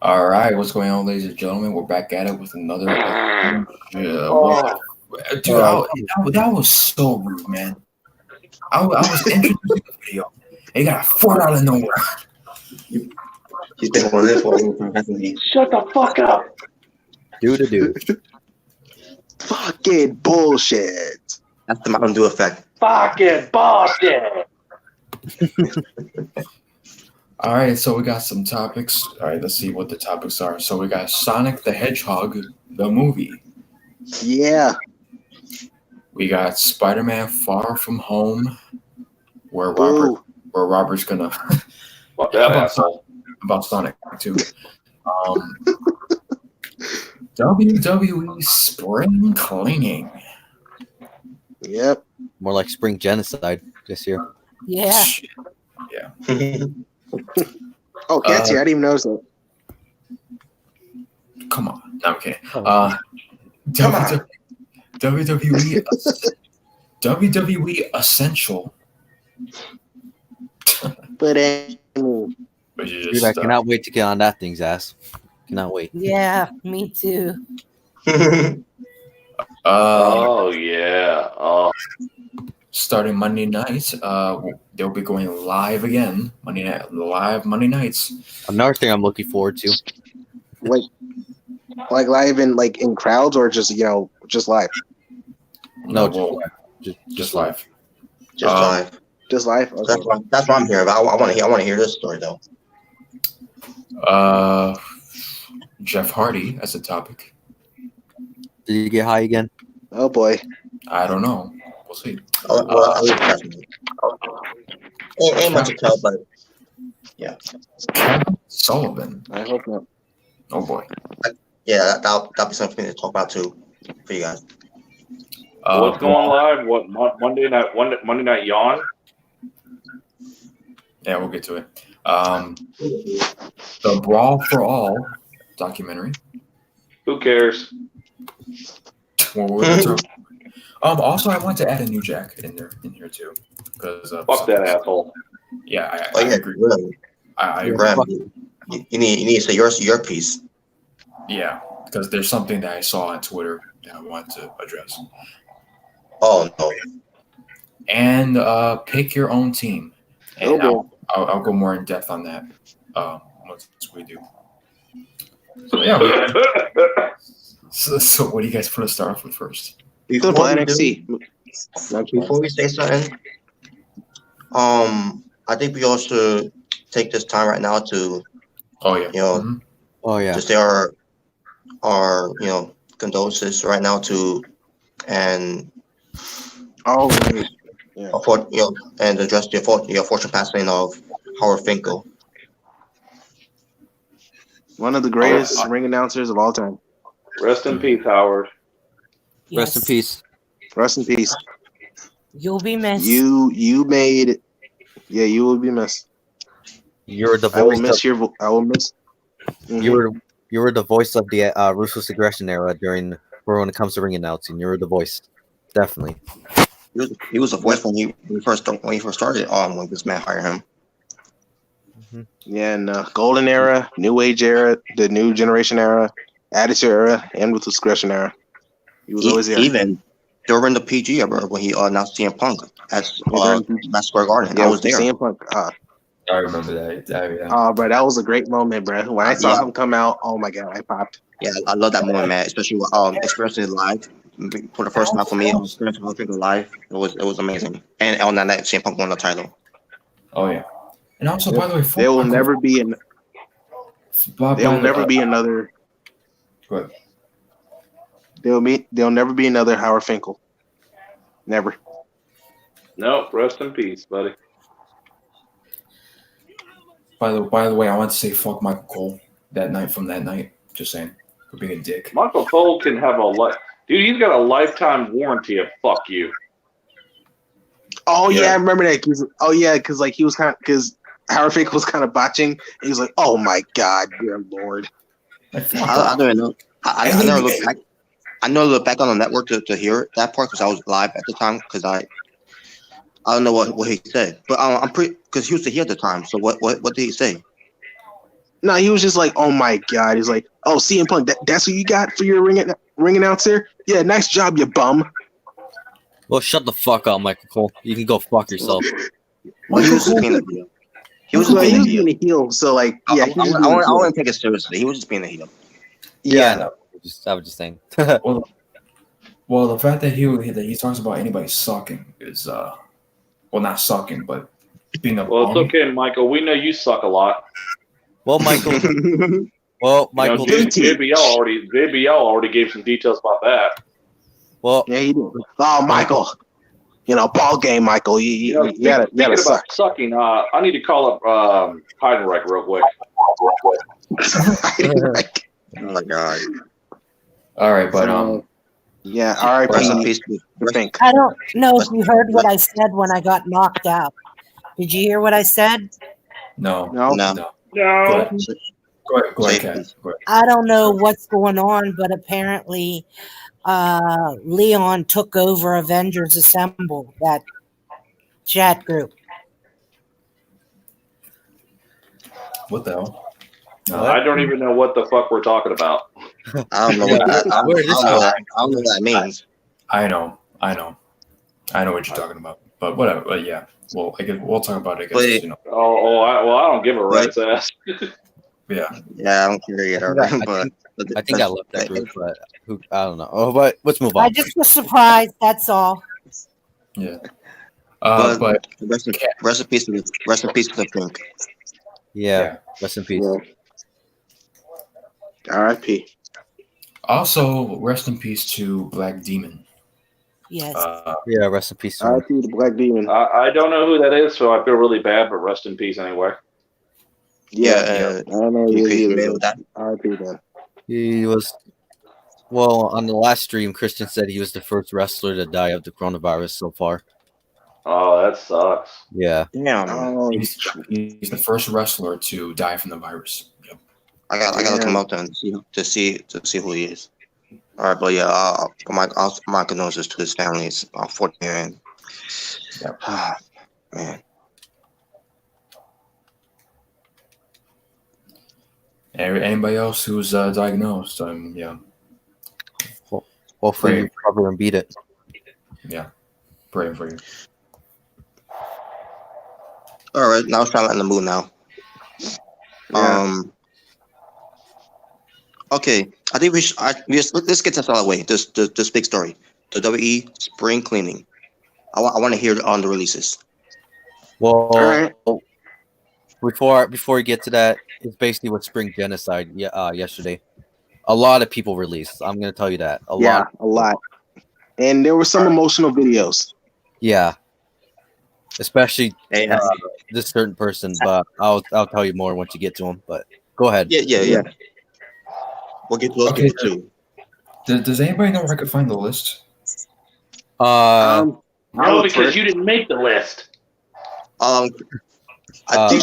All right, what's going on, ladies and gentlemen? We're back at it with another. Oh. Dude, that was so rude, man. I was introducing the video. They got a fart out of nowhere. He's been on this one from Bethany. Shut the fuck up. Do. Fucking bullshit. That's the Mountain Dew effect. Fucking bullshit. All right, so we got some topics. All right, let's see what the topics are. So we got Sonic the Hedgehog, the movie. Yeah. We got Spider-Man Far From Home, where Robert's gonna Fuck that asshole. about Sonic too. WWE Spring Cleaning. Yep. More like spring genocide this year. Yeah. Yeah. Oh, Katsy, I didn't even notice that. Come on. No, I'm kidding. Come WWE Essential. But Which is Dude, just, I cannot wait to get on that thing's ass. Cannot wait. Yeah, me too. Oh, yeah. Oh. Starting Monday nights, they'll be going live again. Monday nights. Another thing I'm looking forward to. like live in crowds or just just live? No, just live. Just live. Just live. Okay. That's what I'm here about. I want to hear this story though. Jeff Hardy as a topic. Did you get high again? Oh boy. I don't know. We'll see. Ain't much to tell, but yeah. Kevin Sullivan. I hope not. Oh boy. Yeah, that'll be something to talk about too for you guys. What's going live? What Monday night yawn? Yeah, we'll get to it. The Brawl For All documentary. Who cares? Also, I want to add a new Jack in here too, because Fuck that asshole. Yeah, I I agree. agree. Really. I agree. Graham, you need to say your piece. Yeah, because there's something that I saw on Twitter that I want to address. Oh no. And pick your own team. And I'll go more in depth on that once we do. So yeah. So what do you guys want to start off with first? Before NXT. we say something, I think we all should take this time right now to, Oh yeah. to say our condolences right now to, and and address the unfortunate passing of Howard Finkel. One of the greatest ring announcers of all time. Rest in peace, Howard. Rest in peace. Rest in peace. You'll be missed. You made. Yeah, you will be missed. You're the voice. I will miss. You were the voice of the ruthless aggression era when it comes to ring announcing. You were the voice, definitely. He was a voice when he first started. When this man hired him. Mm-hmm. Yeah, and golden era, new age era, the new generation era, attitude era, and ruthless aggression era. He was always there. Even during the PG era when he announced CM Punk at Madison Square Garden. Yeah, I was there. CM Punk. I remember that. Oh, bro, that was a great moment, bro. When I saw him come out, oh my god, I popped. Yeah, I love that moment, man. Especially experiencing it live for the first time for me. Experiencing it live, it was amazing. And on that night, CM Punk won the title. Oh yeah, and also by the way, there will never be another. Go ahead. There'll never be another Howard Finkel. Never. No, rest in peace, buddy. By the way, I want to say fuck Michael Cole that night. Just saying, for being a dick. Michael Cole can have dude. He's got a lifetime warranty of fuck you. Oh yeah, I remember that. Because Howard Finkel was kind of botching. And he was like, "Oh my god, dear lord." I don't know. I never looked back. I never looked back on the network to hear that part because I was live at the time. Because I don't know what he said, but I'm pretty because he was here at the time. So what did he say? No, he was just like, oh my god. He's like, oh, CM Punk, that's who you got for your ring announcer? Yeah, nice job, you bum. Well, shut the fuck up, Michael Cole. You can go fuck yourself. Well, he was just being a heel. He was just being a heel. So like, yeah, I wouldn't take it seriously. He was just being a heel. Yeah, no, I was just saying. Well, the fact that he talks about anybody sucking is well, not sucking, but being a Well, it's okay, Michael. We know you suck a lot. Well, Michael. Michael. JBL already gave some details about that. Well, yeah, he did. Oh, Michael. Ball game, Michael. You gotta about suck. Sucking, I need to call up Heidenreich real quick. Oh my god. All right, but yeah, R.I.P. I don't know if you heard what I said when I got knocked out. Did you hear what I said? No. No. Go ahead, Kat. Go ahead. I don't know what's going on, but apparently Leon took over Avengers Assemble, that chat group. What the hell? I don't even know what the fuck we're talking about. I don't know what that means. I know what you're talking about, but whatever. But yeah, well, I guess we'll talk about it. I guess, I don't give a rat's ass. Yeah, I don't care yet. But I think I left that group, but I don't know. Oh, but let's move on. I just was surprised. That's all. Yeah. But rest in peace to the Pink. Yeah. Rest in peace. R.I.P. Also, rest in peace to Black Demon. Yes. Yeah, rest in peace. R.I.P. the Black Demon. I don't know who that is, so I feel really bad, but rest in peace anyway. Yeah. I don't know who he is. That. R.I.P. then. He was, well, on the last stream, Christian said he was the first wrestler to die of the coronavirus so far. Oh, that sucks. Yeah. Oh, He's the first wrestler to die from the virus. Yep. I gotta look him up then to see who he is. All right, but yeah, my condolences to his family. It's 40 years. Yep. Man. Anybody else who's diagnosed? Yeah. Hopefully you recover and beat it. Yeah. Praying for you. All right, now it's trying to in the mood now. Yeah. Okay, I think let's get this out of the way. This big story, the WWE spring cleaning. I want to hear on the releases. Well, All right. before we get to that, it's basically what Spring Genocide yesterday. A lot of people released. I'm gonna tell you that. A lot. And there were some emotional videos. Yeah. Especially this certain person, but I'll tell you more once you get to him. But go ahead. Yeah. We'll get to Okay. too. Does anybody know where I could find the list? No, because you didn't make the list. I think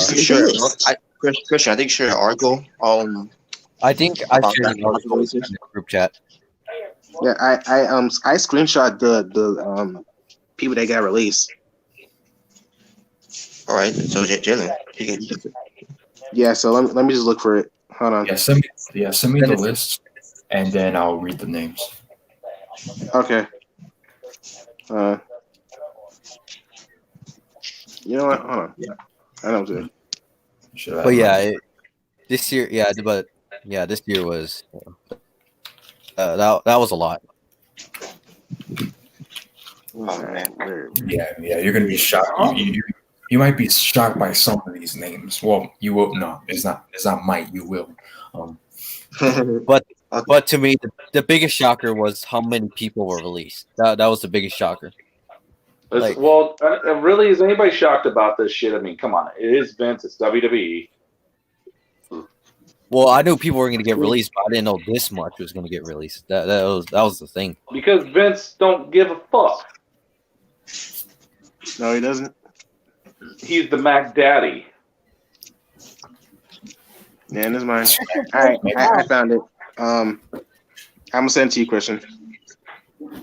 Christian. I think share an article. I think I about shared that an article in the group chat. Yeah, I screenshot the people that got released. All right, so Jalen, Yeah, so let me just look for it. Hold on. Yeah, send me the list, and then I'll read the names. Okay. You know what? Hold on. Yeah, I know too. But yeah, this year, this year was that was a lot. Oh man. Yeah, you're gonna be shocked. You might be shocked by some of these names. Well, you will. No, it's not. Might. You will. But to me, the biggest shocker was how many people were released. That was the biggest shocker. Really, is anybody shocked about this shit? I mean, come on. It is Vince. It's WWE. Well, I knew people were going to get released, but I didn't know this much was going to get released. That was the thing. Because Vince don't give a fuck. No, he doesn't. He's the Mac Daddy. Yeah, and this is mine. All right, I found it. I'm gonna send it to you, Christian.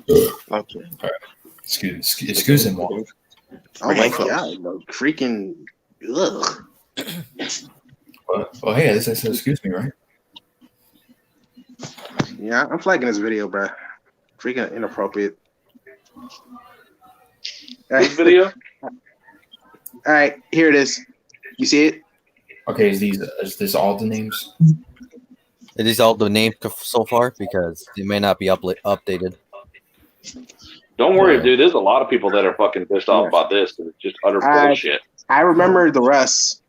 Okay. All right. Excuse him. Oh my god, no, freaking ugh. Well, hey, this is excuse me, right? Yeah, I'm flagging this video, bro. Freaking inappropriate. This video? All right, here it is. You see it? Okay, is this all the names? It is all the names so far because they may not be updated. Don't worry, Yeah. dude. There's a lot of people that are fucking pissed off about this because it's just utter bullshit. I remember the rest.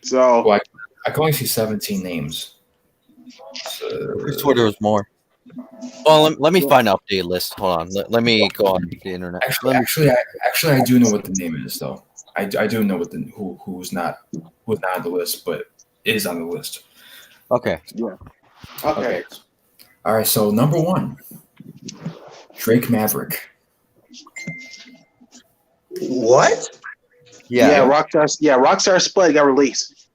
So Well, I can only see 17 names. So, Whose Twitter was more? Well, let me find an updated list. Hold on. Let me go on the internet. actually, I do know what the name is, though. I do know what who's not on the list, but is on the list. Okay. okay. All right. So number 1, Drake Maverick. What? Yeah. Rockstar Split got released.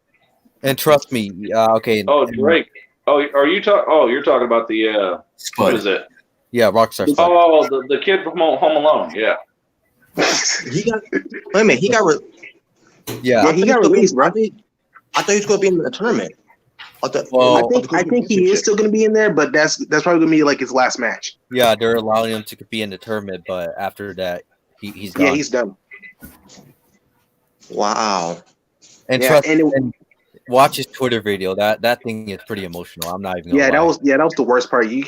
And trust me. Okay. Oh, Drake. Oh, are you talking? Oh, you're talking about the what Spud. is it? Yeah, Rockstar. Oh, the kid from Home Alone. Yeah. He got. Wait a minute. He got. Yeah. He got released, bro. I thought he was going to be in the tournament. Well, I think he is still going to be in there, but that's probably going to be like his last match. Yeah, they're allowing him to be in the tournament, but after that, he's gone. Yeah, he's done. Wow. And Yeah, trust and and watch his Twitter video. That thing is pretty emotional. I'm not even gonna lie. that was the worst part. You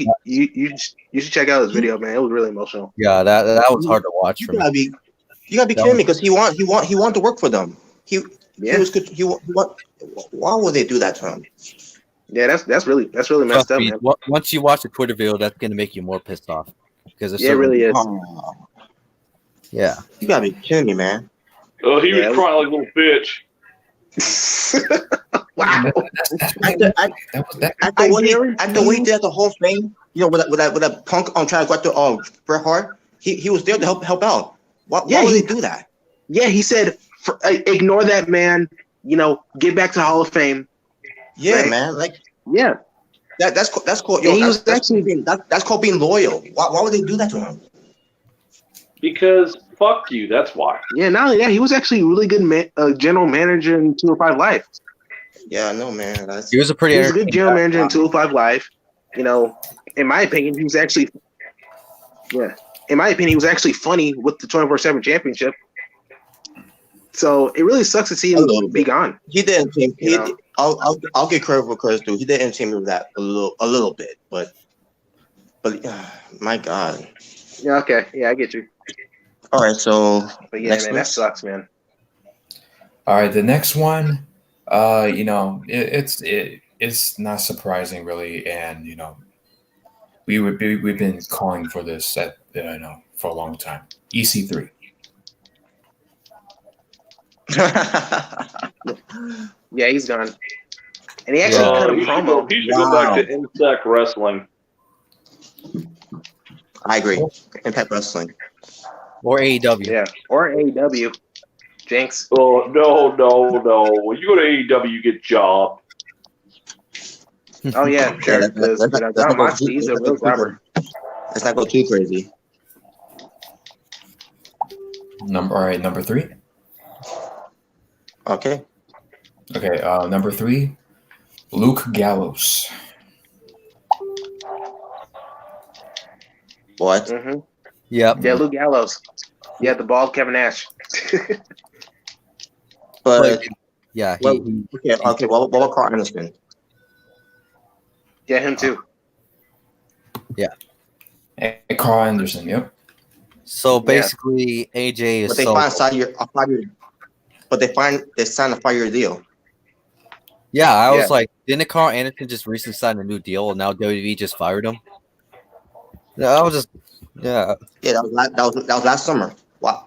should check out his video, man. It was really emotional. Yeah, that was hard to watch for me. You gotta be kidding me because he wanted to work for them. He was good. Why would they do that to him? Yeah, that's really messed Trust up, me, man. once you watch the Twitter video, that's gonna make you more pissed off because Yeah, it really is. Oh, Yeah. you gotta be kidding me, man. Oh, he was crying like a little bitch. Wow. After what he did at the Hall of Fame, you know, with that punk on trying to go after Bret Hart, he was there to help out. Why would they do that? Yeah, he said, ignore that man. You know, get back to Hall of Fame. Yeah, Right. man. Like, Yeah, that's called. And he was That's called being loyal. Why would they do that to him? Because fuck you. That's why. yeah. Not only that, he was actually a really good general manager in 205 Live. Yeah, I know, man. He was a pretty He was a good general manager in Wow. 205 Live. You know, in my opinion, he was actually, in my opinion, he was actually funny with the 24/7 championship. So it really sucks to see him be gone. He didn't team. You know? I'll get credit for credit's due. He didn't team with that a little bit, but my God. Yeah. Okay. Yeah, I get you. All right, so But yeah, next man, one? that sucks, man. All right, the next one, you know, it's not surprising really, and you know, we've been calling for this for a long time. EC3. Yeah, he's gone. And he actually cut a He should promo. go back to Impact Wrestling. I agree. Impact Wrestling. or AEW. Yeah, or AEW. Jinx. Oh, no. When you go to AEW, you get job. Oh yeah, sure. Yeah, Because Don Moxley, he's a real grabber. Let's not go too crazy. Number 3. Okay. Okay, number 3, Luke Gallows. What? Mm-hmm. Yep. Yeah, Luke Gallows. Yeah, the bald Kevin Nash. But Yeah. well, okay. What about Carl Anderson? Yeah, him too. And Carl Anderson, yep. So basically, AJ is But they so. find a 5-year. But they signed a 5-year deal. Yeah, I was Yeah. like, didn't Carl Anderson just recently sign a new deal and now WWE just fired him? Yeah, I was just, yeah. Yeah, that was last summer. Wow.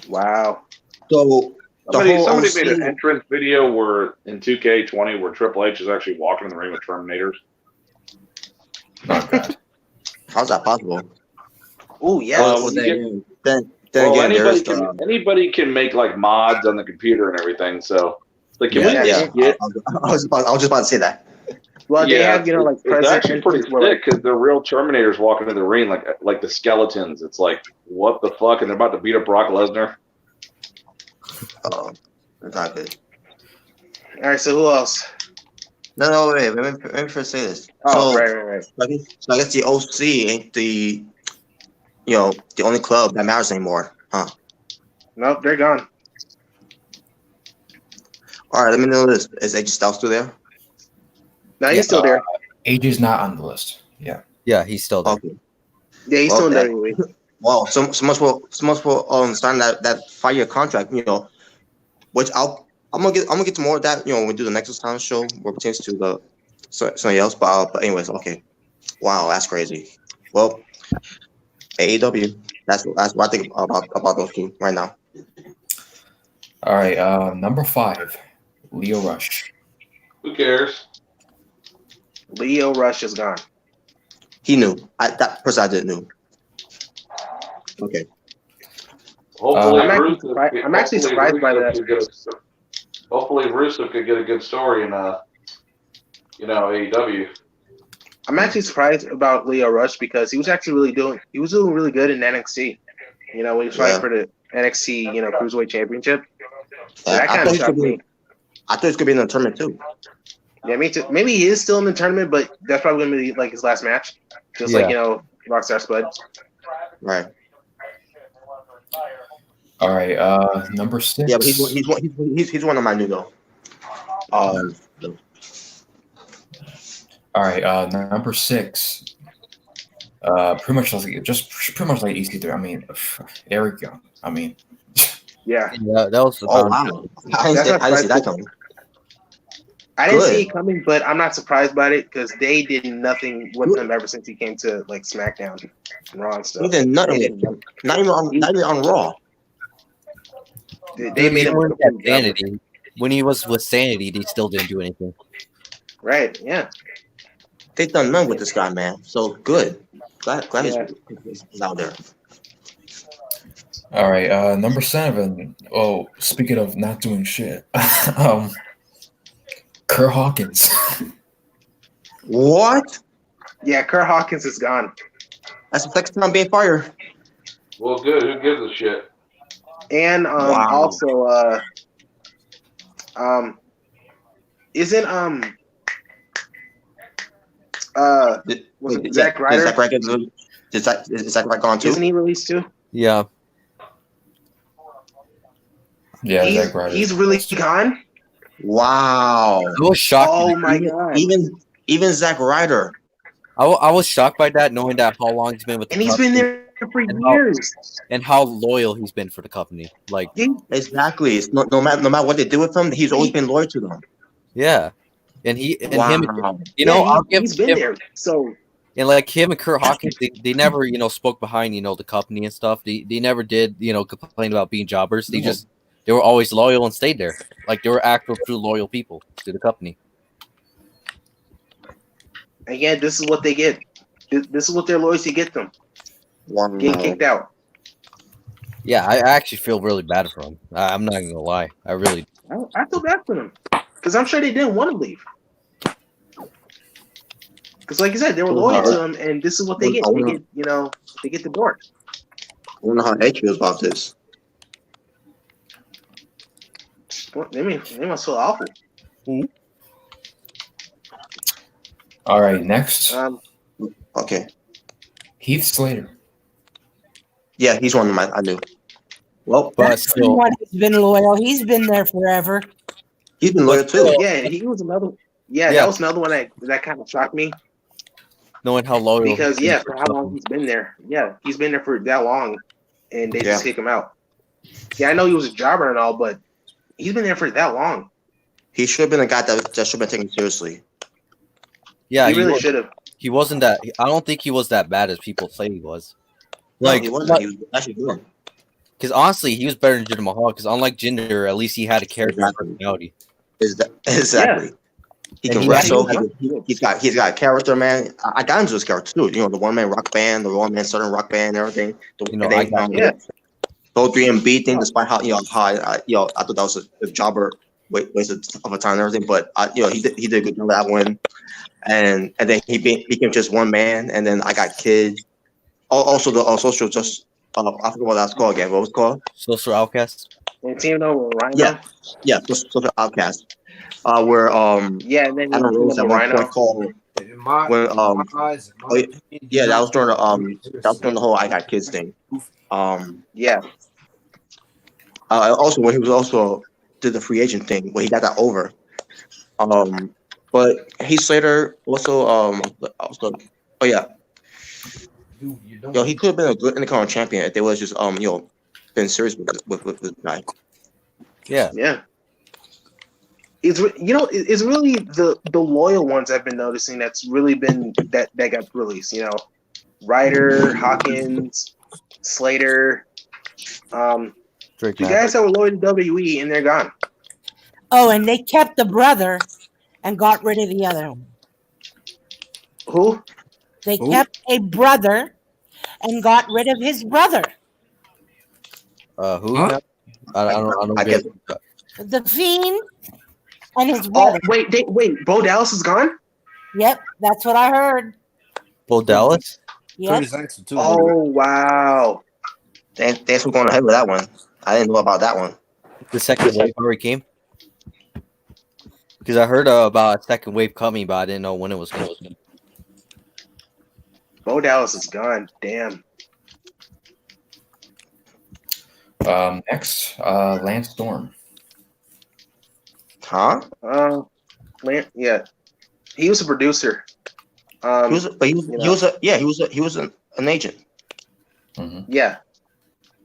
Wow. So Somebody whole made an scene- entrance video where in 2K20 where Triple H is actually walking in the ring with Terminators. Oh, God. How's that possible? Oh yeah. Well, Then Well, again, there's anybody can make like mods on the computer and everything. So, like, can we yeah. just get? I was just about to say that. Well, they have like it's present actually pretty entries where, sick because they're real Terminators walking in the ring like the skeletons. It's like what the fuck, and they're about to beat up Brock Lesnar. It's not good. All right, so who else? No, wait. Let me first say this. Oh, so, right. So I guess the OC ain't the only club that matters anymore, huh? Nope, they're gone. All right, let me know this. Is AJ Styles still there? No, he's still there. AJ's not on the list. Yeah. Yeah, he's still there. Okay. Yeah, he's still in WWE. Well, so much for starting that 5-year contract. Which I'm gonna get to more of that. When we do the Nexus Town show, where it pertains to the something else. But anyways, okay. Wow, that's crazy. Well, AEW. That's what I think about those two right now. All right. Number 5, Leo Rush. Who cares? Leo Rush is gone. He knew. That person I didn't know. Okay. Hopefully, I'm actually surprised by that. Hopefully, Rusev could get a good story in AEW. I'm actually surprised about Leo Rush because he was doing really good in NXT. When he was fighting for the NXT, Cruiserweight Championship. That kind of shocked me. I thought he was gonna be in the tournament too. Yeah, me too. Maybe he is still in the tournament, but that's probably gonna be like his last match. Just like Rockstar Spud. Right. All right. Number 6. Yeah, but he's one of my new though. All right. Number 6. Pretty much like EC3. I mean, Eric Young. I mean. Yeah. That was. Wow. I didn't see that coming. I didn't see it coming, but I'm not surprised by it because they did nothing with him ever since he came to like SmackDown and Raw and stuff. He did nothing. Not even on Raw. They made him Sanity. When he was with Sanity, they still didn't do anything. Right? Yeah. They done none with this guy, man. So good. Glad he's out there. All right. Number 7. Oh, speaking of not doing shit, Kurt Hawkins. What? Yeah, Kurt Hawkins is gone. That's the second time being fired. Well, good. Who gives a shit? And also, isn't Zack Ryder? Is Zack Ryder gone too? Isn't he released too? Yeah. Yeah, Zack Ryder. He's really gone. Wow. I was shocked. Oh my god. Even Zack Ryder. I was shocked by that, knowing that how long he's been with the And he's company, been there for years. and how loyal he's been for the company. Like, Exactly. It's no matter what they do with him, he's always been loyal to them. yeah, and him, he's been there. So, and like him and Kurt Hawkins, they never spoke behind the company and stuff. They never did complain about being jobbers. They were always loyal and stayed there. Like they were actual true loyal people to the company. again, this is what they get. This is what their loyalty get them. Getting kicked out. Yeah, I actually feel really bad for him. I'm not gonna lie. I really. I feel bad for them because I'm sure they didn't want to leave. Because, like you said, they were loyal to him, and this is what they get. They get the door. I wonder how Edge feels about this. They must feel awful. All right, next. Okay. Heath Slater. Yeah, he's one of my. I knew. Well, But still, Someone who's been loyal. He's been there forever. he's been loyal too. Yeah, he was another. Yeah, that was another one that kind of shocked me knowing how loyal. because for how long he's been there. Yeah, he's been there for that long, and they just kick him out. Yeah, I know he was a jobber and all, but he's been there for that long. He should have been a guy that should have been taken seriously. Yeah, he really should have. He wasn't that. I don't think he was that bad as people say he was. Like he wasn't. He was actually good. Because honestly, he was better than Jinder Mahal. Because unlike Jinder, at least he had a character and personality. Exactly. Yeah. He can wrestle. He's got a character, man. I got into his character too. The 1-man rock band, the 1-man southern rock band, and everything. The 3MB thing, despite how I thought that was a jobber waste of a time and everything, but he did a good job with that one. And then he became just one man, and then I got kids. Also the social just I forgot what that's called again. What was it called? Social outcast. And team over Rhino. Yeah, social outcast. Where Yeah, and then Adam Rose at one point called when that was during the whole I Got Kids thing. Yeah. Also when he was also did the free agent thing where he got that over. But Heath Slater also oh yeah. Yo, he could have been a good Intercontinental champion if they was just been serious with this guy. Yeah. Yeah. It's really the loyal ones I've been noticing that's really been that got released. Ryder, Hawkins, Slater, the guys that were loyal to WWE and they're gone. Oh, and they kept the brother and got rid of the other one. Who? They kept a brother and got rid of his brother. Who? Huh? I don't get it. The Fiend and his brother. Oh, wait. Bo Dallas is gone? Yep, that's what I heard. Bo Dallas? Yep. Oh, wow. Thanks for going ahead with that one. I didn't know about that one. The second wave already came? Because I heard about a second wave coming, but I didn't know when it was going to. Bo Dallas is gone. Damn. Next, Lance Storm. Huh? Yeah. He was a producer. He was an agent. Mm-hmm. Yeah.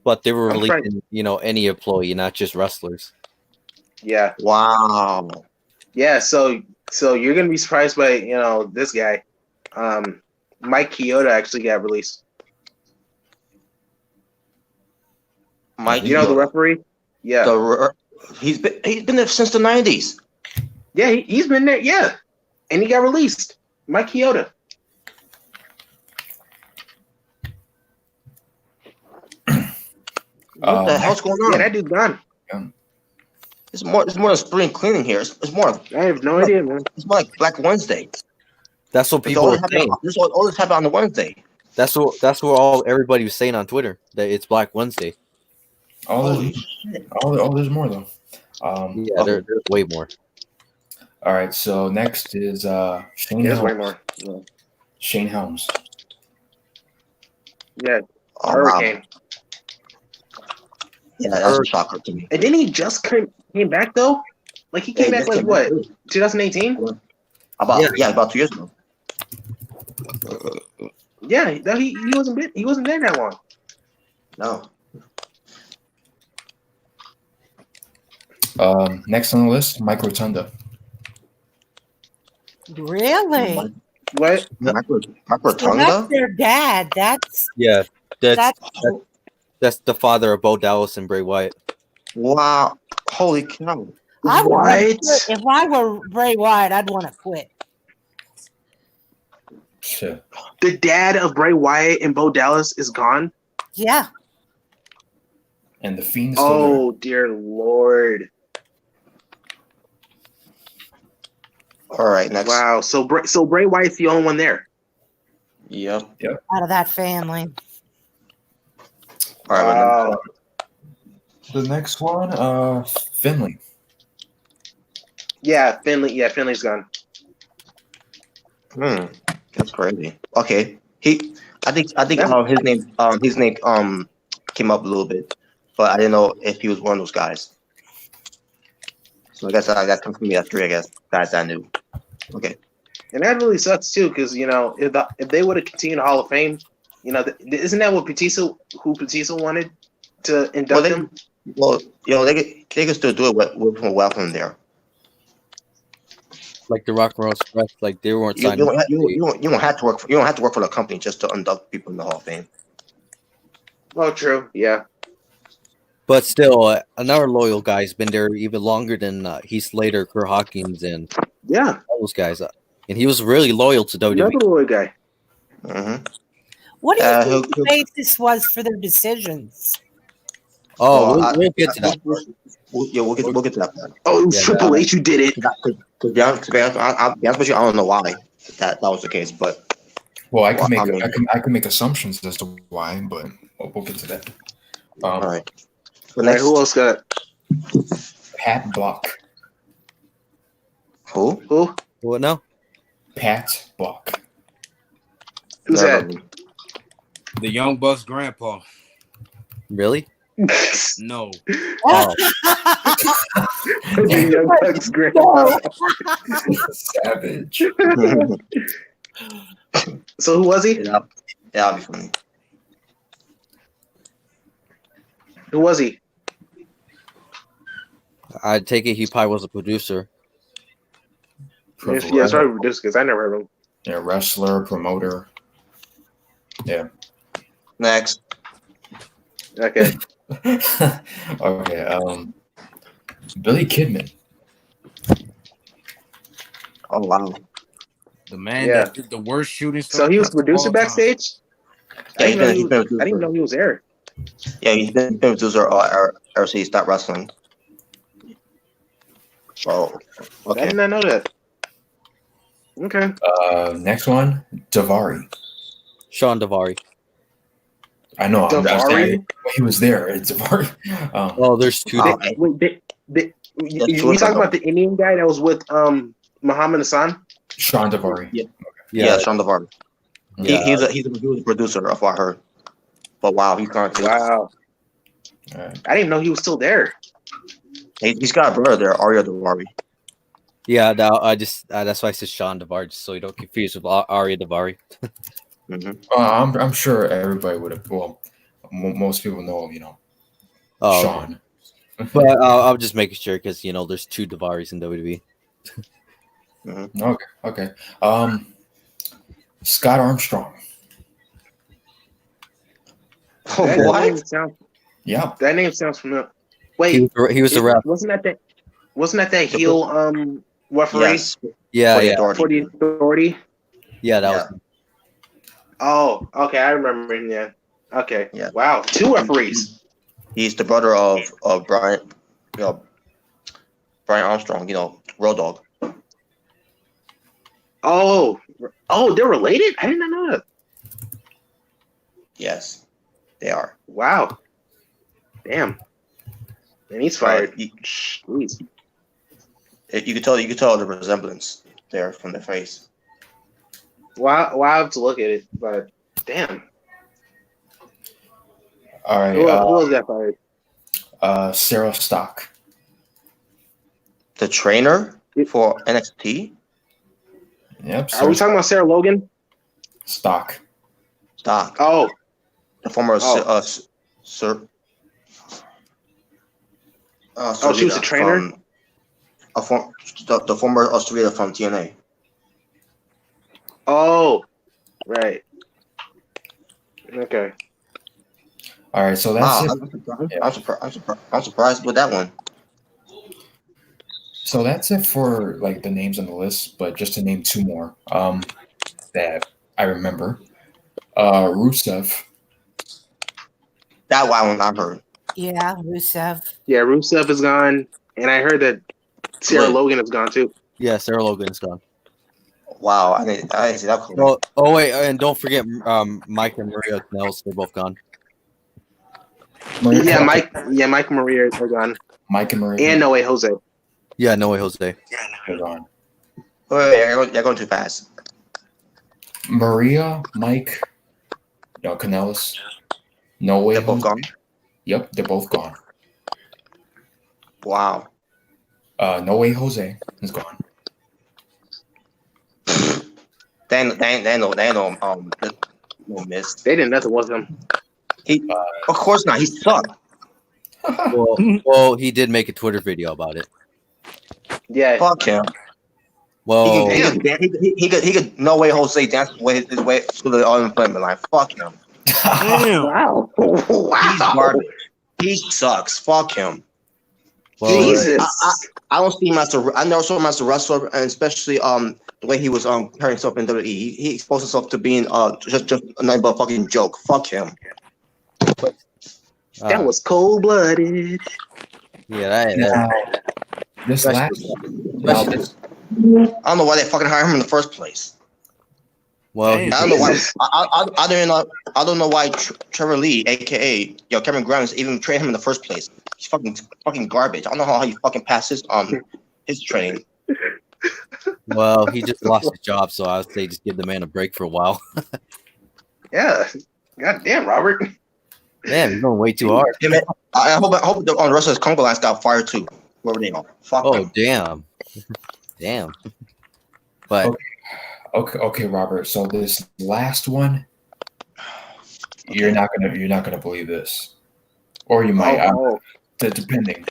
But they were releasing, any employee, not just wrestlers. Yeah. Wow. Yeah, so you're gonna be surprised by this guy. Mike Chioda actually got released. Mike, the referee? Yeah. He's been there since the 90s. Yeah, he's been there. Yeah, and he got released. Mike Chioda. What the hell's going on? Yeah, that dude's gone. It's more than spring cleaning here. It's more. I have no idea, man. It's more like Black Wednesday. That's what people are saying. This all this happened on the Wednesday. That's what everybody was saying on Twitter, that it's Black Wednesday. There's more though. There's way more. All right, so next is Shane. There's Helms. way more. Yeah. Shane Helms. Yeah, Hurricane. Wow. Yeah, that's a shocker to me. And then he just came back though. Like he came back like what? 2018? About 2 years ago. Yeah, he wasn't there that long. No. Next on the list, Mike Rotunda. Really? What? Mike So Rotunda? that's their dad. That's the father of Bo Dallas and Bray Wyatt. Wow. Holy cow. I would What? if I were Bray Wyatt, I'd want to quit. Shit. The dad of Bray Wyatt and Bo Dallas is gone? Yeah. And the Fiend is still there. Oh dear Lord. All right, next. Wow. So Bray Wyatt's the only one there. Yep. Out of that family. All right. Wow. The next one, Finley. Yeah, Finley. Yeah, Finley's gone. That's crazy. Okay. I think his name came up a little bit, but I didn't know if he was one of those guys. So I guess that comes from me at 3, I guess, guys I knew. Okay. And that really sucks too, because if they would have continued Hall of Fame, isn't that what Batista wanted to induct him? Well, they could still do it with welcome there. Like the Rock and Roll Express, like they weren't You signed. don't have to work for the company just to induct people in the Hall of Fame. Oh, true. Yeah. But still, another loyal guy's been there even longer than Heath Slater, Kurt Hawkins, and all those guys. And he was really loyal to WWE. Another loyal guy. Mm-hmm. What do you think the basis was for their decisions? Oh, we'll get to that. We'll get to that part. Oh, it was Triple H who did it. To be honest with you, I don't know why that was the case, but Well, I can make assumptions as to why, but we'll get to that. all right. All right, who else got? Pat Buck. Who? What now? Pat Buck. Who's Never. that? The Young Bucks grandpa. Really? No. Oh, The Young Bucks grandpa. Savage. So who was he? That'll be funny. Who was he? I take it he probably was a producer. Yeah, sorry, producer, because I never heard of him. Yeah, wrestler, promoter. Yeah. Next. Okay. Okay. Billy Kidman. Oh wow. The man Yeah. that did the worst shooting star. So he was the of all producer time. backstage? Yeah, I didn't even know he was there. Yeah, he's been producer or he's not wrestling. Oh, I okay. did not know that. Okay. Next one, Davari. Sean Davari. I know. I'm Davari? saying he was there. It's Davari. Oh, there's two. Wow. You talking about the Indian guy that was with Muhammad Hassan? Sean Davari. Yeah, Sean Devar. Yeah. He's a producer of what I heard. But wow, he's gone too. Wow. Alright. I didn't know he was still there. He's got a brother there, Arya Davari. Yeah, no, I just that's why I said Sean Davari, just so you don't confuse with Arya Davari. I'm sure everybody would have. Well, most people know, Oh, Sean. but I'm just making sure because there's two Davaris in WWE. Okay. Scott Armstrong. Yeah. That name sounds familiar. Wait, He was the ref. Wasn't that heel referee Yes. Yeah, For the yeah, Authority. for the Authority? yeah. That Yeah. was. Oh, okay, I remember him. Yeah. Okay. Yeah. Wow, 2 referees. He's the brother of Brian, Brian Armstrong, Road Dogg. Oh, they're related? I did not know that. Yes, they are. Wow. Damn. And he's fired. You, Jeez. you could tell the resemblance there from the face. Wow, I have to look at it, but damn. All right. Who was that fired? Sarah Stock. The trainer for NXT. Yep. Are we talking about Sarah Logan? Stock. Stock. Oh, The former she was a trainer? The former Australia from TNA. oh, right. Okay. All right. So that's Wow, it. I'm surprised with that one. So that's it for the names on the list. But just to name 2 more that I remember, Rusev. That one I heard. Yeah, Rusev. Yeah, Rusev is gone, and I heard that Sarah Logan is gone too. Yeah, Sarah Logan is gone. Wow, I didn't see that coming. Well, wait, and don't forget Mike and Maria Knells. They're both gone. Yeah, Mike and Maria are gone, Mike and Maria. and No Way Jose. Yeah, no way, Jose. They're gone. Wait, you're going too fast. Maria, Mike, Kanellis. No way. They're both gone. Yep, they're both gone. Wow. No way. Jose is gone. No miss. They did nothing with him. Of course not. He sucked. Well, he did make a Twitter video about it. Yeah. Fuck him. Well, He could no way Jose dance his way to the unemployment line. Fuck him. Damn. Wow. He's Wow. garbage. He sucks. Fuck him. well, Jesus. I don't see him as I never saw him as a wrestler, and especially the way he was carrying himself in WWE. He exposed himself to being just a night but fucking joke. Fuck him. That was cold blooded. yeah, that This last. I don't know why they fucking hired him in the first place. well, Damn. I don't know why. I don't know why Trevor Lee, aka Cameron Grimes, even trained him in the first place. He's fucking garbage. I don't know how he fucking passes his training. Well, he just lost his job, so I would say just give the man a break for a while. Yeah. God damn, Robert. Damn, you're going way too hard. Yeah, man, I hope the rest of his Congo lines got fired too. Whoever they are. Fuck Oh, them. damn. Damn. But Okay, Robert. So this last one, you're not gonna believe this, or you might, depending.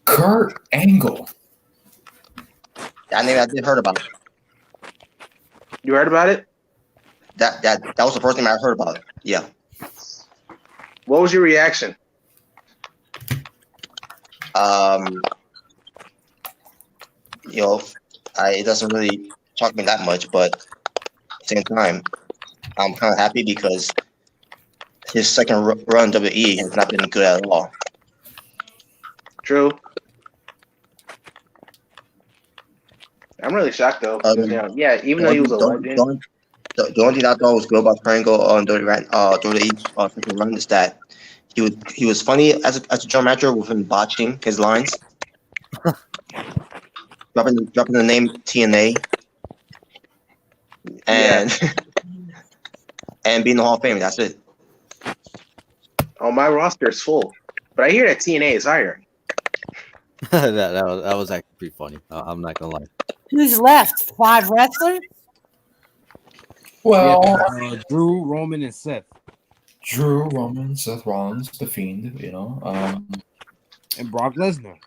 Kurt Angle. I mean, I did heard about it. You heard about it? That was the first thing I heard about it. Yeah. What was your reaction? You know, it doesn't really shock me that much, but at the same time, I'm kind of happy because his second run WWE has not been good at all. True. I'm really shocked though. Yeah, even though he was a legend. The only thing I thought was good about Triangle on WWE second run is that he was funny as a general manager with him botching his lines, dropping the name TNA, and and being the Hall of Fame. That's it. Oh, my roster is full, but I hear that TNA is higher. that was actually pretty funny. I'm not gonna lie. Who's left? 5 wrestlers? Well, Drew, Roman, and Seth. Drew, Roman, Seth Rollins, The Fiend, you know, And Brock Lesnar.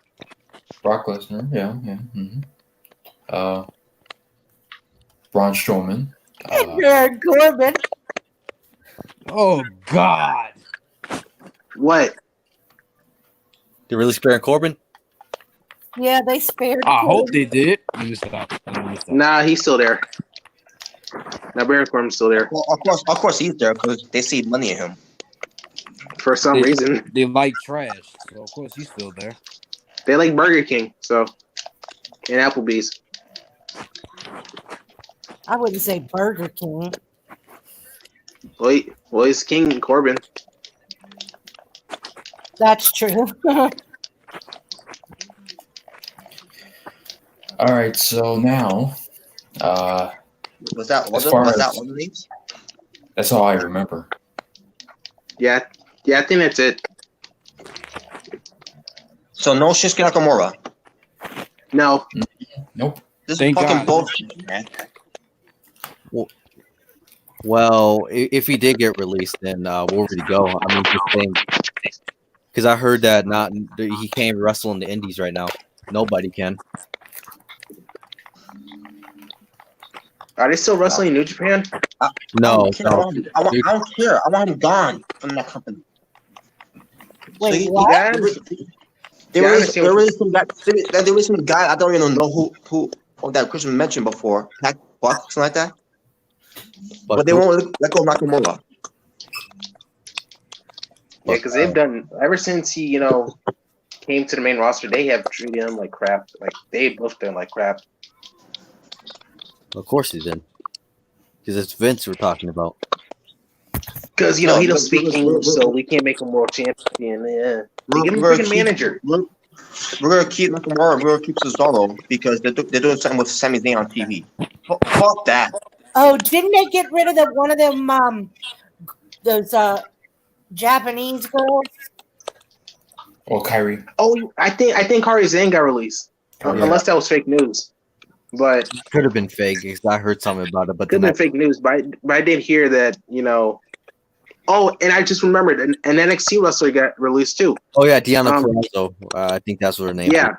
Brock Lesnar, yeah. Mm-hmm. Braun Strowman. Baron Corbin. Oh, God. What? They really sparing Corbin? Yeah, they spared. I Corbin. hope they did. Let me stop. Nah, he's still there. Now Baron Corbin's still there Well, of course he's there because they see money in him. for some reason. They like trash, so of course he's still there. They like Burger King, so and Applebee's. I wouldn't say Burger King. Well, he's King Corbin. That's true. All right, so now, Was that one of these? that's all I remember. Yeah, I think that's it. So no Shinsuke Nakamura. No, Nope. This Thank is fucking God. bullshit, man. Well, if he did get released, then where would he go? I mean, just saying, because I heard that he can't wrestle in the Indies right now. Nobody can. are they still wrestling in New Japan? No, I don't care. I want him gone from that company. Wait, So what? They released some guy. I don't even know who that Christian mentioned before. Pac Buck, something like that. But they won't let go of Nakamura. Yeah, because they've done ever since he, came to the main roster. They have treated him like crap. Like they both done like crap. Of course he did. Because it's Vince we're talking about. Because he don't speak English, so we can't make him world champion. Yeah, give him a freaking manager. We're gonna keep Nakamura. We're gonna keep Cesaro because they're doing something with Sami Zayn on TV. Fuck that. Oh, didn't they get rid of one of them? Those Japanese girls. Well, Kyrie. Oh, I think Kari Zane got released, unless that was fake news. But Could have been fake because I heard something about it. But could then have been fake news. But I did hear that. Oh, and I just remembered an NXT wrestler got released too. Oh yeah, Deanna Purrazzo. I think that's what her name. Yeah.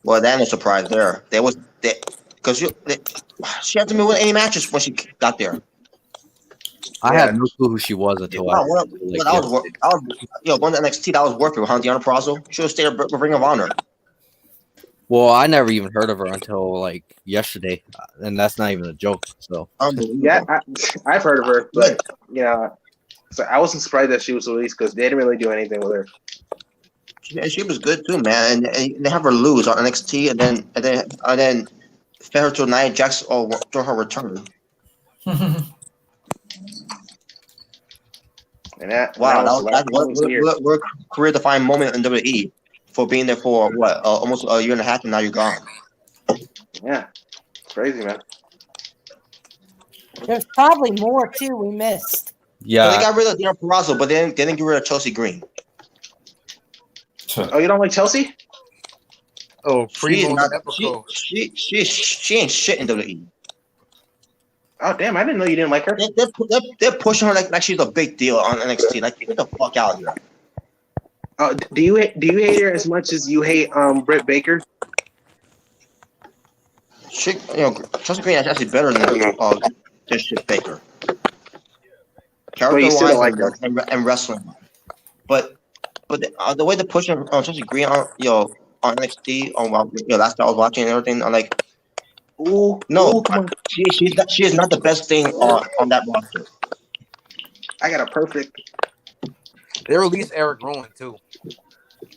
Well, that no surprise there. Because she hasn't been winning any matches when she got there. I had no clue who she was until One of the NXT that was worth it. Deanna Purrazzo. She was stayed at Ring of Honor. Well, I never even heard of her until yesterday, and that's not even a joke. So Yeah, I've heard of her, but so I wasn't surprised that she was released because they didn't really do anything with her. She was good too, man. And they have her lose on NXT, and then fed her to Nia Jax during her return. And that we're career-defining moment in WWE for being there for what almost a year and a half, and now you're gone. Yeah, crazy, man. There's probably more too we missed. Yeah, so they got rid of Dino Purrazzo, but then they didn't get rid of Chelsea Green. Oh, you don't like Chelsea? Oh, she ain't shit in WWE. Oh damn! I didn't know you didn't like her. They're pushing her like she's a big deal on NXT. Like, get the fuck out of here. Do you hate her as much as you hate Britt Baker? Chelsea Green is actually better than this shit Baker. Character-wise like and wrestling, but the way they're pushing Chelsea Green on NXT last time I was watching and everything, I'm like, come on. She is not the best thing on that roster. I got a perfect. They released Eric Rowan too.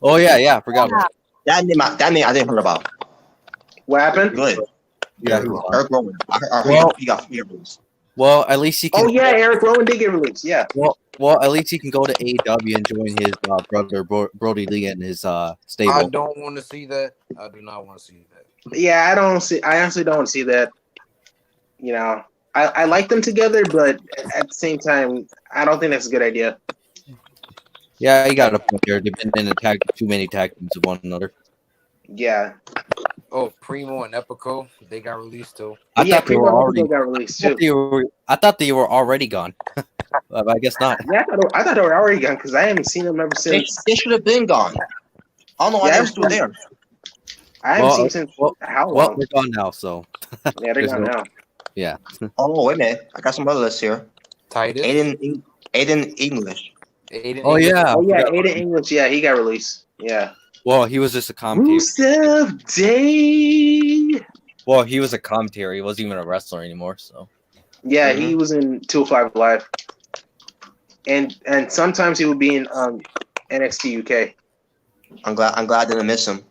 Oh yeah, forgot about that name. That name I didn't hear about. What happened? Good. Yeah, Eric Rowan. He got released. Well, at least he can. Oh yeah, Eric Rowan did get released. Yeah. Well, at least he can go to AEW and join his brother Brody Lee and his stable. I don't want to see that. I do not want to see that. Yeah, I honestly don't see that. I like them together, but at the same time, I don't think that's a good idea. Yeah, you got a point there. They've been in too many tag teams with one another. Yeah. Oh, Primo and Epico, they got released too. I thought they were already got released too. I thought they were already gone. I guess not. Yeah, I thought they were already gone because I haven't seen them ever since. They should have been gone. I don't know why they're still there. I haven't seen since how long? Well, they're gone now, so. Yeah, they're gone now. Yeah. Oh, wait a minute. I got some other lists here. Titus. Aiden English. Aiden English. Yeah, he got released. Yeah. Well, he was just a commentator. Rusev Day. Well, he was a commentator. He wasn't even a wrestler anymore, so. Yeah, he was in 205 Live. And sometimes he would be in NXT UK. I'm glad I didn't miss him.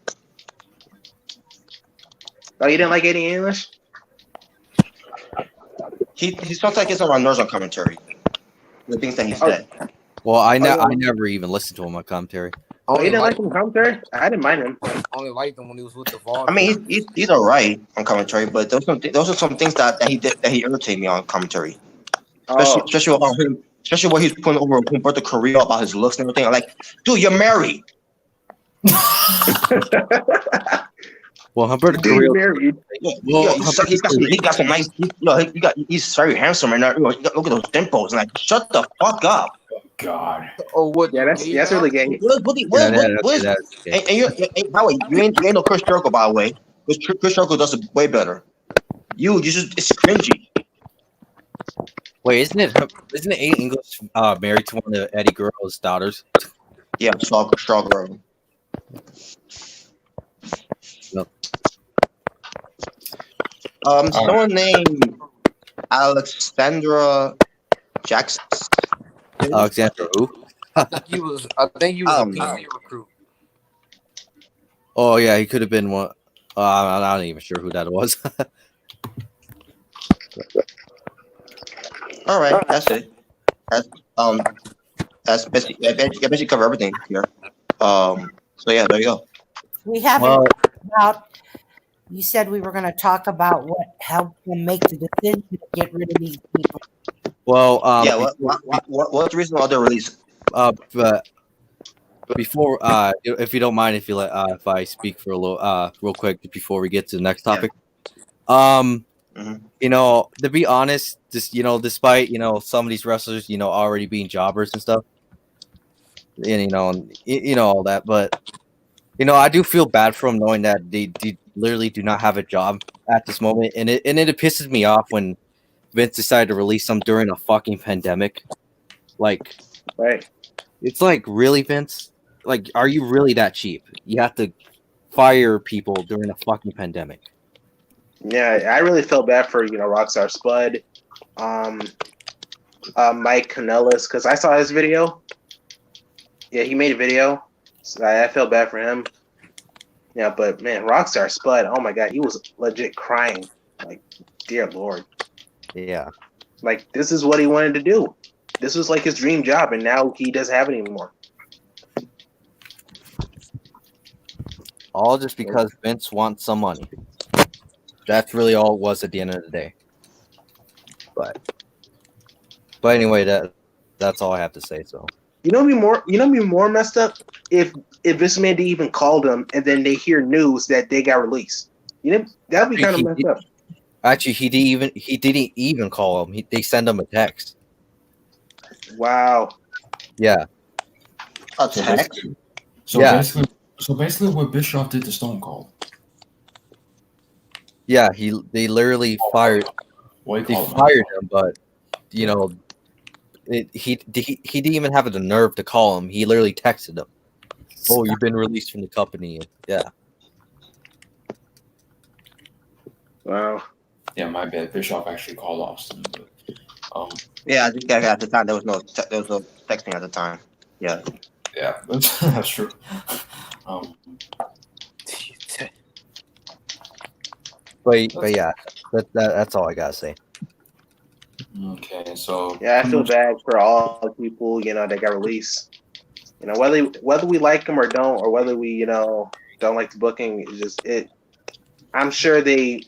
Oh, you didn't like Aiden English? He sounds like he's on Nurse on commentary. The things that he said. Well, I never even listened to him on commentary. Oh, you didn't like him commentary? I didn't mind him. I only liked him when he was with the Vol. I mean, he's all right on commentary, but those are some things that he did that he irritated me on commentary. Especially about him, especially what he's putting over Humberto Carrillo about his looks and everything. I'm like, dude, you're married. Well, Humberto Carrillo. He got some nice. He's very handsome right now. Look at those dimples. And like, shut the fuck up. God. Oh, what? Yeah, that's really gay. And by the way, you ain't no Chris Jericho, by the way. Chris Jericho does it way better. It's cringy. Wait, isn't Aiden English married to one of Eddie Guerrero's daughters? Yeah, Straw Girl. No. Someone named Alexandra Jackson. Alexander who? I think he was a PC recruit. Oh yeah, he could have been one. I'm not even sure who that was. All right, that's it. That's basically cover everything here. So yeah, there you go. We haven't about. You said we were going to talk about what helped them make the decision to get rid of these people. Well, what's the reason why they're released? But before, if you don't mind, if I speak for a little, real quick before we get to the next topic, to be honest, despite some of these wrestlers, already being jobbers and stuff, and all that, but I do feel bad for them knowing that they literally do not have a job at this moment, and it pisses me off when Vince decided to release them during a fucking pandemic. Like, right? It's like, really, Vince? Like, are you really that cheap? You have to fire people during a fucking pandemic. Yeah, I really felt bad for Rockstar Spud, Mike Kanellis, because I saw his video. Yeah, he made a video. So I felt bad for him. Yeah, but man, Rockstar Spud, oh my god, he was legit crying. Like, dear Lord. Yeah. Like, this is what he wanted to do. this was like his dream job, and now he doesn't have it anymore. All just because Vince wants some money. That's really all it was at the end of the day. But anyway, that's all I have to say. So you know, be more messed up if Vince McMahon didn't even call them, and then they hear news that they got released. You know, that'd be kind of messed up. Actually, he didn't even call him. They send him a text. Wow. Yeah. A text? So basically, what Bischoff did to Stone Cold. Yeah, they literally fired. They fired him, but you know, he didn't even have the nerve to call him. He literally texted him, "Oh, you've been released from the company." Yeah. Wow. Yeah, my bad. Bischoff actually called Austin. But, yeah, I think at the time there was no texting at the time. Yeah. Yeah, that's true. But yeah, that's all I gotta say. Okay, so yeah, I feel bad for all the people that got released. Whether we like them or don't, or whether we don't like the booking, I'm sure they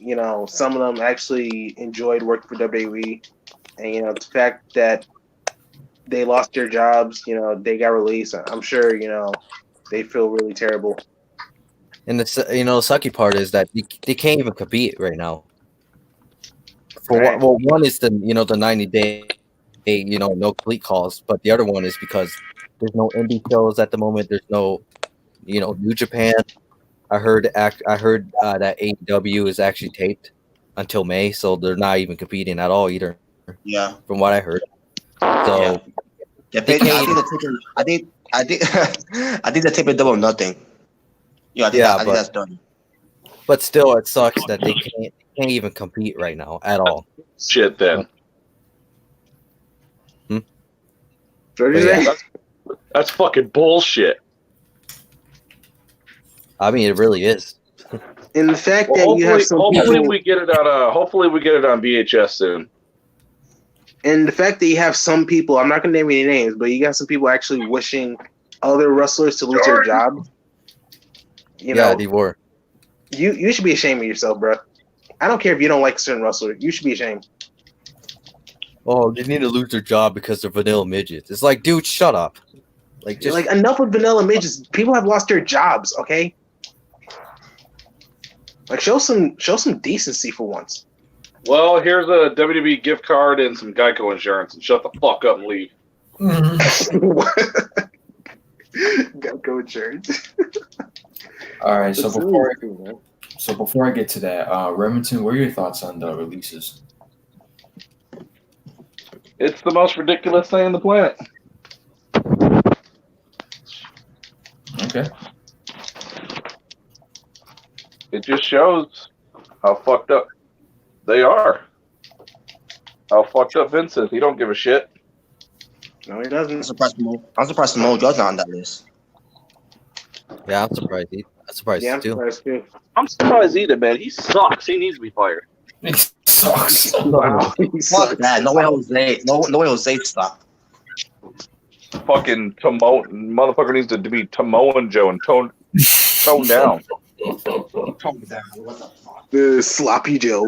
some of them actually enjoyed working for WWE, and the fact that they lost their jobs, they got released. I'm sure they feel really terrible. And the sucky part is that they can't even compete right now. Right. Well, one is the 90-day no complete calls, but the other one is because there's no indie shows at the moment. There's no New Japan. I heard that AEW is actually taped until May, so they're not even competing at all either. Yeah, from what I heard. So I think the tape is double nothing. Yeah, I think that's done. But still, it sucks that they can't even compete right now at all. Shit, then. That's fucking bullshit. I mean, it really is. And the fact that you have some hopefully people, we get it on VHS soon. And the fact that you have some people, I'm not going to name any names, but you got some people actually wishing other wrestlers to lose their job. They were. You should be ashamed of yourself, bro. I don't care if you don't like a certain wrestler. You should be ashamed. Oh, they need to lose their job because they're vanilla midgets. It's like, dude, shut up. Like, enough with vanilla midgets. People have lost their jobs, okay? Like, show some decency for once. Well, here's a WWE gift card and some Geico insurance, and shut the fuck up and leave. Geico insurance. All right, so before I get to that, Remington, what are your thoughts on the releases? It's the most ridiculous thing on the planet. Okay. It just shows how fucked up they are. How fucked up Vince is. He don't give a shit. No, he doesn't. I'm surprised Mojo's not on that list. Yeah, I'm surprised. I'm surprised too. I'm surprised either, man. He sucks. He needs to be fired. He sucks. Wow. Fuck that. No way Jose. No way Jose stop. Fucking motherfucker needs to be Tomoan Joe and tone down. Tone down. What the fuck? The sloppy Joe.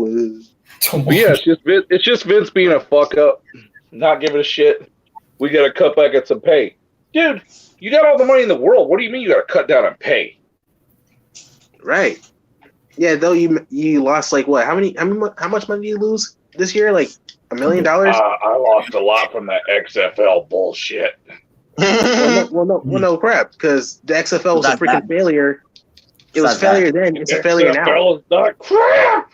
But yeah, it's just Vince being a fuck up, not giving a shit. We got to cut back at some pay, dude. You got all the money in the world. What do you mean you got to cut down on pay? Right. Yeah, though you lost like what? How much money did you lose this year? Like $1 million? I lost a lot from that XFL bullshit. Well, no crap, because the XFL was a freaking failure. It was a failure then. It's a failure now. XFL is not crap.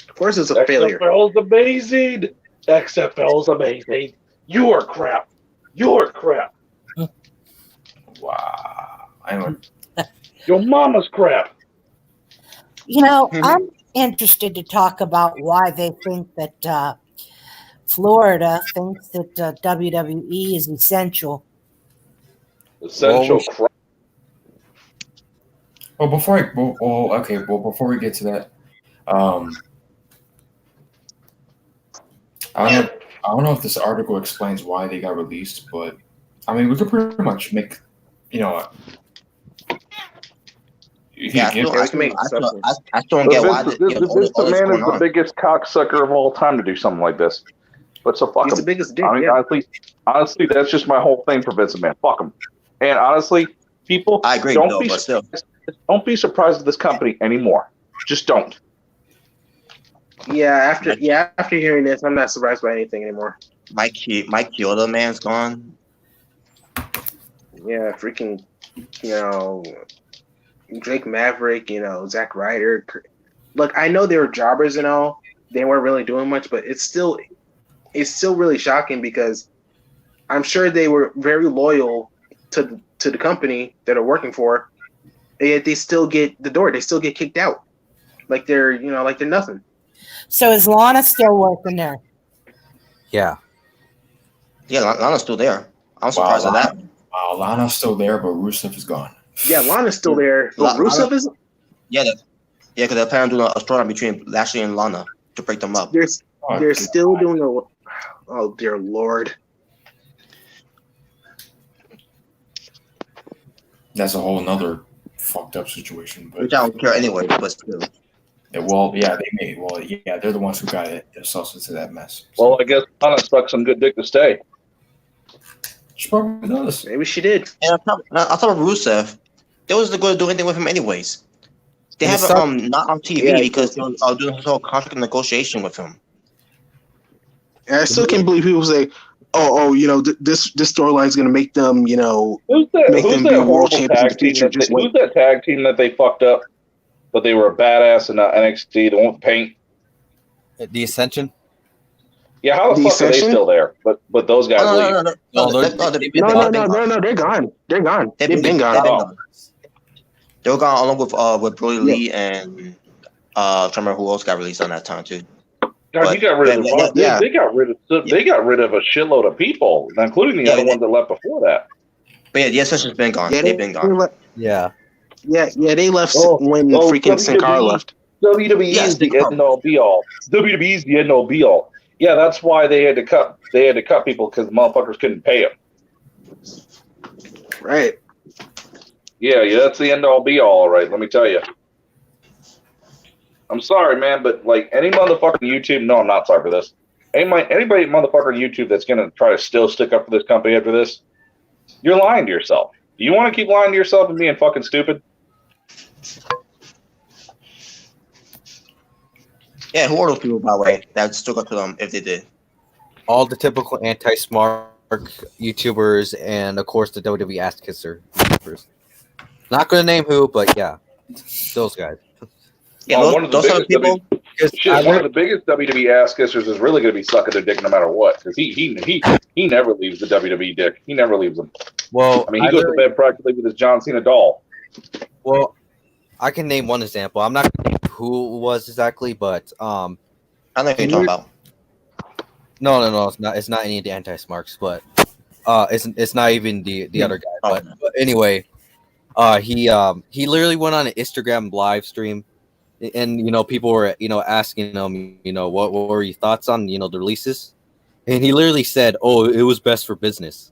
Of course, it's a failure. XFL is amazing. XFL is amazing. You are crap. You're crap. Wow. Anyway. Your mama's crap. I'm interested to talk about why they think that Florida thinks that WWE is essential. Essential crap. Well, before we get to that, I don't know if this article explains why they got released, but I mean, we could pretty much make, you know, Yeah, I we can make still don't get why Vince all this McMahon going is the on. biggest cocksucker of all time to do something like this. But so fuck He's him. the biggest dick. I mean, honestly, that's just my whole thing for Vince McMahon. Fuck him. And honestly, people, I agree, don't though, be but still. don't be surprised at this company anymore. Just don't. After hearing this, I'm not surprised by anything anymore. Mike Chioda man's gone. Yeah, freaking, Drake Maverick, Zack Ryder. Look, I know they were jobbers and all. They weren't really doing much, but it's still really shocking because I'm sure they were very loyal to the company that are working for, and yet they still get the door. They still get kicked out, like they're nothing. So is Lana still working there? Yeah. Yeah, Lana's still there. I'm surprised at that. Wow, Lana's still there, but Rusev is gone. Yeah, Lana's still there, but Rusev isn't. Yeah, because they're planning on doing a storyline between Lashley and Lana to break them up. They're still doing oh dear Lord. That's a whole nother fucked up situation. But Which I don't care anyway, but still. They're the ones who got themselves into that mess. Well, I guess Lana stuck some good dick to stay. She probably does. Maybe she did. And I thought of Rusev. They wasn't going to do anything with him anyways. They have him not on TV because they were doing this whole contract negotiation with him. And I still can't believe people say, this storyline is going to make them, make them be world champions in the future. Who's that tag team that they fucked up, but they were a badass in NXT, the one with paint? The Ascension? Yeah, how the fuck are they still there? But those guys leave. No, they're gone. They're gone. They've been gone. They were gone along with Brody Lee and I don't remember who else got released on that time too. God, you got rid of they got rid of a shitload of people, including the other ones that left before that. But yeah, the Ascension's been gone. They've been gone. Yeah, they left when freaking Sin Cara left. WWE is the end all be all. WWE is the end all be all. Yeah, that's why they had to cut people because the motherfuckers couldn't pay them. Right. Yeah, that's the end all be all right, let me tell you. I'm sorry, man, but like any motherfucker on YouTube, no, I'm not sorry for this. Anybody motherfucker on YouTube that's gonna try to still stick up for this company after this, you're lying to yourself. Do you want to keep lying to yourself and being fucking stupid? Yeah, who are those people, by the way, that stuck up to them if they did? All the typical anti-smart YouTubers and, of course, the WWE ass kisser YouTubers. Not going to name who, but yeah, those guys. Yeah, one of the biggest WWE ass kissers is really going to be sucking their dick no matter what, because he never leaves the WWE dick. He never leaves them. Well, I mean, he goes to bed practically with his John Cena doll. Well, I can name one example. I'm not going to name who it was exactly, but I know what you're talking about. No, it's not any of the anti-smarks, but it's not even the other guy. But anyway, he literally went on an Instagram live stream, and people were asking him what were your thoughts on the releases, and he literally said, "Oh, it was best for business."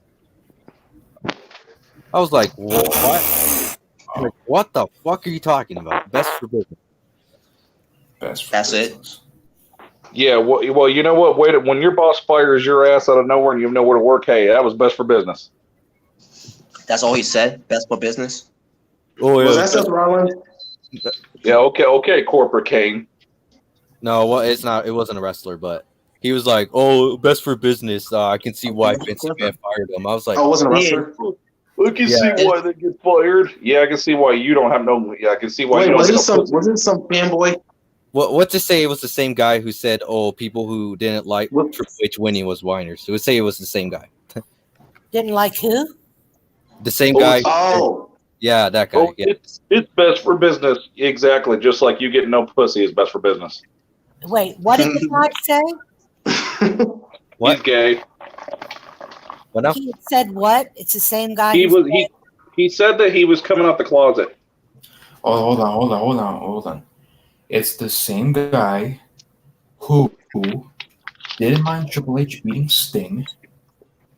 I was like, "What? Like, what the fuck are you talking about? Best for business." That's it. Yeah, well, you know what? Wait, when your boss fires your ass out of nowhere and you have nowhere to work, hey, that was best for business. That's all he said. Best for business. Oh yeah. Was that Seth Rollins? Yeah. Okay, Corporate Kane. No, well, it's not. It wasn't a wrestler, but he was like, "Oh, best for business." I can see why Vince McMahon fired him. I was like, "Oh, it wasn't a wrestler." I can see why they get fired. Yeah, I can see why you don't have no. Yeah, I can see why. Wait, you don't was it some fanboy? What to say? It was the same guy who said, "Oh, people who didn't like Triple H winning was whiners." So it would say it was the same guy. Didn't like who? The same guy. Oh, yeah, that guy. Oh, yeah. It's best for business. Exactly, just like you getting no pussy is best for business. Wait, what did the guy say? What? He's gay. What now? He said what? It's the same guy. He said that he was coming out the closet. Oh, hold on. It's the same guy who didn't mind Triple H beating Sting,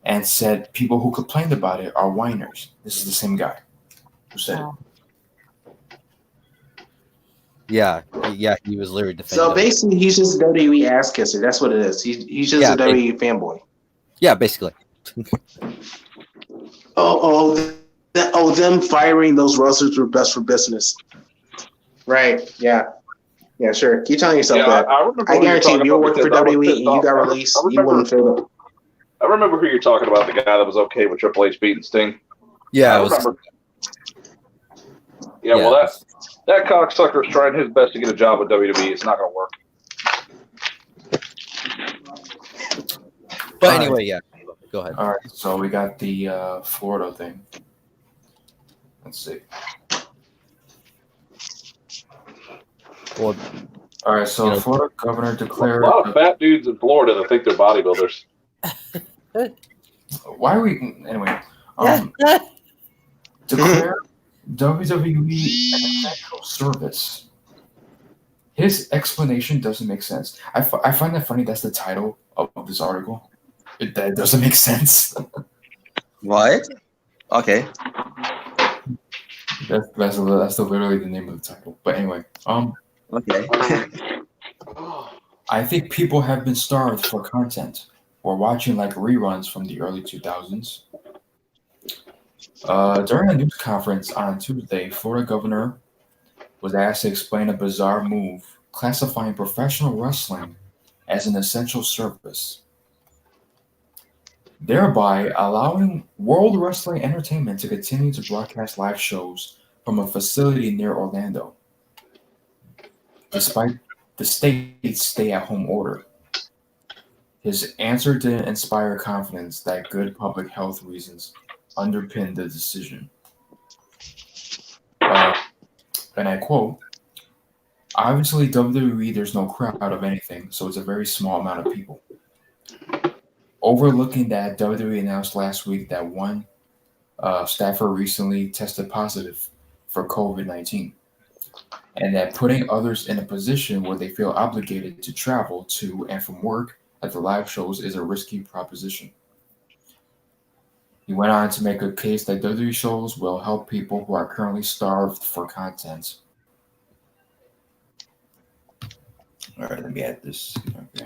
and said people who complained about it are whiners. This is the same guy who said it. Yeah, he was literally defending. So basically, he's just a WWE ass kisser. That's what it is. He's just a WWE fanboy. Yeah, basically. Them firing those wrestlers were best for business. Right? Yeah. Yeah, sure. Keep telling yourself that. I guarantee if you worked for WWE and you got released, you wouldn't feel it. I remember who you're talking about, the guy that was okay with Triple H beating Sting. Yeah, I remember. Yeah, well, that cocksucker is trying his best to get a job with WWE. It's not going to work. But anyway, yeah. Go ahead. All right, so we got the Florida thing. Let's see. Well, all right, so Florida governor declared a lot of fat dudes in Florida that think they're bodybuilders. Why are we anyway? Declare WWE an essential service. His explanation doesn't make sense. I find that funny. That's the title of this article. That doesn't make sense. What? Okay. That's literally the name of the title. But anyway, Okay. I think people have been starved for content. We're watching like reruns from the early 2000s. During a news conference on Tuesday, Florida governor was asked to explain a bizarre move classifying professional wrestling as an essential service, thereby allowing World Wrestling Entertainment to continue to broadcast live shows from a facility near Orlando, despite the state's stay-at-home order. His answer didn't inspire confidence that good public health reasons underpinned the decision. And I quote, "Obviously, WWE, there's no crowd of anything, so it's a very small amount of people." Overlooking that, WWE announced last week that one staffer recently tested positive for COVID-19, and that putting others in a position where they feel obligated to travel to and from work at the live shows is a risky proposition. He went on to make a case that WWE shows will help people who are currently starved for content. All right, let me add this. Okay.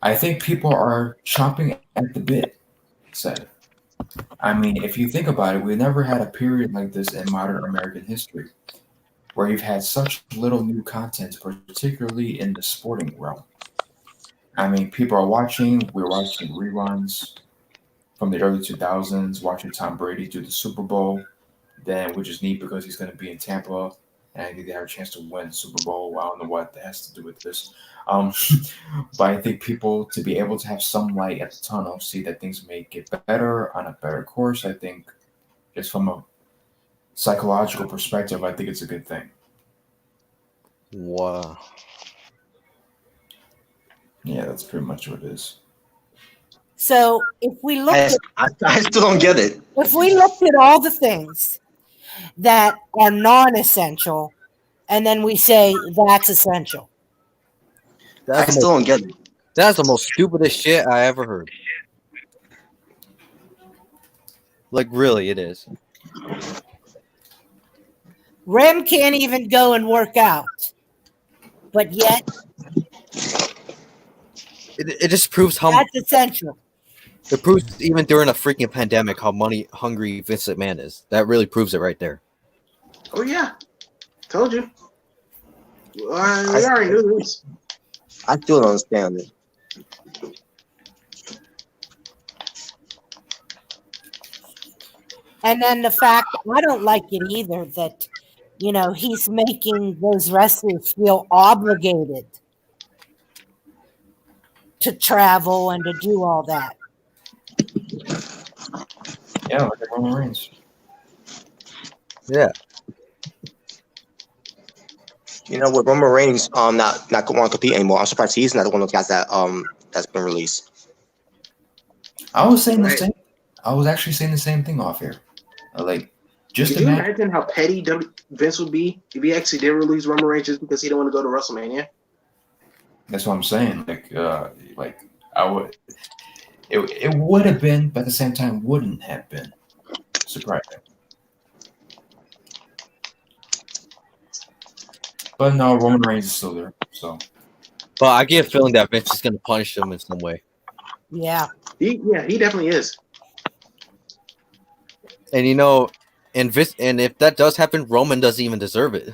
I think people are chomping at the bit, he said. I mean, if you think about it, we never had a period like this in modern American history, where you've had such little new content, particularly in the sporting realm. I mean, people are watching, we're watching reruns from the early 2000s, watching Tom Brady do the Super Bowl, then, which is neat because he's going to be in Tampa, and I think they have a chance to win the Super Bowl. I don't know what that has to do with this. But I think people, to be able to have some light at the tunnel, see that things may get better, on a better course, I think, just from a psychological perspective, I think it's a good thing. Wow. Yeah, that's pretty much what it is. So if we look I still don't get it. If we looked at all the things that are non-essential, and then we say that's essential. I still don't get it. That's the most stupidest shit I ever heard. Like, really, it is. Rem can't even go and work out, but yet it just proves how that's essential. It proves even during a freaking pandemic how money hungry Vince McMahon is. That really proves it right there. Oh yeah, told you. We already knew this. I still don't understand it. And then the fact, I don't like it either, that, you know, he's making those wrestlers feel obligated to travel and to do all that. Yeah, like at Roman Reigns. Yeah. You know, with Roman Reigns not want to compete anymore, I'm surprised he's not one of those guys that that's been released. I was saying the same. I was actually saying the same thing off here. Like, just Can you imagine how petty Vince would be if he actually did release Roman Reigns just because he didn't want to go to WrestleMania? That's what I'm saying. Like I would. It would have been, but at the same time, wouldn't have been surprising. But no, Roman Reigns is still there. So, But I get a feeling that Vince is going to punish him in some way. Yeah. He definitely is. And and if that does happen, Roman doesn't even deserve it.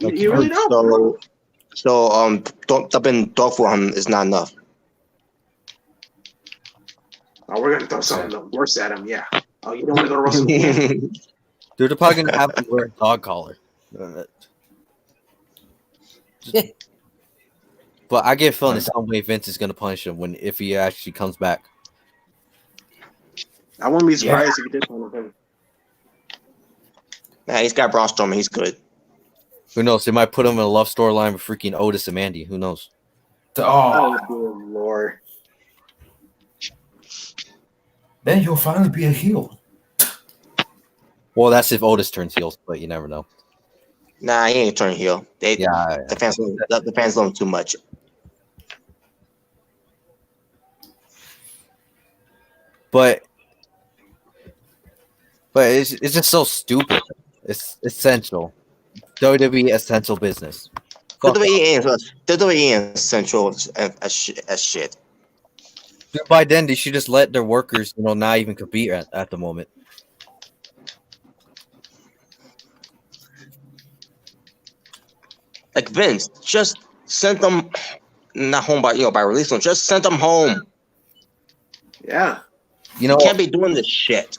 Like, You really don't. So dumping dog for him is not enough. Oh, we're gonna throw something worse at him. Yeah. Oh, you don't want to go to WrestleMania? Dude, they're probably gonna have him wear a dog collar. But I get a feeling in some way Vince is gonna punish him if he actually comes back. I wouldn't be surprised if he did punish him. Nah, he's got Braun Strowman. He's good. Who knows? They might put him in a love storyline with freaking Otis and Mandy. Who knows? Oh, good Lord. Then he'll finally be a heel. Well, that's if Otis turns heel, but you never know. Nah, he ain't turning heel. The fans love him too much. But it's just so stupid. It's essential. WWE essential business. WWE essential as shit. Dude, by then they should just let their workers, not even compete at the moment. Like Vince, just send them not home by release them. Just send them home. Yeah. You can't be doing this shit.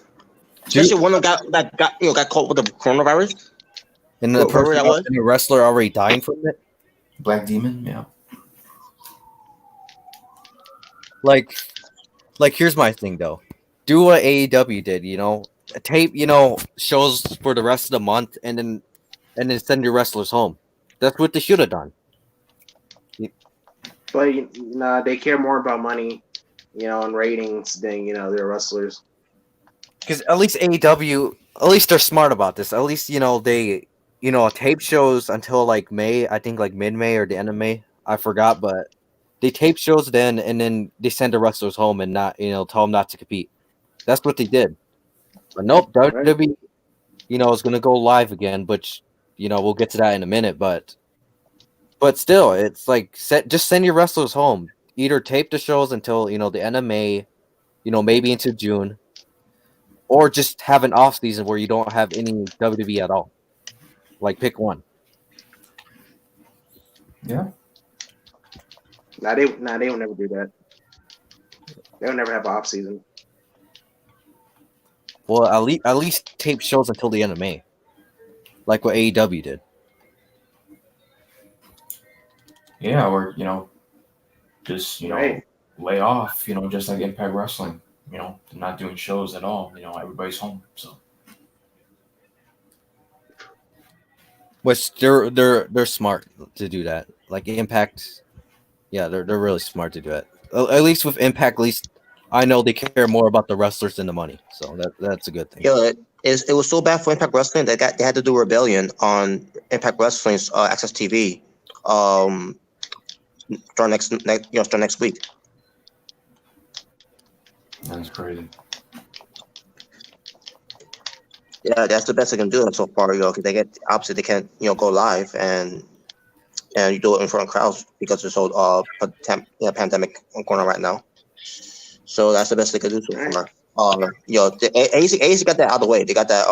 Especially one of got caught with the coronavirus. And the wrestler already dying from it. Black Demon, yeah. Like here's my thing though. Do what AEW did, tape, shows for the rest of the month and then send your wrestlers home. That's what they should have done. But they care more about money, and ratings than their wrestlers. Because at least AEW, at least they're smart about this. At least they tape shows until like May. I think like mid-May or the end of May. I forgot, but they tape shows then, and then they send the wrestlers home and not tell them not to compete. That's what they did. But nope, WWE, is gonna go live again, but we'll get to that in a minute. But still, it's like just send your wrestlers home. Either tape the shows until the end of May, maybe into June, or just have an off season where you don't have any WWE at all. Like pick one. Yeah. They will never do that. They'll never have an off season. Well, at least tape shows until the end of May, like what AEW did. Yeah, or just lay off. Just like Impact Wrestling. They're not doing shows at all. Everybody's home. So. Which they're smart to do that. Like Impact, yeah, they're really smart to do it. At least with Impact, at least I know they care more about the wrestlers than the money. So that's a good thing. Yeah, it was so bad for Impact Wrestling they had to do a rebellion on Impact Wrestling's Access TV. Start next week. That's crazy. Yeah, that's the best they can do so far, because they can't, go live and you do it in front of crowds because there's so pandemic going on right now. So that's the best they can do so far. AC got that out of the way. They got that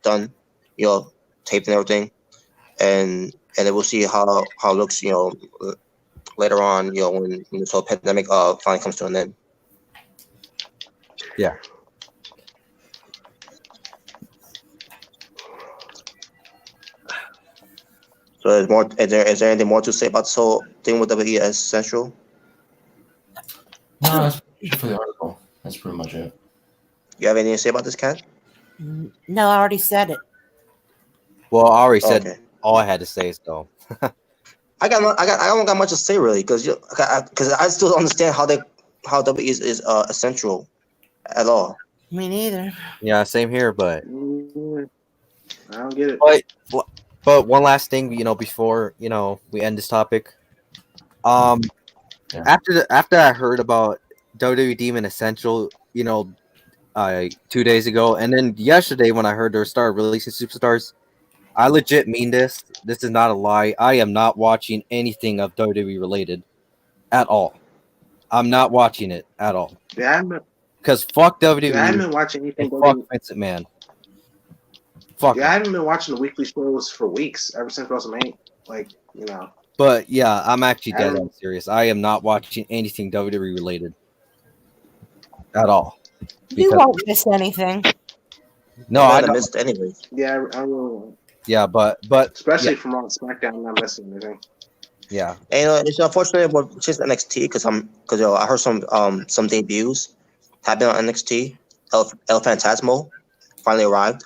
done, taped and everything, and then we'll see how it looks, later on, when this whole pandemic finally comes to an end. Yeah. So is there anything more to say about this whole thing with WWE Essential? No, that's for the article. That's pretty much it. You have anything to say about this, Kat? No, I already said it. Well, I already said all I had to say, so. I don't got much to say really, because I still don't understand how WWE is essential at all. Me neither. Yeah, same here, but I don't get it. But one last thing, before we end this topic, Yeah. After I heard about WWE Demon Essential, 2 days ago, and then yesterday when I heard they started releasing superstars, I legit mean this. This is not a lie. I am not watching anything of WWE related at all. I'm not watching it at all. Yeah, Because fuck WWE. I haven't been watching anything. And fuck Vince McMahon. Fuck. Yeah, I haven't been watching the weekly shows for weeks ever since WrestleMania. But yeah, I'm actually dead on serious. I am not watching anything WWE related at all. You won't miss anything. No, I haven't missed anything. Yeah, I will. Yeah, but especially from on SmackDown, I'm not missing anything. Yeah, and it's unfortunate with just NXT because I heard some debuts happened on NXT. El Phantasmo finally arrived,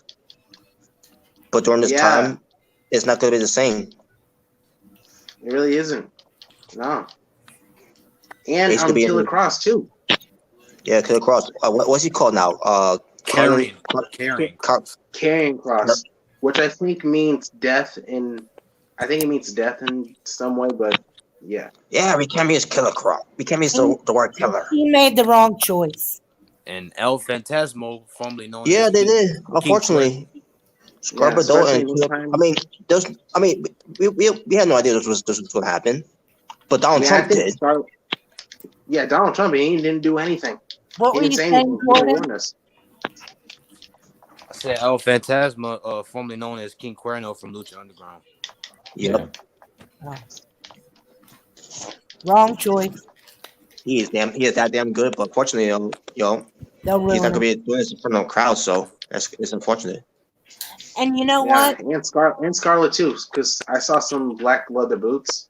but during this time, it's not going to be the same. It really isn't. No. And Killer Cross too. Yeah, Killer Cross. What's he called now? Carrying Cross, which I think means death in. I think it means death in some way, but yeah. Yeah, we can't use Killer Cross. We can't use the word killer. He made the wrong choice. And El Phantasmo, formerly known. Yeah, they did. Unfortunately, Scarborough and we had no idea this was what happened, but Donald Trump did. Donald Trump he didn't do anything. What were you saying, Gordon? I said El Phantasma, formerly known as King Cuerno from Lucha Underground. Yep. Oh. Wrong choice. He is that damn good, but fortunately, he's not gonna be doing this in front of a crowd, so it's unfortunate. And you know what? And Scarlett too, because I saw some black leather boots.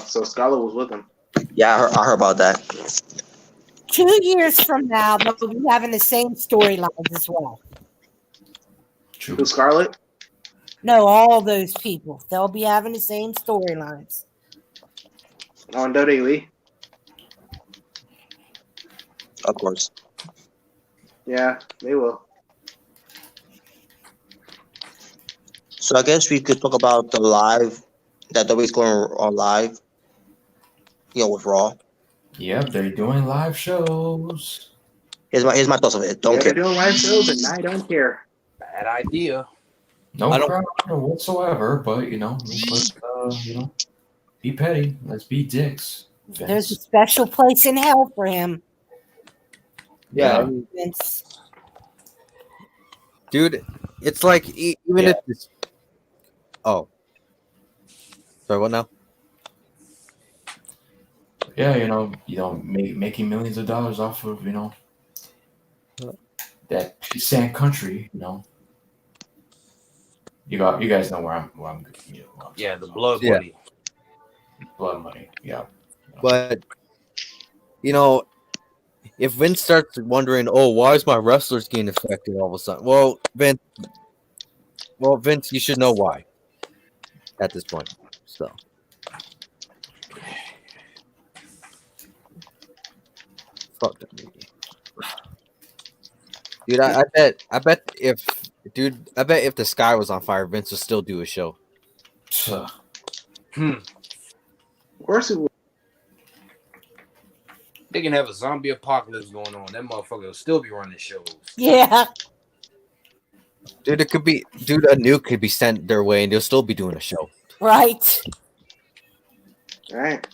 So Scarlett was with him. Yeah, I heard about that. 2 years from now, they'll be having the same storylines as well. True. Scarlett? No, all those people. They'll be having the same storylines. On WWE? Of course. Yeah, they will. So I guess we could talk about the live that WWE's going on live. With Raw. Yep, they're doing live shows. Here's my thoughts of it. Don't care. They're doing live shows and I don't care. Bad idea. No problem whatsoever, but let's be petty. Let's be dicks. Vince. There's a special place in hell for him. Yeah. Vince. Dude, it's like even if it's sorry, what now? Yeah, making millions of dollars off of that sad country. You guys know where I'm Yeah, the blood money. Blood money. Yeah. But if Vince starts wondering, why is my wrestlers getting affected all of a sudden? Well, Vince, you should know why at this point. So. Fuck that movie. Dude, I bet if the sky was on fire, Vince would still do a show. Of course it would. They can have a zombie apocalypse going on. That motherfucker will still be running shows. Yeah. Dude, a nuke could be sent their way and they'll still be doing a show. Right. All right.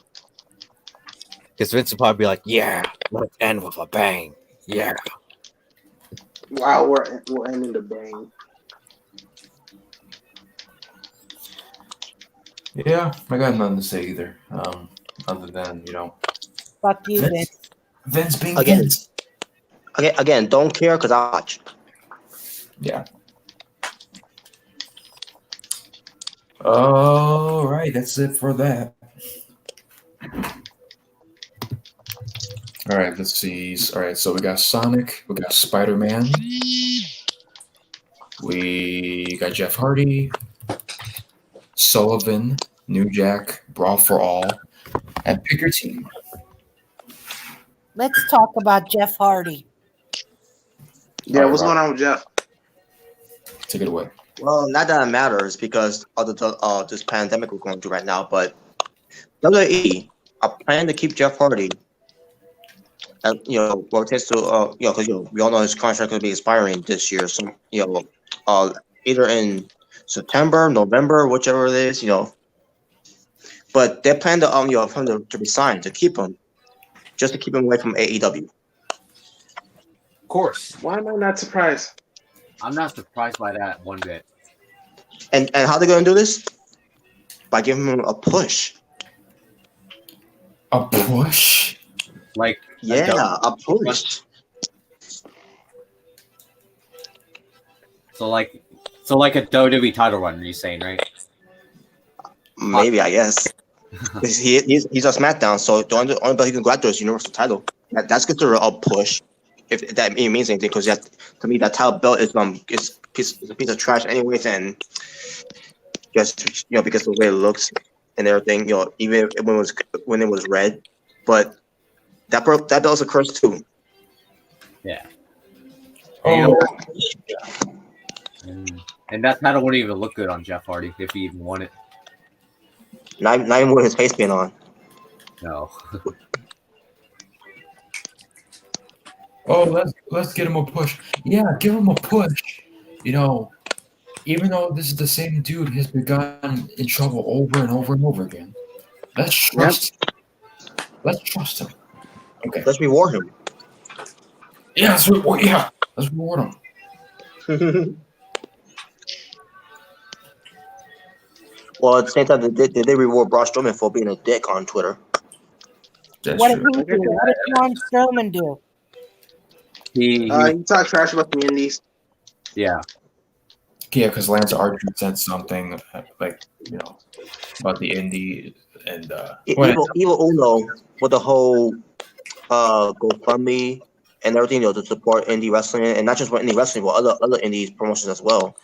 Because Vince would probably be like, yeah, let's end with a bang. Yeah. Wow, we're ending the bang. Yeah, I got nothing to say either. Other than, Fuck you, Vince. Vince being again. Vince. Again, don't care because I watch. Yeah. All right, that's it for that. All right, let's see. All right, so we got Sonic, we got Spider-Man, we got Jeff Hardy, Sullivan, New Jack, Brawl For All, and pick your team. Let's talk about Jeff Hardy. Yeah, what's going on with Jeff? Take it away. Well, not that it matters because of this pandemic we're going through right now, but WWE I plan to keep Jeff Hardy. And, well, it takes to because we all know his contract will be expiring this year. So either in September, November, whichever it is, But they plan to for him to resign to keep him, just to keep him away from AEW. Of course. Why am I not surprised? I'm not surprised by that one bit. And how they're gonna do this? By giving him a push. A push? Like a push. So like a WWE title run, are you saying, right? Maybe, I guess. he's on SmackDown, so the only belt he can go after is Universal title. That's considered a push, if that means anything. Because to me, that title belt is a piece of trash, anyways, and just because of the way it looks and everything. Even when it was red, but that belt's a curse too. Yeah. Oh. And that title wouldn't even look good on Jeff Hardy if he even won it. Not even with his face being on. No. Oh, let's get him a push. Yeah, give him a push. Even though this is the same dude, he's been gotten in trouble over and over and over again. Let's trust. Yep. Let's trust him. Okay. Let's reward him. Yeah, let's reward him. Well, at the same time, they reward Braun Strowman for being a dick on Twitter. What did he do? What did Braun Strowman do? He talked trash about the Indies. Yeah. Yeah, because Lance Archer said something about the indie and Evil Uno with the whole GoFundMe and everything, to support indie wrestling, and not just for indie wrestling, but other indie promotions as well.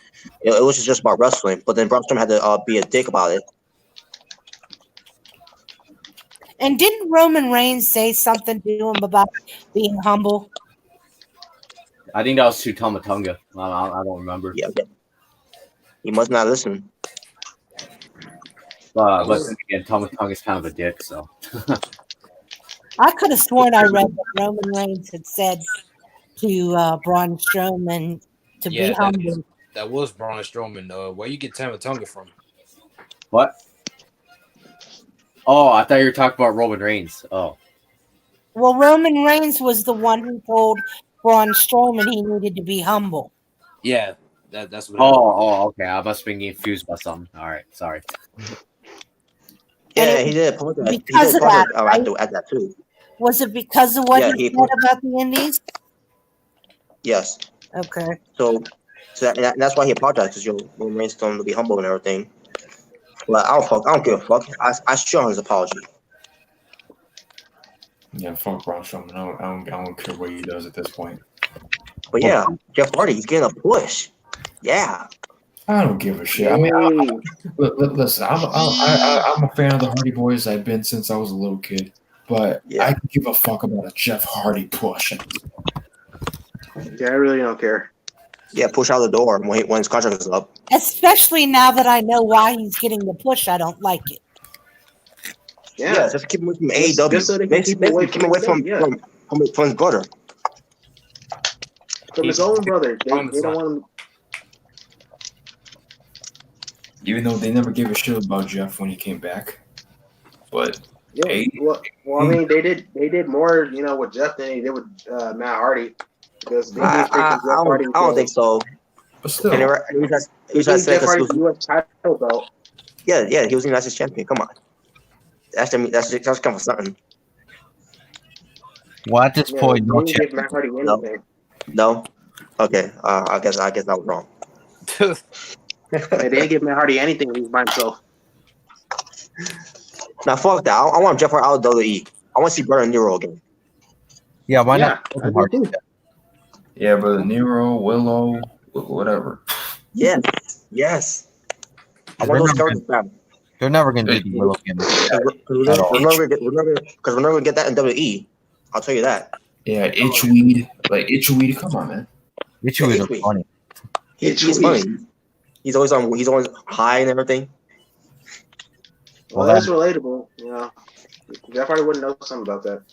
It was just about wrestling, but then Braun Strowman had to be a dick about it. And didn't Roman Reigns say something to him about being humble? I think that was to Tama Tonga. I don't remember. Yeah, he must not listen. But again, Tama Tonga's kind of a dick, so. I could have sworn I read that Roman Reigns had said to Braun Strowman to be humble. That was Braun Strowman. Where you get Tama Tonga from? What? Oh, I thought you were talking about Roman Reigns. Oh. Well, Roman Reigns was the one who told Braun Strowman he needed to be humble. Yeah, that's what. Oh, okay. I must have been confused by something. All right, sorry. Yeah, he did. Because of that, right? At that too. Was it because of what he said about the Indies? Yes. Okay. So that's why he apologized, because Roman Reigns told him to be humble and everything. But I don't give a fuck. I show him his apology. Yeah, fuck Braun Strowman. I don't care what he does at this point. But yeah, Jeff Hardy, he's getting a push. Yeah. I don't give a shit. I mean, listen, I'm a fan of the Hardy Boys. I've been since I was a little kid. But I can give a fuck about a Jeff Hardy push. Yeah, I really don't care. Yeah, push out the door when his contract is up. Especially now that I know why he's getting the push, I don't like it. Yeah, just keep him away from AEW. Just so they can keep him away from his brother. From his own brother. They don't want him. Even though they never gave a shit about Jeff when he came back. But yeah, well, I mean, they did more, with Jeff than they did with Matt Hardy. Because they I don't think so. But still, he was Jeff Hardy's U.S. title belt. Yeah, he was the United States champion. Come on, that's come from something. Well, at this point, no give Matt Hardy anything. No. Okay. I guess I was wrong. They didn't give Matt Hardy anything. He was by himself. Now fuck that. I want Jeff Hardy out of WWE. I want to see Brother Nero again. Yeah, why not? Yeah, Brother Nero, Willow, whatever. Yes. I want those characters back. They're never going to do the Willow gimmick. Because we're never going to get that in WWE. I'll tell you that. Yeah, Itchweed. Itchweed, come on, man. Itchweed is funny. He's funny. He's always high and everything. Well, that's relatable, Jeff probably wouldn't know something about that.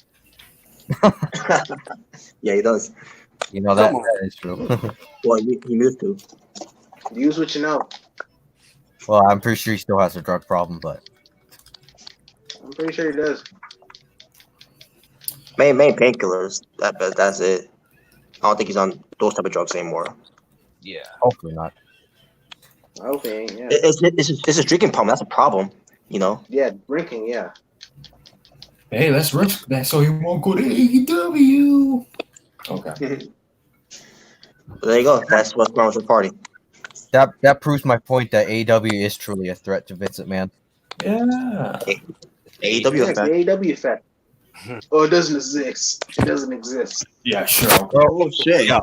Yeah, he does. You know that is true. Well, he used to. Use what you know. Well, I'm pretty sure he still has a drug problem, but I'm pretty sure he does. Main painkillers. That's it. I don't think he's on those type of drugs anymore. Yeah. hopefully not. Okay, yeah. It's a drinking problem. That's a problem. You know. Yeah, drinking, yeah. Hey, let's risk that so he won't go to AEW. Okay. There you go. That's what's wrong with your party. That proves my point that AEW is truly a threat to Vince McMahon. Yeah. AEW Yeah, it's the effect. AEW effect. Oh, it doesn't exist. It doesn't exist. Yeah, sure. Oh shit! Yeah.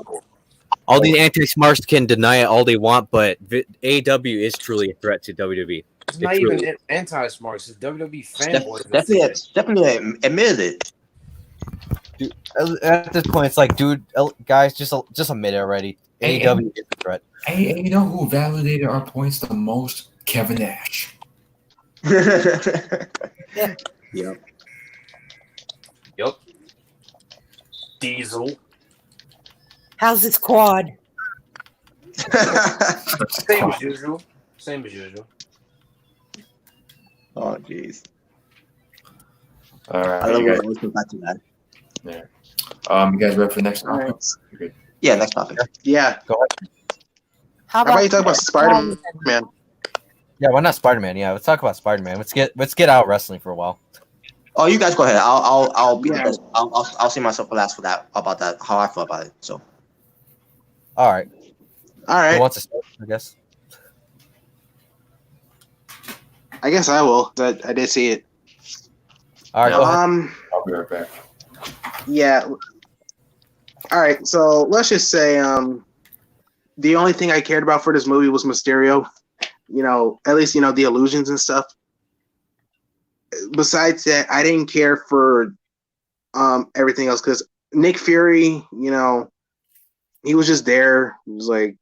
All these anti-smarts can deny it all they want, but AEW is truly a threat to WWE. It's not even anti-smarts. It's WWE fanboys. Definitely admitted it. Dude, at this point, it's like, dude, guys, just admit it already. AEW is a threat. Hey, you know who validated our points the most? Kevin Nash. Yep. Yup. Diesel. How's this quad? Same as usual. Same as usual. Oh jeez. All right. I love You guys, when we back to that. you guys ready for the next topic? Alright. Yeah, next topic. Yeah. Go ahead. How How about you talk about Spider-Man? Yeah, why not Spider-Man? Yeah, let's talk about Spider-Man. Let's get out of wrestling for a while. Oh, you guys go ahead. I'll be Yeah. I'll see myself for last for that about that how I feel about it. So All right. All Who right. wants to start? I guess. I guess I will. I did see it. All right. Go ahead. I'll be right back. Yeah. All right. So let's just say the only thing I cared about for this movie was Mysterio. You know, at least, you know, the illusions and stuff. Besides that, I didn't care for everything else because Nick Fury, you know, he was just there. He was like,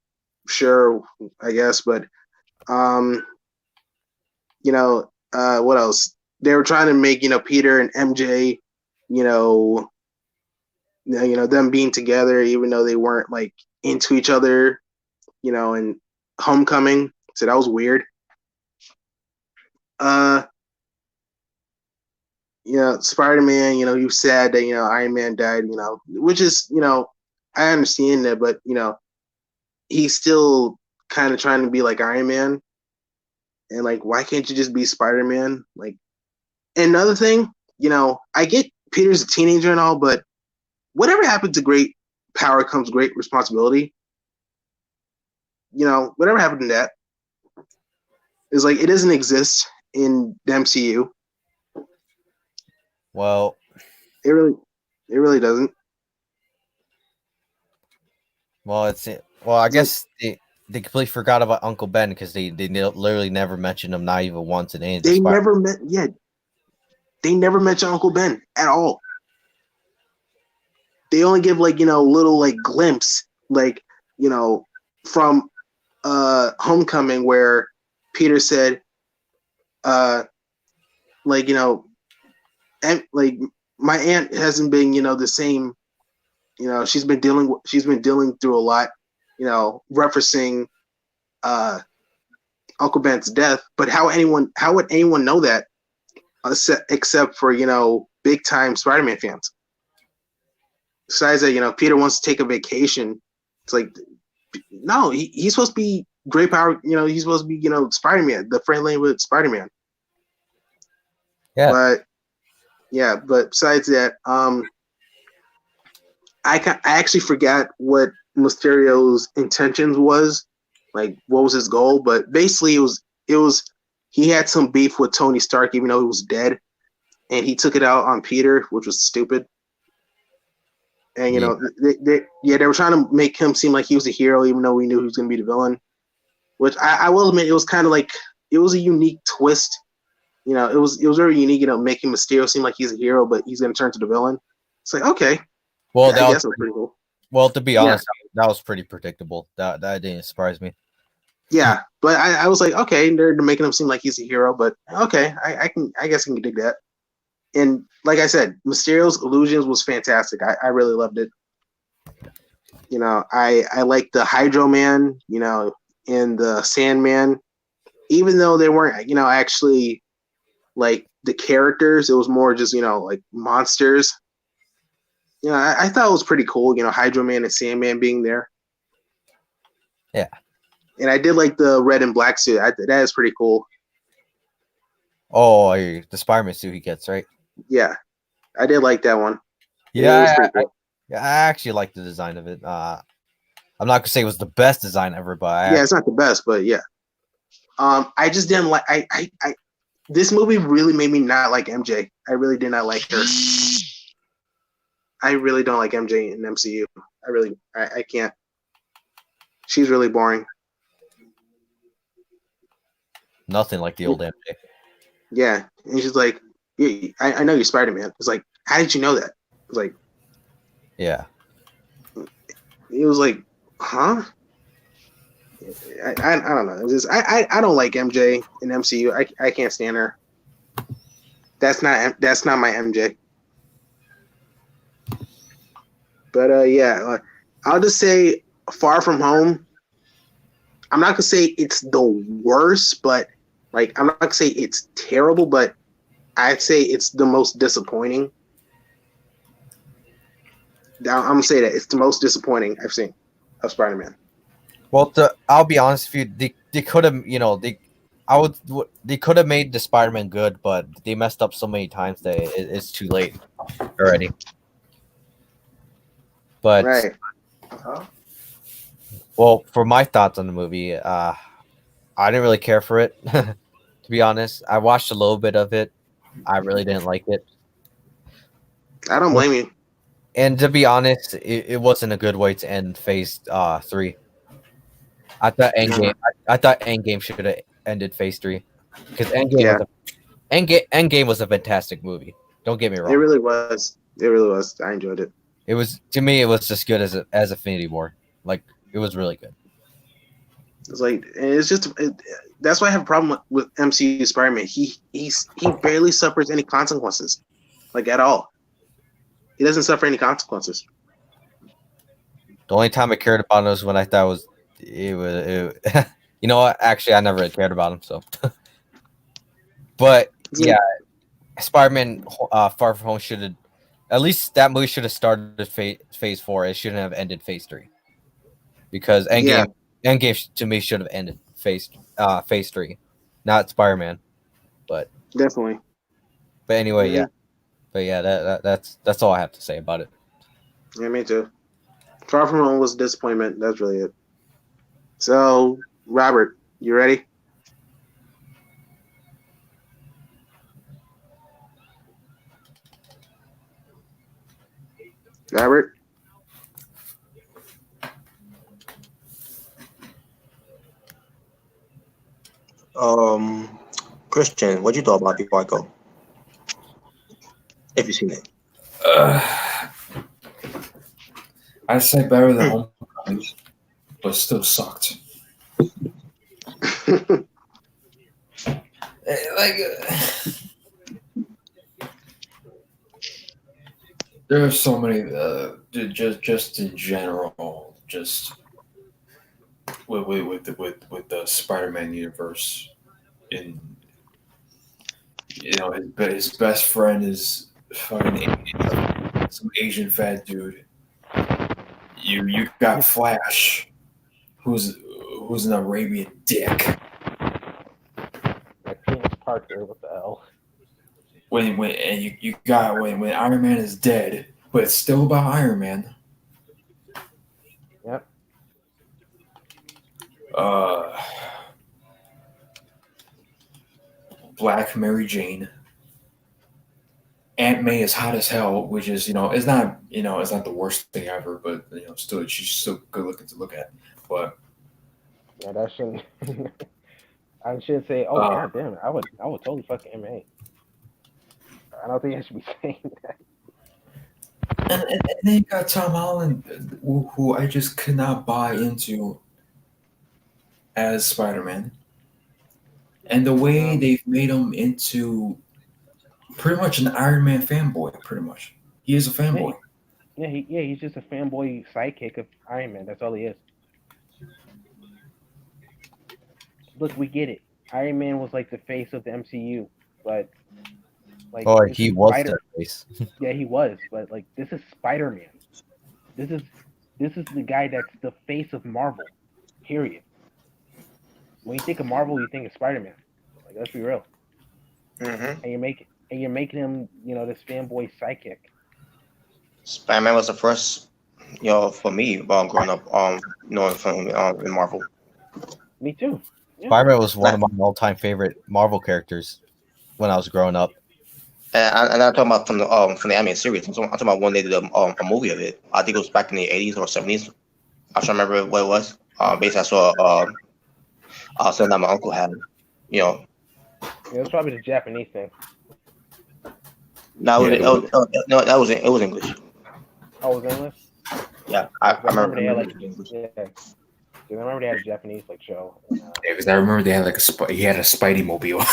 sure, I guess, but you know, what else? They were trying to make, you know, Peter and MJ, you know, them being together, even though they weren't like into each other, you know, in Homecoming. So that was weird. You know, Spider-Man, you know, you sad that, you know, Iron Man died, you know, which is, you know, I understand that, but, you know, he's still kind of trying to be like Iron Man. And, like, why can't you just be Spider-Man? Like, another thing, you know, I get Peter's a teenager and all, but whatever happened to great power comes great responsibility. You know, whatever happened to that is like, it doesn't exist in the MCU. Well, It really doesn't. well, I guess they completely forgot about Uncle Ben because they literally never mentioned him, not even once in any of the They Spider- never mention Uncle Ben at all. They only give, like, you know, little, like, glimpse, like, you know, from Homecoming where Peter said, like, you know, and like my aunt hasn't been, you know, the same, you know, she's been dealing through a lot, you know, referencing Uncle Ben's death. But how would anyone know that except for, you know, big time Spider-Man fans? Besides that, you know, Peter wants to take a vacation. It's like, no, he's supposed to be great power, you know, he's supposed to be, you know, Spider-Man, the friendly with Spider-Man. Yeah. But besides that, I actually forgot what Mysterio's intentions was, like what was his goal. But basically, it was he had some beef with Tony Stark, even though he was dead, and he took it out on Peter, which was stupid. And, you know, they were trying to make him seem like he was a hero, even though we knew he was going to be the villain. Which I will admit, it was kind of like, it was a unique twist. You know, it was very unique, you know, making Mysterio seem like he's a hero, but he's going to turn to the villain. It's like, okay. Well, I guess it was pretty cool. Well, to be honest, that was pretty predictable. That didn't surprise me. Yeah, but I was like, okay, they're making him seem like he's a hero, but okay, I guess I can dig that. and like I said, Mysterio's illusions was fantastic. I really loved it. You know, I like the Hydro Man, you know, and the Sandman, even though they weren't, you know, actually like the characters. It was more just, you know, like monsters. You know, I thought it was pretty cool. You know, Hydro Man and Sandman being there. Yeah. And I did like the red and black suit. That is pretty cool. Oh, the Spider-Man suit he gets, right? Yeah, I did like that one. Yeah, I actually like the design of it. I'm not gonna say it was the best design ever, but it's not the best, but yeah. I just didn't like. I this movie really made me not like MJ. I really did not like her. I really don't like MJ in MCU. I can't. She's really boring. Nothing like the old MJ. Yeah, and she's like, yeah, I know you're Spider-Man. It's like, how did you know that? It's like, yeah. It was like, huh? I don't know. It's just, I don't like MJ in MCU. I can't stand her. That's not my MJ. But yeah, I'll just say Far From Home. I'm not gonna say it's the worst, but like I'm not gonna say it's terrible, but I'd say it's the most disappointing. I'm gonna say that it's the most disappointing I've seen of Spider-Man. Well, I'll be honest with you. They could have, you know, they could have made the Spider-Man good, but they messed up so many times that it's too late already. But right. Well, for my thoughts on the movie, I didn't really care for it. To be honest, I watched a little bit of it. I really didn't like it. I don't blame you. And to be honest, it wasn't a good way to end Phase 3. I thought Endgame should have ended Phase 3 because Endgame was a fantastic movie. Don't get me wrong. It really was. I enjoyed it. It was, to me, it was just good as Infinity War. Like, it was really good. It's like, and it's just that's why I have a problem with MCU Spider-Man. He barely suffers any consequences, like at all. He doesn't suffer any consequences. The only time I cared about him was when I thought it was you know what? Actually, I never really cared about him. So, but yeah, Spider-Man Far From Home should have, at least that movie should have started Phase 4. It shouldn't have ended Phase 3 because Endgame to me should have ended Phase 3, not Spider-Man. But definitely. But anyway, yeah. But yeah, that's all I have to say about it. Yeah, me too. Far From Home was a disappointment. That's really it. So, Robert, you ready? Robert? Christian, what you thought about before I go? If you've seen it. I'd say better than Homecoming, but still sucked. There are so many, just in general, just with the Spider-Man universe, in his best friend is fucking some Asian fat dude. You got Flash, who's an Arabian dick. Parker, what the hell? When Iron Man is dead, but it's still about Iron Man. Yep. Black Mary Jane. Aunt May is hot as hell, which is it's not the worst thing ever, but still she's still good looking to look at. But yeah, that shouldn't. I should say, oh god damn it, I would totally fuck Aunt May. I don't think I should be saying that. And then you got Tom Holland, who I just could not buy into as Spider-Man. And the way they've made him into pretty much an Iron Man fanboy. Pretty much, he is a fanboy. He's just a fanboy sidekick of Iron Man. That's all he is. Look, we get it. Iron Man was like the face of the MCU, but like, he was the face. Yeah, he was, but like, this is Spider-Man. This is the guy that's the face of Marvel. Period. When you think of Marvel, you think of Spider-Man. Like, let's be real. Mm-hmm. And you're making him, this fanboy sidekick. Spider-Man was the first, for me, growing up, knowing from in Marvel. Me too. Yeah. Spider-Man was one of my all-time favorite Marvel characters when I was growing up. And I'm talking about from the anime series. I'm talking about when they did a movie of it. I think it was back in the 80s or 70s. I don't remember what it was. Basically, I saw something that my uncle had. Yeah, it was probably the Japanese thing. No, it was English. Oh, it was English? Yeah, I remember they had English. Yeah. I remember they had a Japanese show. Yeah, because I remember they had he had a Spidey mobile.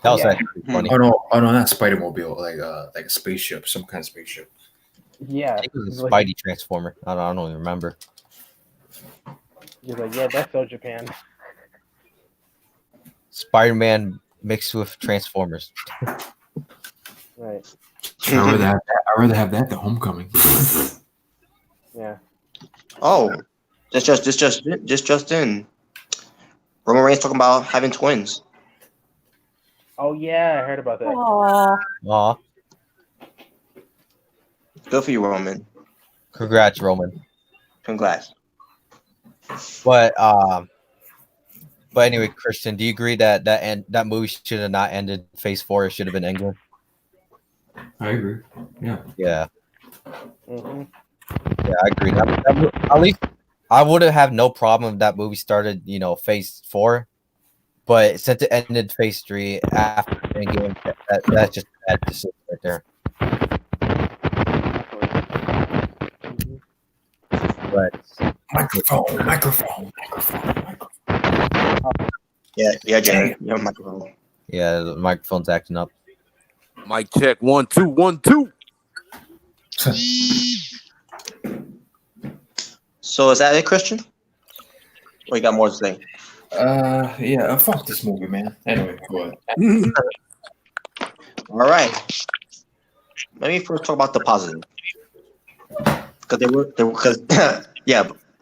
That was actually funny. Oh no, not Spider Mobile, like a spaceship, some kind of spaceship. Yeah, I think it was a Spidey transformer. I don't even remember. He's like, yeah, that's so Japan. Spider-Man mixed with Transformers. Right. I'd rather have that than Homecoming. Yeah. Oh, just in. Roman Reigns talking about having twins. Oh yeah, I heard about that. Aw. Good for you, Roman. Congrats, Roman. Congrats. But anyway, Christian, do you agree that movie should have not ended Phase 4? It should have been England. I agree. Yeah. Yeah. Mm-hmm. Yeah, I agree. At least I would have no problem if that movie started, Phase 4. But since it ended Phase 3 after Endgame, that's just a bad decision right there. But Microphone. Yeah, Jared. Your microphone. Yeah, the microphone's acting up. Mic check 1 2 1 2. So is that it, Christian? Or you got more to say? Yeah, fuck this movie, man. Anyway, go ahead. All right. Let me first talk about the positive. Because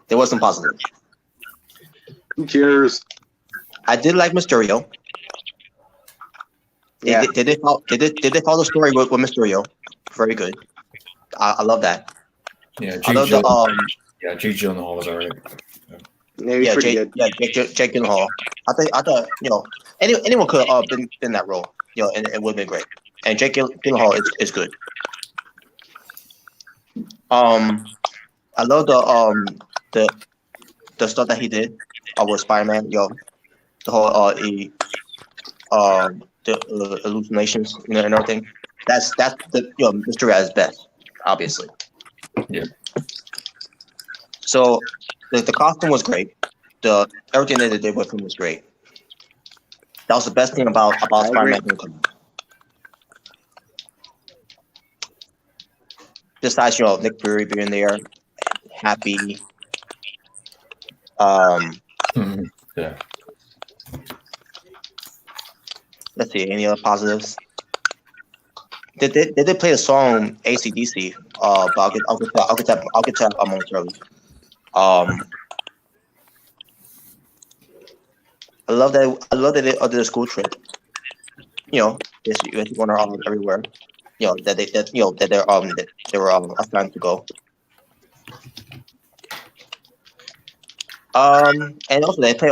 there was some positive. Who cares? I did like Mysterio. Yeah. Did they follow the story with Mysterio? Very good. I love that. Yeah, I love the Jake Gyllenhaal was alright. Yeah, pretty good. Jake Gyllenhaal. I thought anyone could have been in that role. And it would have been great. And Jake Gyllenhaal is good. I love the stuff that he did with Spider-Man. The whole the hallucinations, and everything. That's the Mysterio at his best, obviously. Yeah. So the costume was great. Everything that they did with him was great. That was the best thing about Spider-Man Homecoming. Besides, Nick Fury being there, happy. Yeah. Let's see, any other positives? They did play the song AC/DC, but I'll get that momentarily. I love that they did a school trip. They went around everywhere. That they were assigned to go. And also they play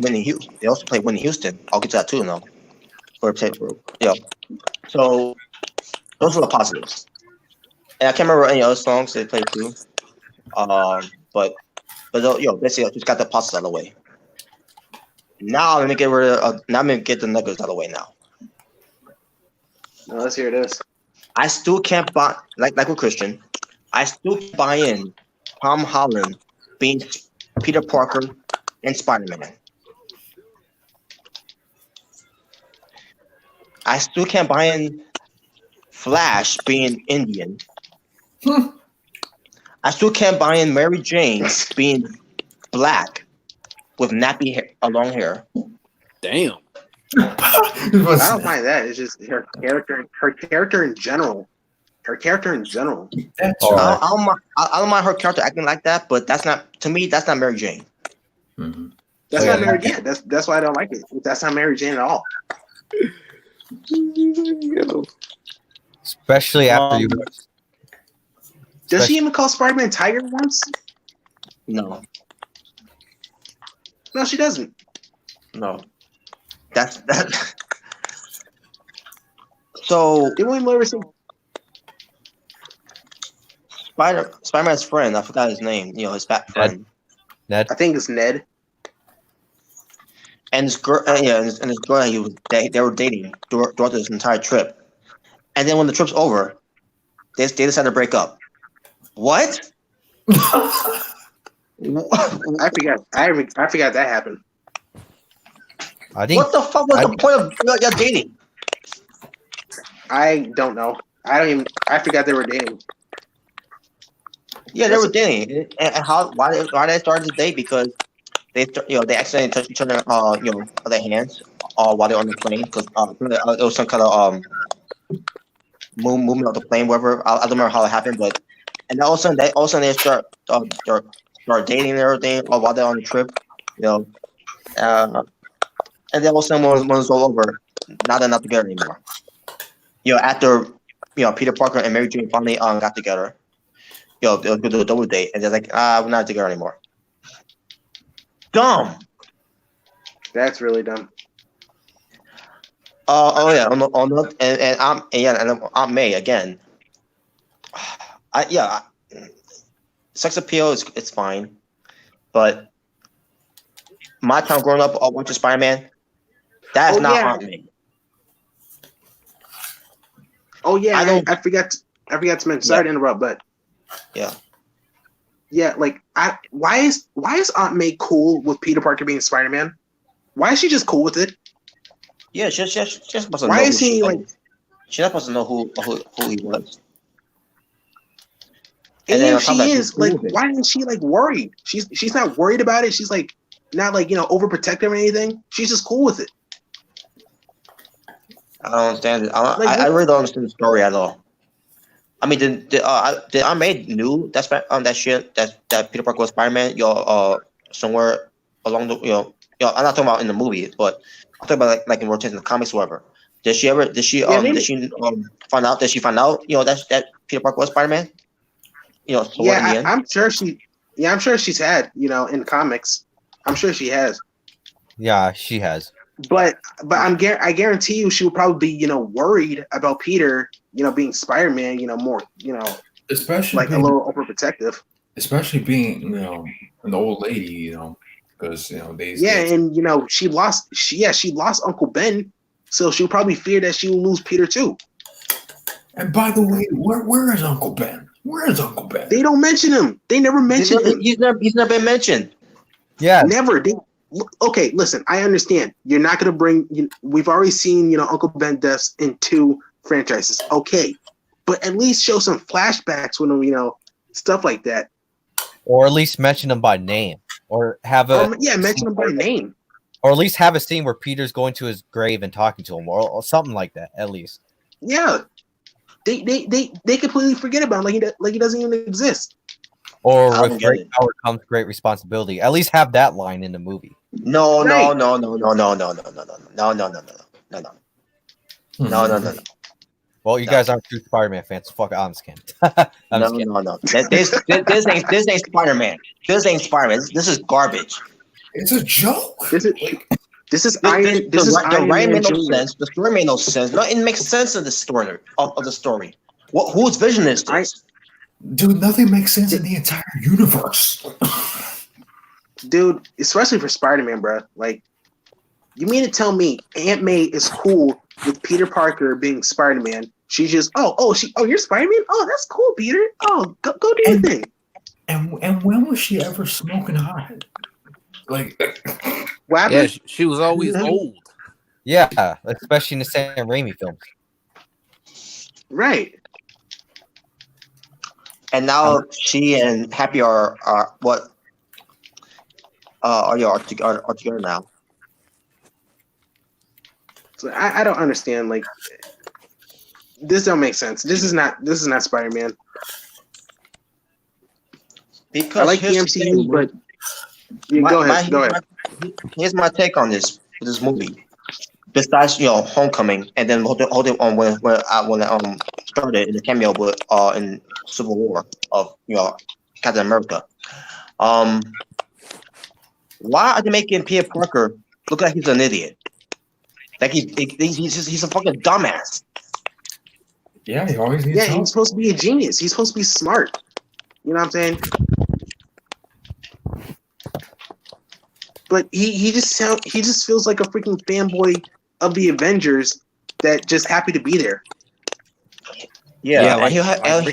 Winnie Houston. They also play Winnie Houston. I'll get to that too now. So those are the positives. And I can't remember any other songs they played too. But basically I just got the positives out of the way. Now I'm gonna get the negatives out of the way now. Let's hear this. I still can't buy like with Christian. I still can't buy in Tom Holland being Peter Parker and Spider-Man. I still can't buy in Flash being Indian. I still can't buy in Mary Jane being black with nappy hair, long hair. Damn. I don't mind that. It's just her character. Her character in general. Her character in general. That's I don't mind her character acting like that, but that's not, to me, that's not Mary Jane. Mhm. That's not Mary Jane. That's why I don't like it. That's not Mary Jane at all. Especially after you. Does she even call Spider-Man Tiger once? No, No, she doesn't. no. That's that. So Did we ever see? Spider-Man's friend, I forgot his name. You know, his fat friend. Ned. I think it's Ned. And this girl, and this girl, they were dating throughout this entire trip. And then when the trip's over, they decided to break up. What? I forgot. I forgot that happened. I think. What the fuck was the point of your dating? I don't know. I don't even. I forgot they were dating. Yeah, they were dating. And why they started to date? Because they accidentally touched each other, their hands, while they're on the plane. Because it was some kind of movement of the plane, whatever. I don't remember how it happened, but and all of a sudden they start dating and everything while they're on the trip, and then all of a sudden when it's all over, now they're not together anymore. After Peter Parker and Mary Jane finally got together, they'll go to a double date, and they're like, we're not together anymore. Dumb. That's really dumb. And Aunt May again. Sex appeal it's fine, but my time growing up watching Spider-Man, that is not Aunt May. Oh yeah, I forgot to mention. Sorry to interrupt, but like why is Aunt May cool with Peter Parker being Spider-Man? Why is she just cool with it? Yeah, she's supposed to know. Why is he like? She's not supposed to know who he was. And if she is like, why isn't she like worried? She's not worried about it. She's like not like overprotective or anything. She's just cool with it. I don't understand it. I really don't understand the story at all. I mean, did Aunt May knew that shit that Peter Parker was Spider-Man? Somewhere along the I'm not talking about in the movie, but I'm talking about like in rotation in the comics, or whatever. Did she find out that Peter Parker was Spider-Man? I'm sure she's had in comics. I'm sure she has. Yeah, she has. But I guarantee you she would probably be worried about Peter being Spider-Man more especially like a little overprotective. Especially being an old lady because and she lost Uncle Ben, so she'll probably fear that she will lose Peter too. And by the way, where is Uncle Ben? Where is Uncle Ben? They don't mention him. They never mention him. He's never been mentioned. Yeah, never. Okay, listen. I understand you're not gonna bring. We've already seen Uncle Ben deaths in 2 franchises. Okay, but at least show some flashbacks with him. Stuff like that. Or at least mention him by name, or have mention him by name, or at least have a scene where Peter's going to his grave and talking to him, or something like that. At least. Yeah. They completely forget about him like he doesnn't even exist. Or with great power comes great responsibility. At least have that line in the movie. No. Well, you guys aren't true Spider-Man fans. So fuck, I'm just kidding. No. This ain't Spider-Man. This ain't Spider-Man. This is garbage. It's a joke. This is Iron. This is Iron Man. The story made no sense. Nothing makes sense of the story. Of the story. Whose vision is this? Dude, nothing makes sense in the entire universe. Dude, especially for Spider-Man, bro. Like, you mean to tell me Aunt May is cool with Peter Parker being Spider-Man? She's just, you're Spider-Man? Oh, that's cool, Peter. Oh, go do your thing. And when was she ever smoking hot? Like, yeah, she was always old. Yeah, especially in the Sam Raimi films. Right. And now she and Happy are what? Are together now. So I don't understand. Like, this don't make sense. This is not Spider-Man. Because I like the MCU, but go ahead. Here's my take on this movie. Besides, Homecoming, and then hold it on when started in the cameo with in Civil War of Captain America. Why are they making Peter Parker look like he's an idiot? Like he's a fucking dumbass. Yeah, he always needs help. He's supposed to be a genius. He's supposed to be smart. You know what I'm saying? But he just feels like a freaking fanboy of the Avengers that just happy to be there. Yeah, like and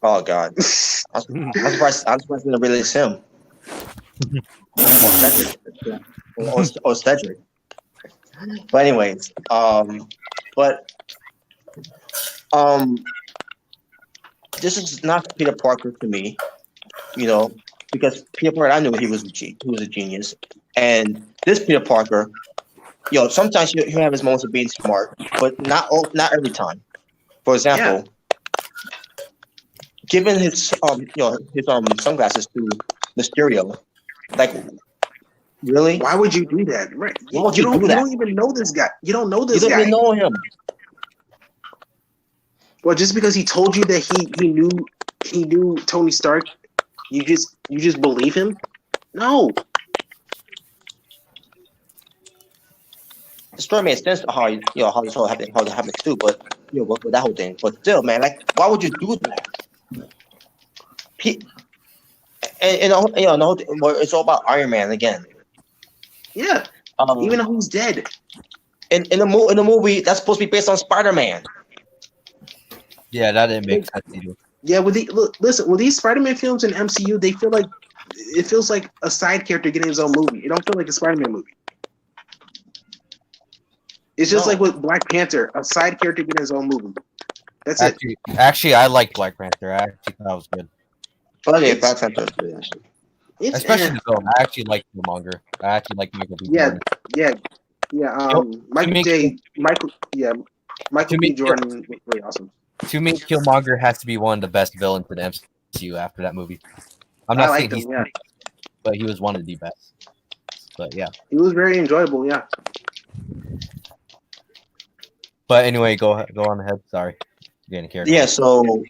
oh god, I'm surprised they release him. or Cedric. But anyways, this is not Peter Parker to me, because Peter Parker, I knew he was a genius, and this Peter Parker, sometimes he have his moments of being smart, but not every time. For example, giving his sunglasses to Mysterio, like, really? Why would you do that? Right? Why would you do that? You don't even know this guy. You don't know this guy. You don't even know him. Well, just because he told you that he knew Tony Stark, you just believe him? No. The story made sense how this whole happened too, but with that whole thing. But still, man, like, why would you do that? It's all about Iron Man again. Yeah. Even though he's dead. In the movie, that's supposed to be based on Spider-Man. Yeah, that didn't make sense either. Yeah, with these Spider-Man films in MCU, it feels like a side character getting his own movie. It don't feel like a Spider-Man movie. It's just like with Black Panther, a side character getting his own movie. That's it. Actually, I like Black Panther. I actually thought that was good. But yeah, Black Panther is good, actually. Especially the film. I actually like Killmonger. I actually like Michael B. Jordan. Michael B. Jordan was really awesome. To me, Killmonger has to be one of the best villains in the MCU after that movie. I'm not saying he's, but he was one of the best. But yeah, he was very enjoyable. Yeah. But anyway, go on ahead. Sorry, you're getting carried away. Yeah. So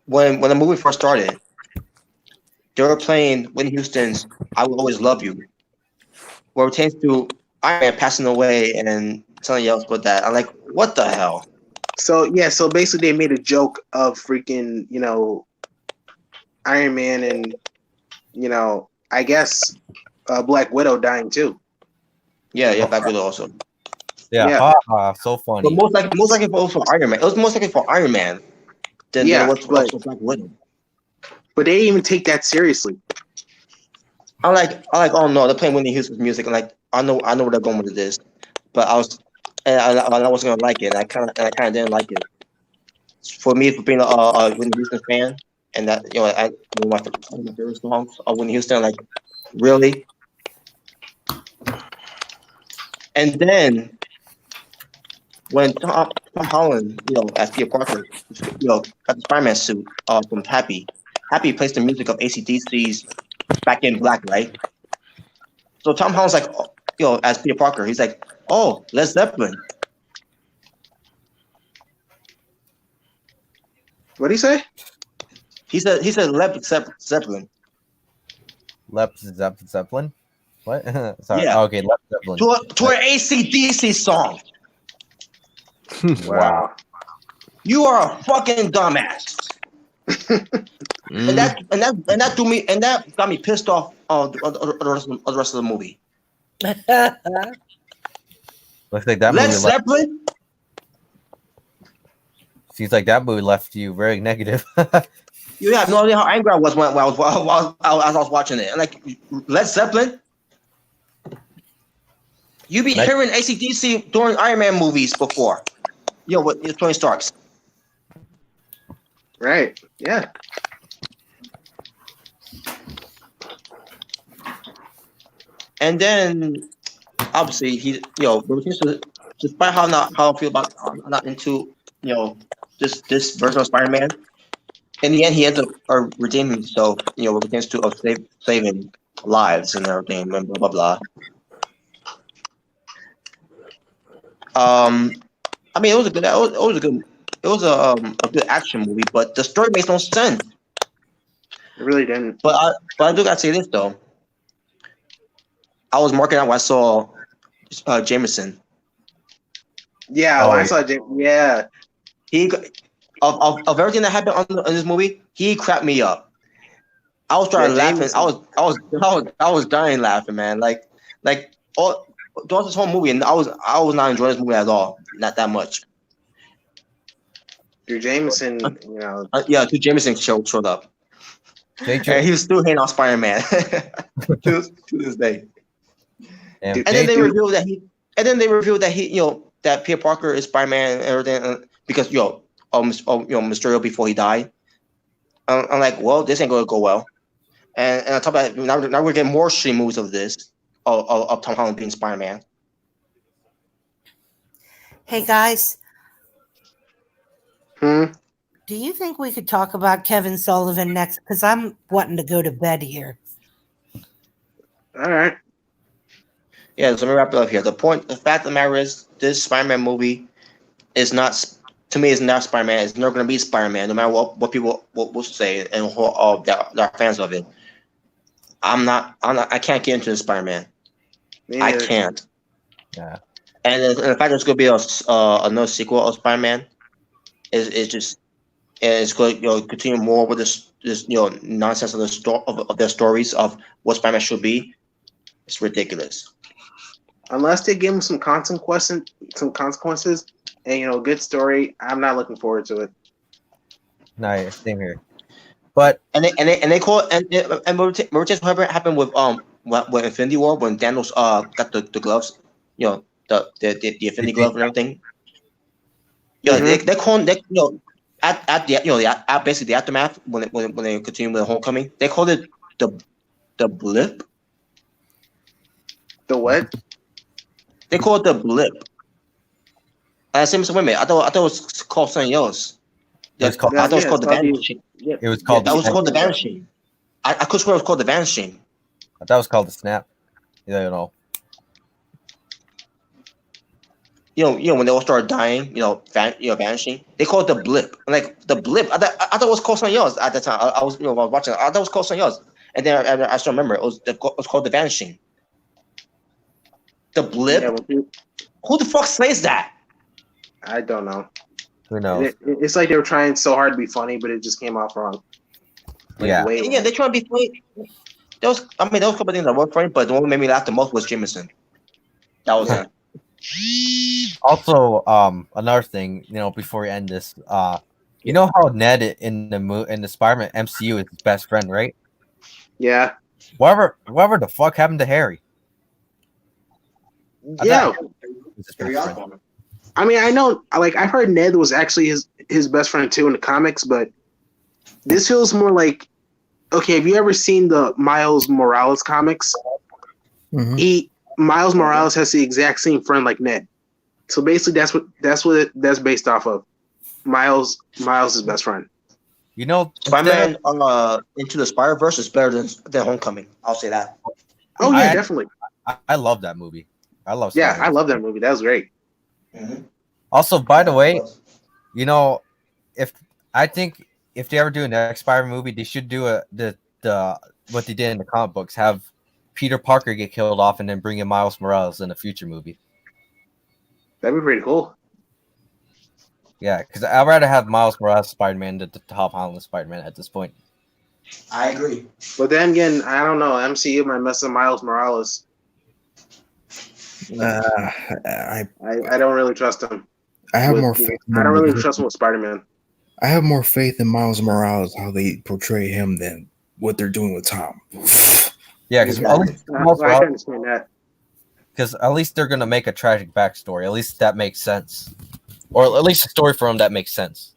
when the movie first started, they were playing Whitney Houston's "I Will Always Love You," where it pertains to Iron Man passing away and something else with that. I'm like, what the hell? So basically they made a joke of freaking, Iron Man and, I guess Black Widow dying too. Yeah, Black Widow also. Yeah. So funny. But most likely for Iron Man. It was most likely for Iron Man than it was for Black Widow. But they didn't even take that seriously. I'm like, oh no, they're playing Whitney Houston's music. I'm like, I know where they're going with this. But I wasn't gonna like it. I kind of didn't like it. For me, for being a Whitney Houston fan, and that one of my favorite songs of Whitney Houston, like, really. And then when Tom Holland, as Peter Parker, got the Spider-Man suit from Happy plays the music of AC/DC's Back in Black, right? So Tom Holland's like, as Peter Parker, he's like, oh, Led Zeppelin. What did he say? He said Led Zeppelin. Led Zeppelin? What? Sorry. Yeah. Okay, Led Zeppelin. To an AC/DC song. Wow. You are a fucking dumbass. And that threw me, and that got me pissed off the rest of the movie. Looks like that Led movie Zeppelin. Seems like that movie left you very negative. You have no idea how angry I was when I was watching it. Like, Led Zeppelin. You be hearing AC/DC during Iron Man movies before. With Tony Starks. Right. Yeah. And then, obviously, despite how I feel about I'm not into this version of Spider-Man. In the end, he ends up redeeming himself. With the chance to saving lives and everything, and blah blah blah. I mean, it was a good action movie, but the story makes no sense. It really didn't. But I do gotta say this though. I was marking out when I saw Jameson. Yeah, when I saw Jameson. Yeah. He of everything that happened in this movie, he cracked me up. I was trying laughing. I was dying laughing, man. Like all throughout this whole movie, and I was not enjoying this movie at all. Not that much. Your Jameson, yeah, two Jameson showed up. And he was still hating on Spider-Man to this day. And then they revealed that that Peter Parker is Spider-Man and everything because Mysterio before he died. I'm like, well, this ain't gonna go well. And on top of that, now we're getting more stream moves of this of Tom Holland being Spider-Man. Hey guys. Hmm. Do you think we could talk about Kevin Sullivan next? Because I'm wanting to go to bed here. All right. Yeah, so let me wrap it up here. The fact of the matter is, this Spider-Man movie is not, to me, is not Spider-Man. It's never going to be Spider-Man, no matter what people will say and who that are fans of it. I can't get into the Spider-Man. I can't. Yeah. And the fact that it's going to be another sequel of Spider-Man it's going to continue more with this nonsense of their stories of what Spider-Man should be. It's ridiculous. Unless they give him some consequences, and a good story, I'm not looking forward to it. Nice, same here. But they call and remember just what happened with Infinity War when Thanos got the gloves, the Infinity glove and everything. They call at basically the aftermath when they continue with Homecoming, they called it the blip. The what? They call it the blip. Same as women. I thought it was called something else. I thought it was called the vanishing. It was called. That was called the vanishing. I could swear it was called the vanishing. That was called the snap. When they all started dying, vanishing. They call it the blip. Like the blip. I thought it was called something else at the time. I was watching. I thought it was called something else, and then I still remember it was called the vanishing. The blip. Yeah, who the fuck says that? I don't know. Who knows? It's like they were trying so hard to be funny, but it just came off wrong. Yeah, they trying to be funny. There was a couple of things that were funny, but the one that made me laugh the most was Jameson. That was it. Also, another thing, before we end this, you know how Ned in the Spider-Man MCU is his best friend, right? Yeah. Whatever the fuck happened to Harry? Yeah. I mean, I know, like, I've heard Ned was actually his best friend too in the comics, but this feels more like, okay, have you ever seen the Miles Morales comics? Mm-hmm. Miles Morales has the exact same friend like Ned. So basically that's based off of. Miles is best friend. Spider-Man Into the Spider-Verse is better than Homecoming. I'll say that. Oh yeah, definitely. I love that movie. I love that movie. That was great. Mm-hmm. Also, by the way, if they ever do a next Spider-Man movie, they should do the what they did in the comic books, have Peter Parker get killed off and then bring in Miles Morales in a future movie. That'd be pretty cool. Yeah, because I'd rather have Miles Morales Spider-Man than the Tom Holland Spider-Man at this point. I agree. But then again, I don't know. MCU might mess up Miles Morales. I don't really trust him. I have more faith. I don't really trust him with Spider-Man. I have more faith in Miles Morales, how they portray him, than what they're doing with Tom. Yeah, because because at least they're gonna make a tragic backstory. At least that makes sense, or at least a story for him that makes sense.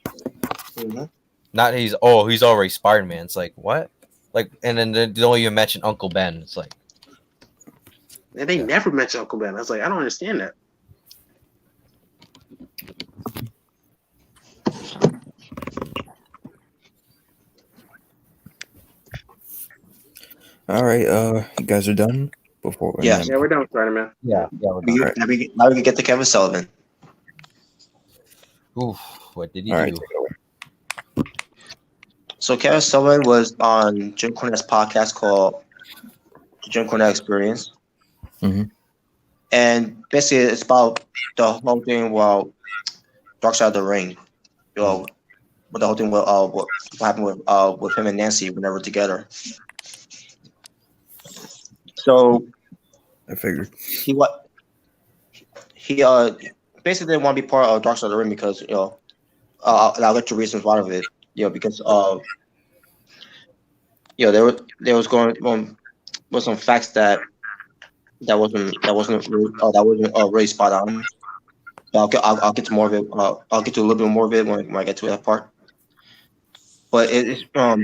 Mhm. Not he's already Spider-Man. It's like what? Like, and then they don't even mention Uncle Ben. It's like, And they never mention Uncle Ben. I was like, I don't understand that. All right, you guys are done before. Yeah. Yeah, we're done with Spider-Man. yeah. Now we can get to Kevin Sullivan. Oof, what did he All do? right, take it away. So Kevin Sullivan was on Jim Cornette's podcast called The Jim Cornette Experience. Mhm. And basically it's about the whole thing while Dark Side of the Ring. You know, with the whole thing with what happened with him and Nancy when they were together. So I figured. he basically didn't want to be part of Dark Side of the Ring because I'll get to reasons why of it. Because there was going with some facts that wasn't really spot on. But I'll get to more of it. I'll get to a little bit more of it when I get to that part. But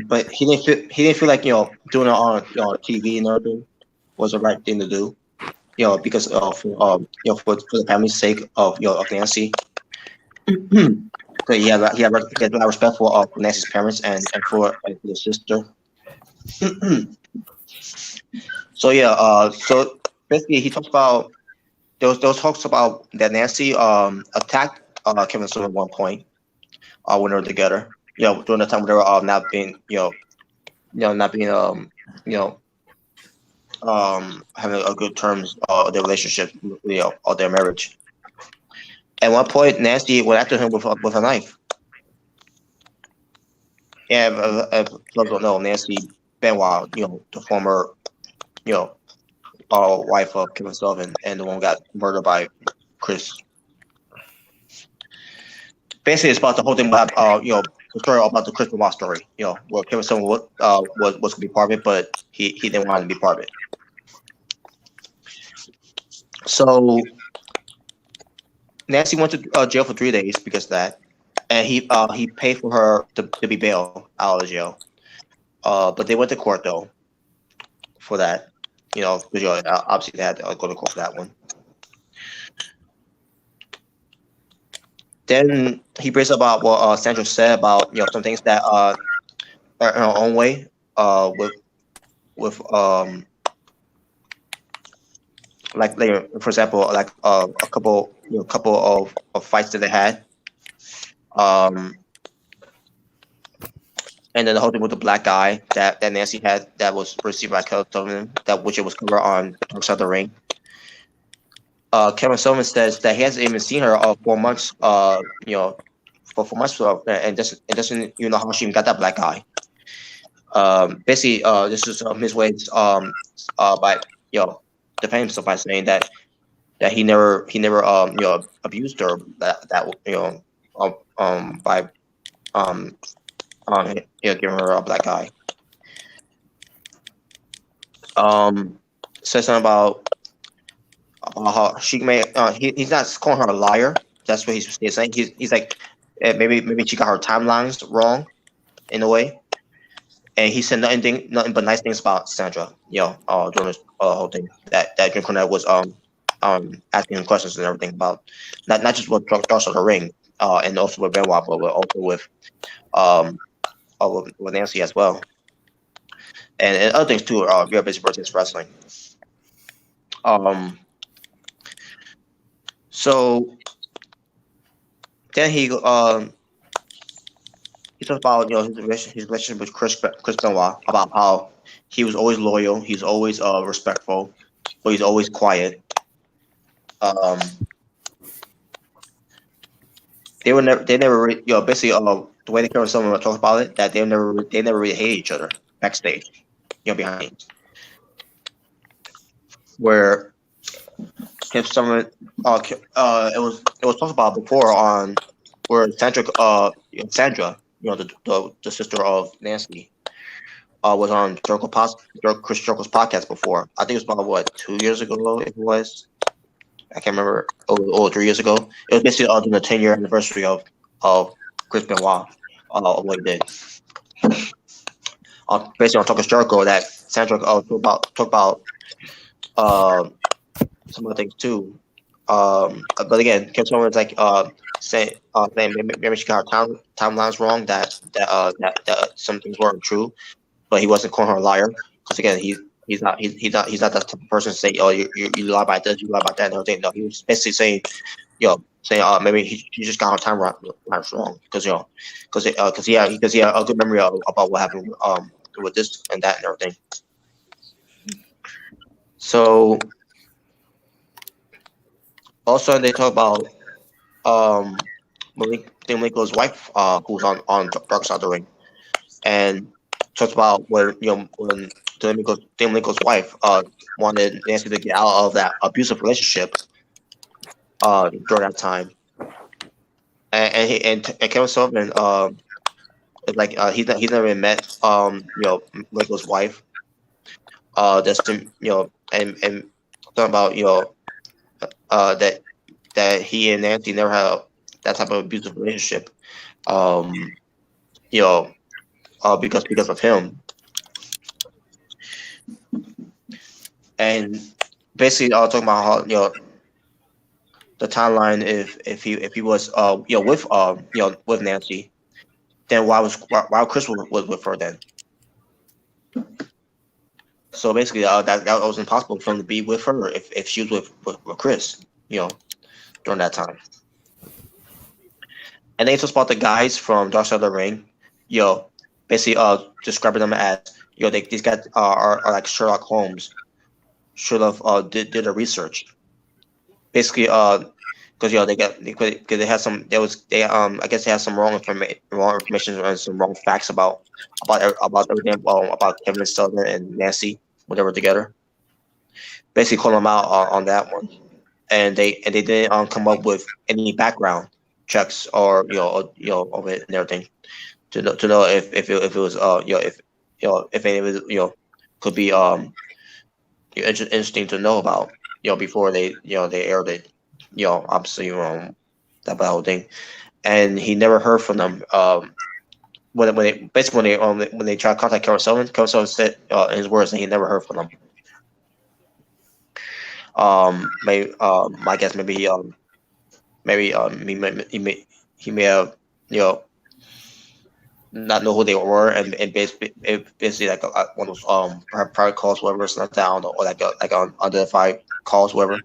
but he didn't feel like doing it on TV and everything was the right thing to do. Because for the family's sake of Nancy. But he had a lot of respect for Nancy's parents and for his sister. So basically he talks about there was talks about that Nancy attacked Kevin Sullivan at one point when they were together. During the time when they were not being having a good terms of their relationship, or their marriage. At one point, Nancy went after him with a knife. And people don't know, Nancy Benoit, the former, wife of Kevin Sullivan, and the one who got murdered by Chris. Basically, it's about the whole thing about the story about the Chris Benoit story. Where Kevin Sullivan was going to be part of it, but he didn't want to be part of it. So Nancy went to jail for 3 days because of that, and he paid for her to be bailed out of jail. But they went to court though for that, because obviously they had to go to court for that one. Then he brings up about what Sandra said about some things that are in her own way with like for example, like a couple of fights that they had, and then the whole thing with the black guy that Nancy had that was received by Kevin Sullivan, which it was covered on Dark Side of the Ring. Kevin Sullivan says that he hasn't even seen her 4 months, for 4 months, and doesn't even know how she even got that black guy. Basically, this is his ways by defending himself by saying that he never abused her by giving her a black eye. Says something about how she may he's not calling her a liar. That's what he's saying. He's like maybe she got her timelines wrong in a way. And he said nothing but nice things about Sandra, during this whole thing. That Jim Cornette was asking him questions and everything about not just with Dark Side of the Ring, and also with Benoit, but also with Nancy as well, and other things too. Real Basic versus Wrestling. So then he talks about his relationship with Chris Benoit, about how he was always loyal, he's always respectful, but he's always quiet. They never really, basically the way they cover someone talks about it, that they never really hate each other backstage, behind. Where if someone it was talked about before on where Sandra, the sister of Nancy, was on Chris Jericho's podcast before. I think it was about 2 years ago, it was. I can't remember, over 3 years ago. It was basically on the 10-year anniversary of Chris Benoit, of what he did. Basically on Talking Jericho, that Sandra talk about some other things too. But again, Kim Sullivan's like saying maybe she got her timelines wrong, that some things weren't true, but he wasn't calling her a liar, because again he's not that type of person to say, oh, you lie about this, you lie about that, and everything. No, he was basically saying, maybe he just got her timelines wrong, because he had a good memory about what happened with this and that and everything. So also they talk about Malenko's wife, who's on Dark Side of the Ring, and talks about when Malenko's wife wanted Nancy to get out of that abusive relationship during that time, and Kevin Sullivan is like he's never even met Malenko's wife, and talking about that he and Nancy never had that type of abusive relationship, because of him. And basically talking about how the timeline, if he was with Nancy, then why Chris was with her then? So basically that was impossible for him to be with her if she was with Chris, during that time. And then he talks about the guys from Dark Side of the Ring, basically describing them as, these guys are like Sherlock Holmes, should have did the research. Basically, because I guess they had some wrong information and some wrong facts about everything about Kevin Sullivan and Nancy when they were together. Basically, call them out on that one, and they didn't come up with any background checks or of it and everything to know if it was if any of it could be interesting to know about before they aired it, obviously that whole thing. And he never heard from them when they tried to contact Kevin Sullivan said in his words that he never heard from them. My guess maybe he may have not know who they were, and basically like one of those private calls, whatever, it's not down, or like unidentified calls, whatever.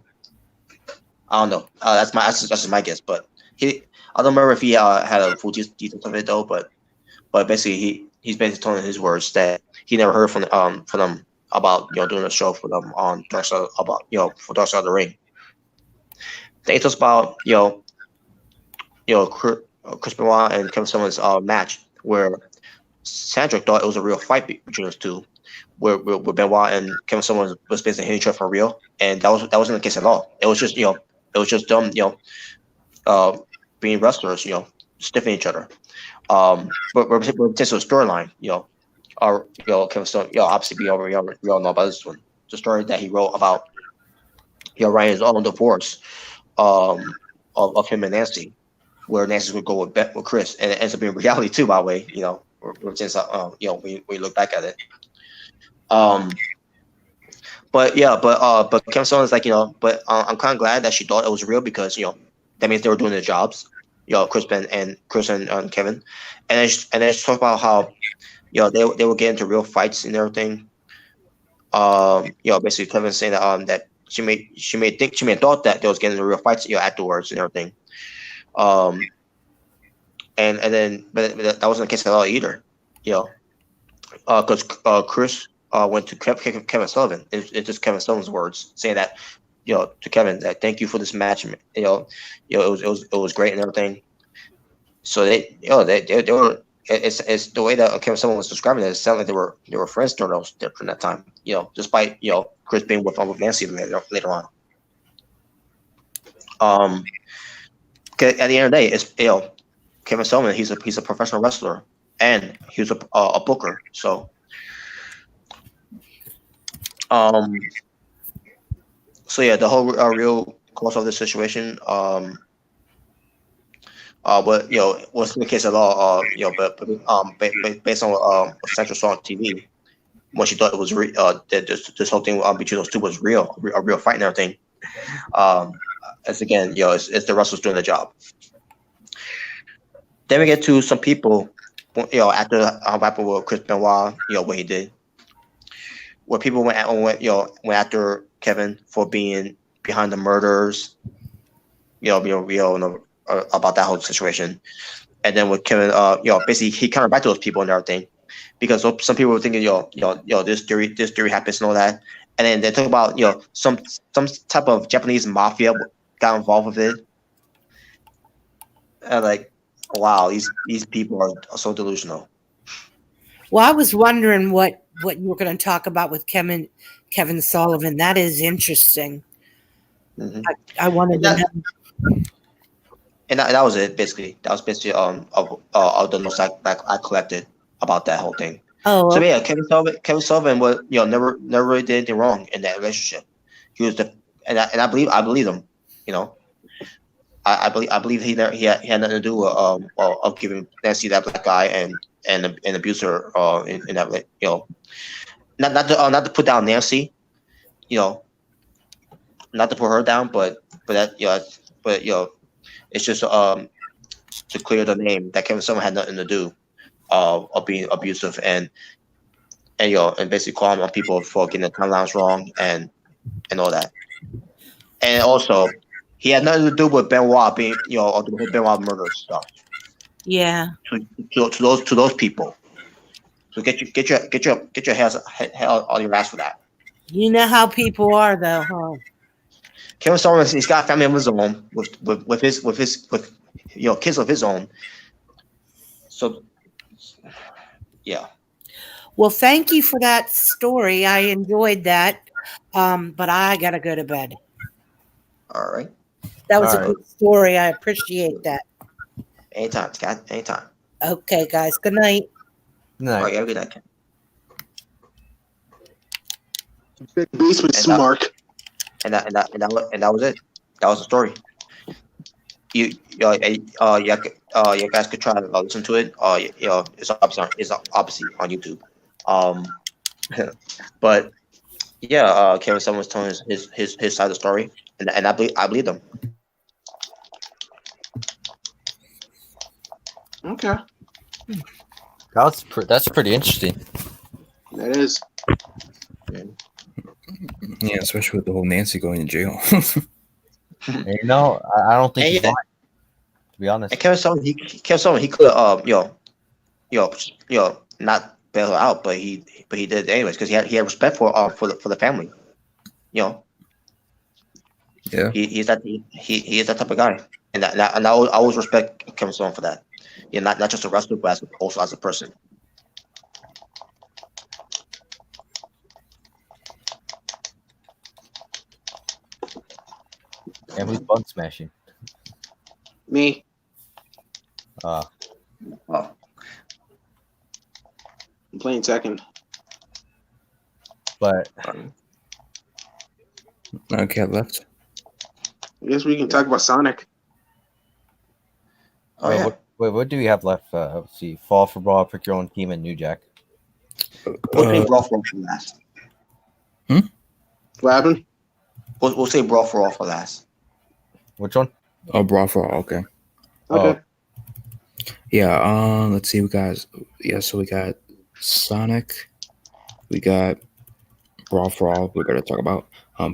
I don't know. That's just my guess, but I don't remember if he had a full details of it though. But basically he's basically telling his words that he never heard from them about doing a show for them on Dark Side for Dark Side of the Ring. Then he talks about Chris Benoit and Kevin Sullivan's match, where Sandra thought it was a real fight between those two, where Benoit and Kevin Sullivan was basically hitting each other for real, and that wasn't the case at all. It was just them being wrestlers, stiffing each other. But potential storyline, Kevin Sullivan, obviously we all know about this one, the story that he wrote about Ryan's own divorce of him and Nancy, where Nancy would go with Chris, and it ends up being reality too, by the way. Since we look back at it. But Kevin Sullivan's like, but I'm kind of glad that she thought it was real, because that means they were doing their jobs. Chris and Kevin, and then she talked about how they would get into real fights and everything. Basically Kevin saying that she may thought that they was getting into real fights afterwards and everything. And then but that wasn't the case at all either, because Chris went to Kevin Sullivan. It's just Kevin Sullivan's words saying that to Kevin that thank you for this match. It was great and everything. So they were. It's the way that Kevin Sullivan was describing it. It sounded like they were friends during that time. Despite Chris being with Nancy later on. At the end of the day, it's Kevin Sullivan. He's a professional wrestler, and he was a booker. So, the whole real cause of the situation. But what's in the case at all? Based on Central Saw on TV, when she thought it was that this whole thing between those two was real, a real fight and everything. As again, it's the wrestlers doing the job. Then we get to some people, after what happened with Chris Benoit, what he did, where people went after Kevin for being behind the murders, about that whole situation. And then with Kevin, basically he countered back to those people and everything, because some people were thinking, this theory happens and all that. And then they talk about, some type of Japanese mafia got involved with it. And like, wow, these people are so delusional. Well, I was wondering what you were going to talk about with Kevin Sullivan. That is interesting. Mm-hmm. I wanted to know. And that was it, basically. That was basically of the notes I collected about that whole thing. Oh, so yeah, Kevin Sullivan was never really did anything wrong in that relationship. He was and I believe him. I believe he had nothing to do with of giving Nancy that black eye and abuse her in that not to put down Nancy, not to put her down, but it's just to clear the name that Kevin Sullivan had nothing to do of being abusive and basically calling on people for getting the timelines wrong and all that. And also, he had nothing to do with Benoit being the whole Benoit murder stuff. Yeah. To those people. So get your hands on your ass for that. You know how people are, though, huh? Kevin Sullivan, he's got a family of his own with kids of his own. So, yeah. Well, thank you for that story. I enjoyed that, but I gotta go to bed. All right. That was a good story. I appreciate that. Anytime, Scott. Anytime. Okay, guys. Good night. Good night. All right, good night. Big basement smart. And that was it. That was the story. You guys could try to listen to it. It's obviously on YouTube. But yeah, Kevin Sullivan was telling his side of the story, and I believe them. Okay. That's pretty interesting. That is. Yeah, especially with the whole Nancy going to jail. I don't think he's lying, to be honest. And Kevin Sullivan, he could not bail her out, but he did it anyways because he had respect for the family. Yeah. He is that type of guy, and I always respect Kevin Sullivan for that. Yeah, not just a wrestler, but also as a person. And who's button smashing? Me. Oh. I'm playing second. But okay, left. I guess we can talk about Sonic. Oh, yeah. What do we have left? Let's see. Fall for Brawl, pick your own team, and New Jack. We'll say Brawl for All for last. What happened? We'll say Brawl for All for last. Which one? Oh, Brawl For All. Okay. Okay. Yeah. Let's see. So we got Sonic. We got Brawl For All. We're gonna talk about.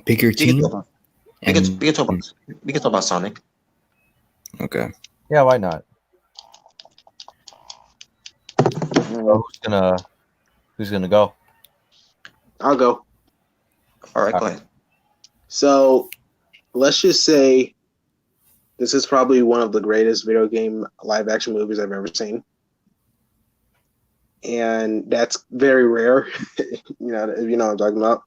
Pick your team. We can talk about Sonic. Okay. Yeah, why not? Who's gonna go? I'll go. All right, go ahead. So, let's just say this is probably one of the greatest video game live action movies I've ever seen. And that's very rare, if you know what I'm talking about.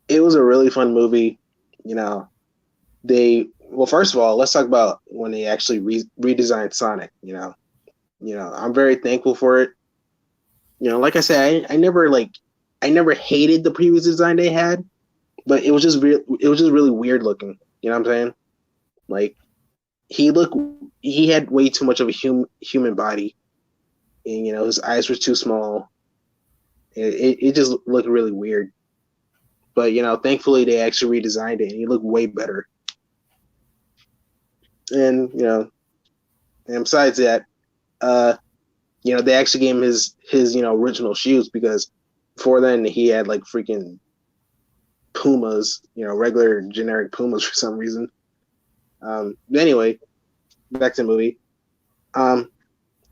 It was a really fun movie. First of all, let's talk about when they actually redesigned Sonic. I'm very thankful for it. Like I said, I never hated the previous design they had, but it was just really weird looking. You know what I'm saying? Like he had way too much of a human body, and his eyes were too small. It just looked really weird. But thankfully they actually redesigned it, and he looked way better. And and besides that, they actually gave him his original shoes, because before then he had like freaking Pumas, regular generic Pumas for some reason. But anyway, back to the movie.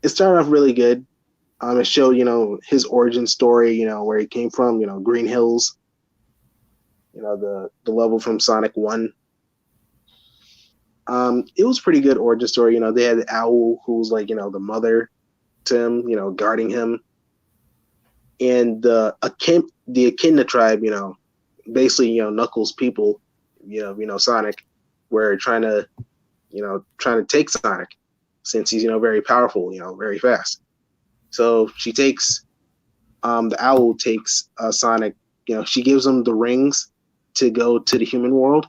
It started off really good. It showed his origin story, where he came from, Green Hills, the level from Sonic 1. It was pretty good origin story. They had the owl who was like, the mother to him, guarding him. And the Echidna tribe, basically, Knuckles people, Sonic, were trying to take Sonic, since he's, very powerful, very fast. So she takes, the owl takes Sonic, she gives him the rings to go to the human world,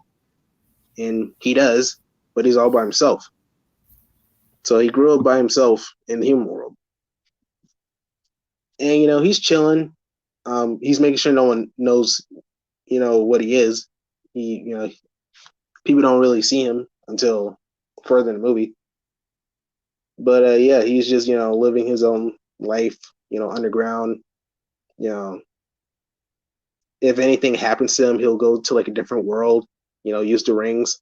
and he does, but he's all by himself. So he grew up by himself in the human world. And, he's chilling. He's making sure no one knows, what he is. People don't really see him until further in the movie. But yeah, he's just, living his own life, underground. If anything happens to him, he'll go to like a different world, use the rings.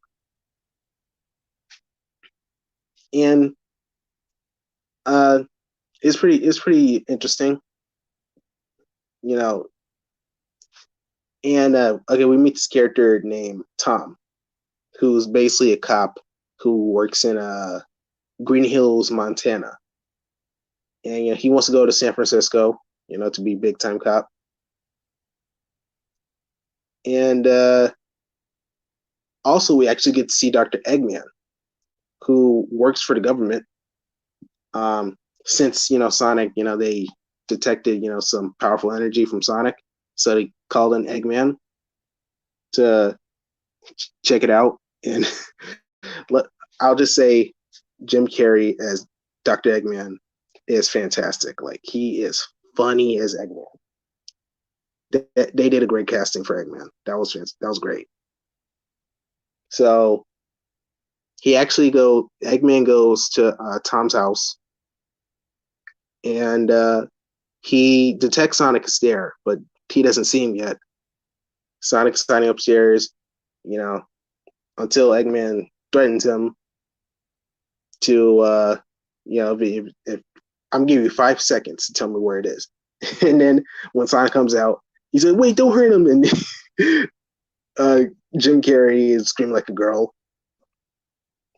And it's pretty interesting. And okay, we meet this character named Tom, who's basically a cop who works in Green Hills, Montana. And he wants to go to San Francisco, to be big time cop. And also we actually get to see Dr. Eggman, who works for the government. Since Sonic, they detected some powerful energy from Sonic, so they called in Eggman to check it out. And I'll just say Jim Carrey as Dr. Eggman is fantastic. Like, he is funny as Eggman. They did a great casting for Eggman. That was great. So Eggman goes to Tom's house, and he detects Sonic is there, but he doesn't see him yet. Sonic's standing upstairs, until Eggman threatens him to, if I'm giving you 5 seconds to tell me where it is. And then when Sonic comes out, he said, "Wait, don't hurt him." And Jim Carrey is screaming like a girl.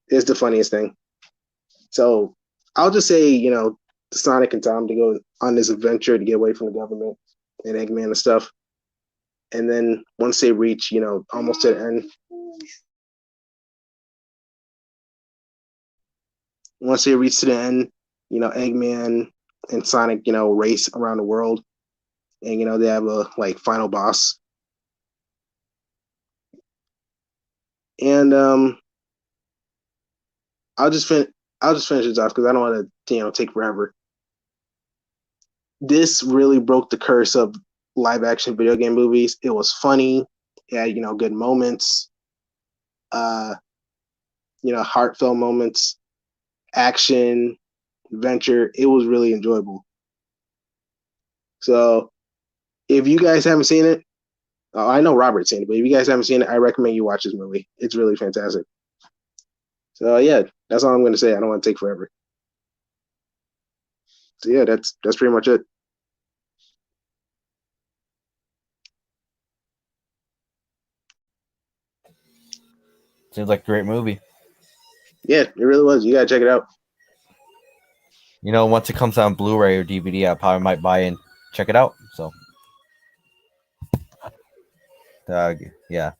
It's the funniest thing. So I'll just say, Sonic and Tom to go on this adventure to get away from the government and Eggman and stuff. And then once they reach, almost to the end, Eggman and Sonic, race around the world, and they have a final boss. And I'll just finish this off because I don't want to take forever. This really broke the curse of live action video game movies. It was funny. It had good moments. Heartfelt moments, action, adventure. It was really enjoyable. So if you guys haven't seen it, I know Robert's seen it, but if you guys haven't seen it, I recommend you watch this movie. It's really fantastic. So yeah, that's all I'm going to say. I don't want to take forever. So yeah, that's pretty much it. Seems like a great movie. Yeah, it really was. You gotta check it out. Once it comes on Blu-ray or DVD, I probably might buy and check it out. So, yeah.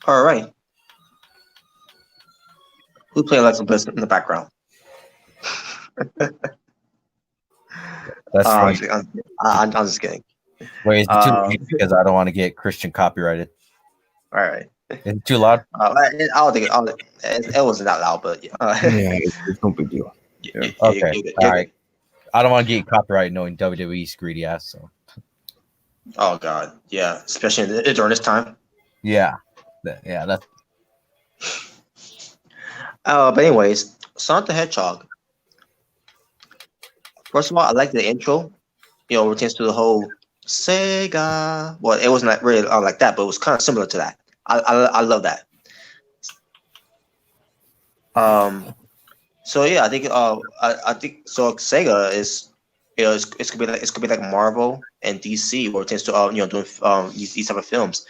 All right. Who's playing Alexa Bliss in the background? That's I'm just kidding. Wait, is it too late because I don't want to get Christian copyrighted? All right. Is it too loud? I don't think it wasn't that loud, but Yeah, it's no big deal. Yeah. Okay. All right. I don't want to get copyright knowing WWE's greedy ass. So. Oh God, yeah, especially during this time. Yeah, that's. But anyways, Sonic the Hedgehog. First of all, I like the intro. Pertains to the whole Sega. Well, it wasn't really like that, but it was kind of similar to that. I love that. So yeah, I think I think so. Sega is it's could be like Marvel and DC, where it tends to doing these type of films.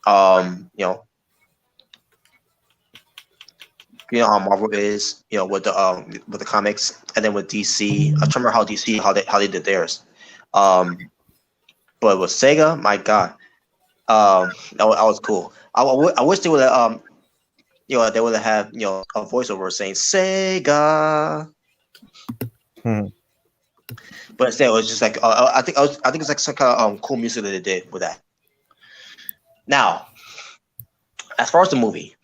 How Marvel is, with the comics, and then with DC, I remember how DC how they did theirs. But with Sega, my God, that was cool. I wish they would have they would have a voiceover saying Sega. But instead, it was just like I think it's like some kind of cool music that they did with that. Now, as far as the movie,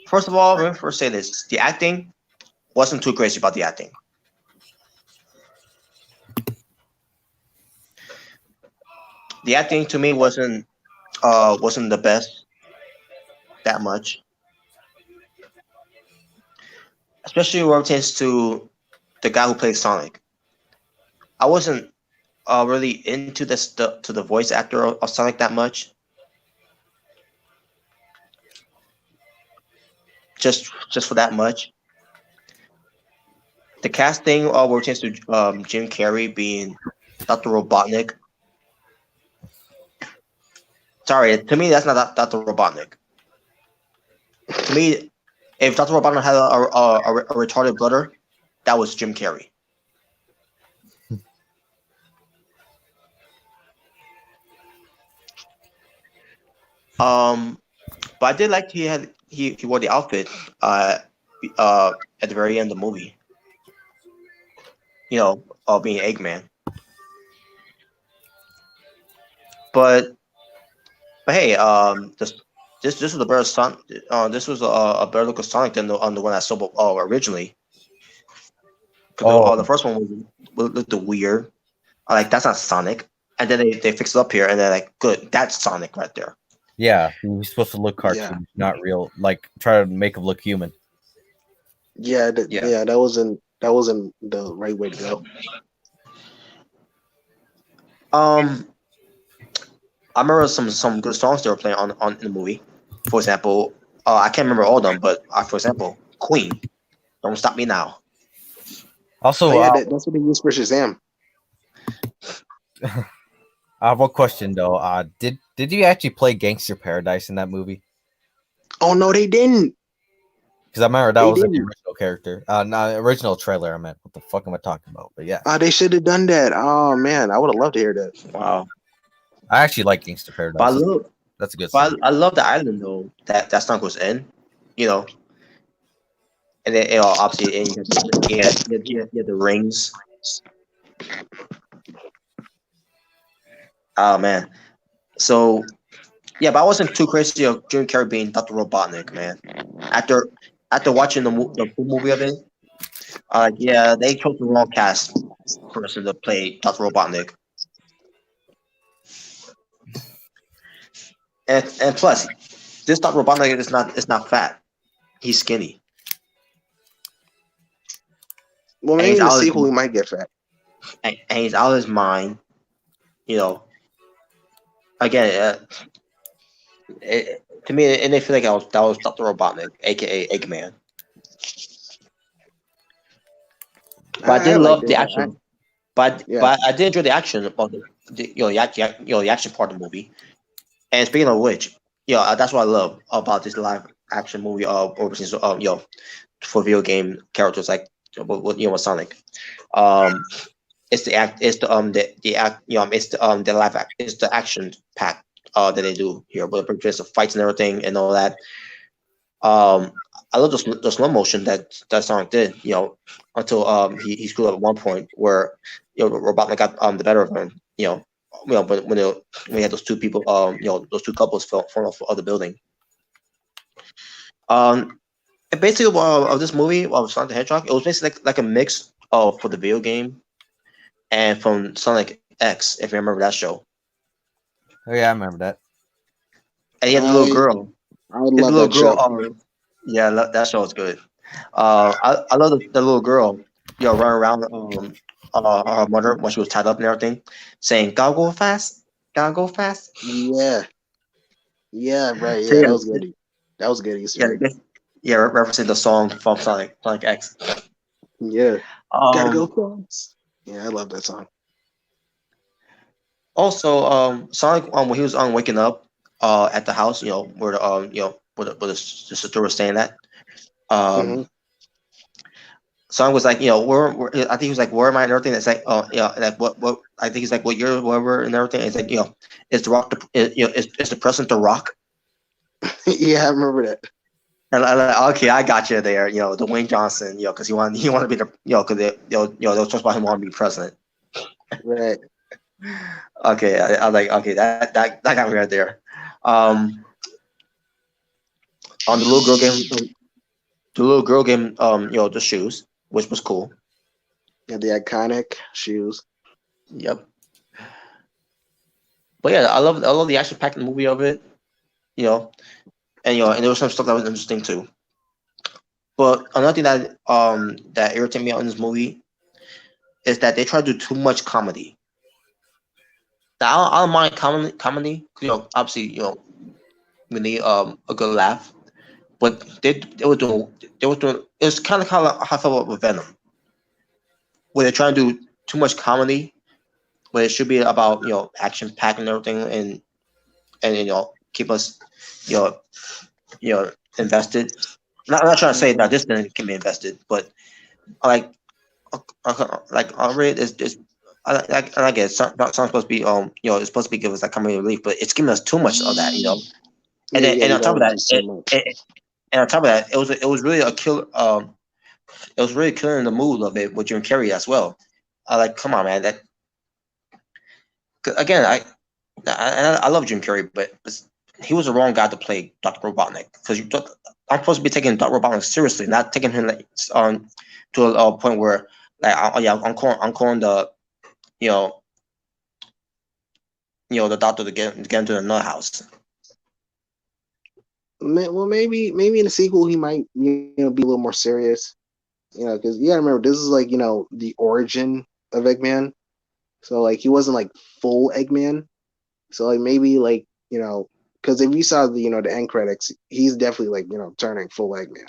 first of all, let me first say this: the acting wasn't too crazy about the acting. The acting to me wasn't the best that much, especially when it pertains to the guy who plays Sonic. I wasn't really into the voice actor of Sonic that much. Just for that much. The casting where it pertains to Jim Carrey being Dr. Robotnik. Sorry, to me that's not Dr. Robotnik. To me, if Dr. Robotnik had a retarded brother, that was Jim Carrey. But I did like he wore the outfit at the very end of the movie. Being Eggman. But hey, this was a better Sonic. This was a better look of Sonic than the one I saw originally. The first one looked weird. Like that's not Sonic, and then they fixed it up here, and they're like, good, that's Sonic right there. Yeah, he was supposed to look cartoon, not real. Like try to make him look human. Yeah, that wasn't the right way to go. I remember some good songs they were playing on in the movie. For example, I can't remember all of them, but for example, Queen, "Don't Stop Me Now." Also, that's what they used for Shazam. I have one question though. Did you actually play Gangster Paradise in that movie? Oh no, they didn't. Because I remember that was the original character, not original trailer. I meant, what the fuck am I talking about? But yeah, they should have done that. Oh man, I would have loved to hear that. Wow, I actually like Gangster Paradise. That's a good song. I love the island though that song was in, and then obviously you had the rings. Oh man, so yeah, but I wasn't too crazy of Jim Carrey being Dr. Robotnik, man. After watching the full movie of it, they chose the wrong cast person to play Dr. Robotnik. And plus, this Dr. Robotnik is not fat. He's skinny. Well, maybe in the sequel he might get fat. And he's out of his mind. Again, to me, and they feel like that was Dr. Robotnik, aka Eggman. But I did love the action. But I did enjoy the action of the action part of the movie. And speaking of which, that's what I love about this live action movie overseas, for video game characters like with Sonic. It's the action pack that they do here, with the fights and everything and all that. I love the slow motion that Sonic did, until he screwed up at one point where Robotnik got the better of him, but when you had those two people, those two couples fell off of the building. And basically, of this movie of Sonic the Hedgehog, it was basically like a mix of for the video game and from Sonic X, if you remember that show. Oh yeah, I remember that. And he had the little girl. I would love that show. Yeah, that show was good. I love the little girl, running around her mother when she was tied up and everything, saying "Gotta go fast, gotta go fast." Yeah, right. So, Yeah, that was good. That was good. Referencing the song from Sonic X. Yeah, gotta go fast. Yeah, I love that song. Also, Sonic when he was waking up at the house, where the where the sister was staying at. Sonic was like, where I think he was like, where am I and everything. It's like, like what I think he's like, what year, whatever, and everything. It's like, is the rock, is the president the Rock? Yeah, I remember that. And I'm like, okay, I got you there. Dwayne Johnson, because he wanted to be the, because they were talking about him wanting to be president. Right. Okay, I was like, okay, that got me right there. On the little girl game, the shoes, which was cool. Yeah, the iconic shoes. Yep. But yeah, I love the action packed movie of it, and and there was some stuff that was interesting too. But another thing that that irritated me on this movie is that they try to do too much comedy. Now I don't mind comedy, obviously, we need a good laugh, but they were doing it's kind of how I felt with Venom, where they're trying to do too much comedy, where it should be about action packed and everything, and keep us invested. I'm not trying to say that this thing can be invested, but like Red is I get it. It's supposed to be it's supposed to be give us that comedy relief, but it's giving us too much of that, And on top of that, it was really a kill. It was really killing the mood of it with Jim Carrey as well. Come on, man. That again, I love Jim Carrey, but he was the wrong guy to play Dr. Robotnik, because I'm supposed to be taking Dr. Robotnik seriously, not taking him to a point where I'm calling the the doctor to get into the nut house. Well, maybe in the sequel he might be a little more serious, because you gotta remember this is like the origin of Eggman, so he wasn't like full Eggman, so maybe because if you saw the the end credits, he's definitely turning full Eggman.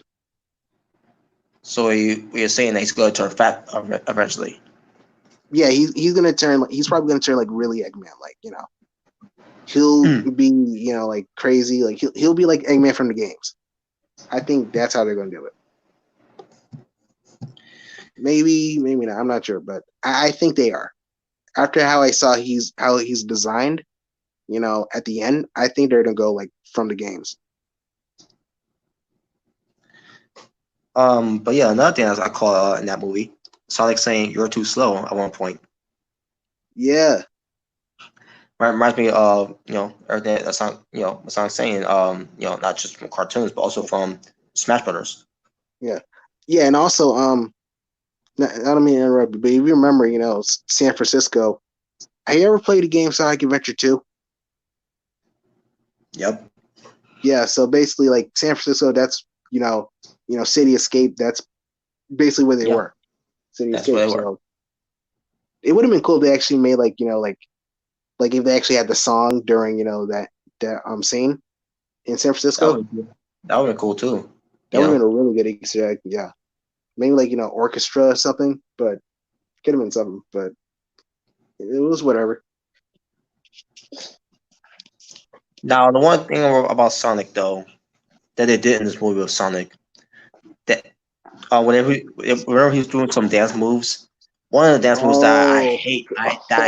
So you're saying that he's going to turn fat eventually? Yeah, he's gonna turn. He's probably gonna turn really Eggman, he'll be crazy, he'll be like Eggman from the games. I think that's how they're gonna do it. Maybe not. I'm not sure, but I think they are. After how I saw how he's designed, at the end, I think they're gonna go from the games. But yeah, another thing I call in that movie, Sonic saying "you're too slow" at one point. Yeah. Reminds me of everything that Sonic saying, not just from cartoons but also from Smash Brothers. Yeah, and also I don't mean to interrupt you, but if you remember, San Francisco, have you ever played the game Sonic Adventure 2? Yep. Yeah, so basically San Francisco, that's City Escape, that's basically where they were. City That's Escape. where they so were. it would have been cool if they actually made if they actually had the song during that scene in San Francisco. That would have been cool too. That would have been a really good Easter egg. Yeah, maybe orchestra or something, but could have been something. But it was whatever. Now, the one thing about Sonic though that they did in this movie with Sonic, that whenever he's doing some dance moves, one of the dance moves that I hate, that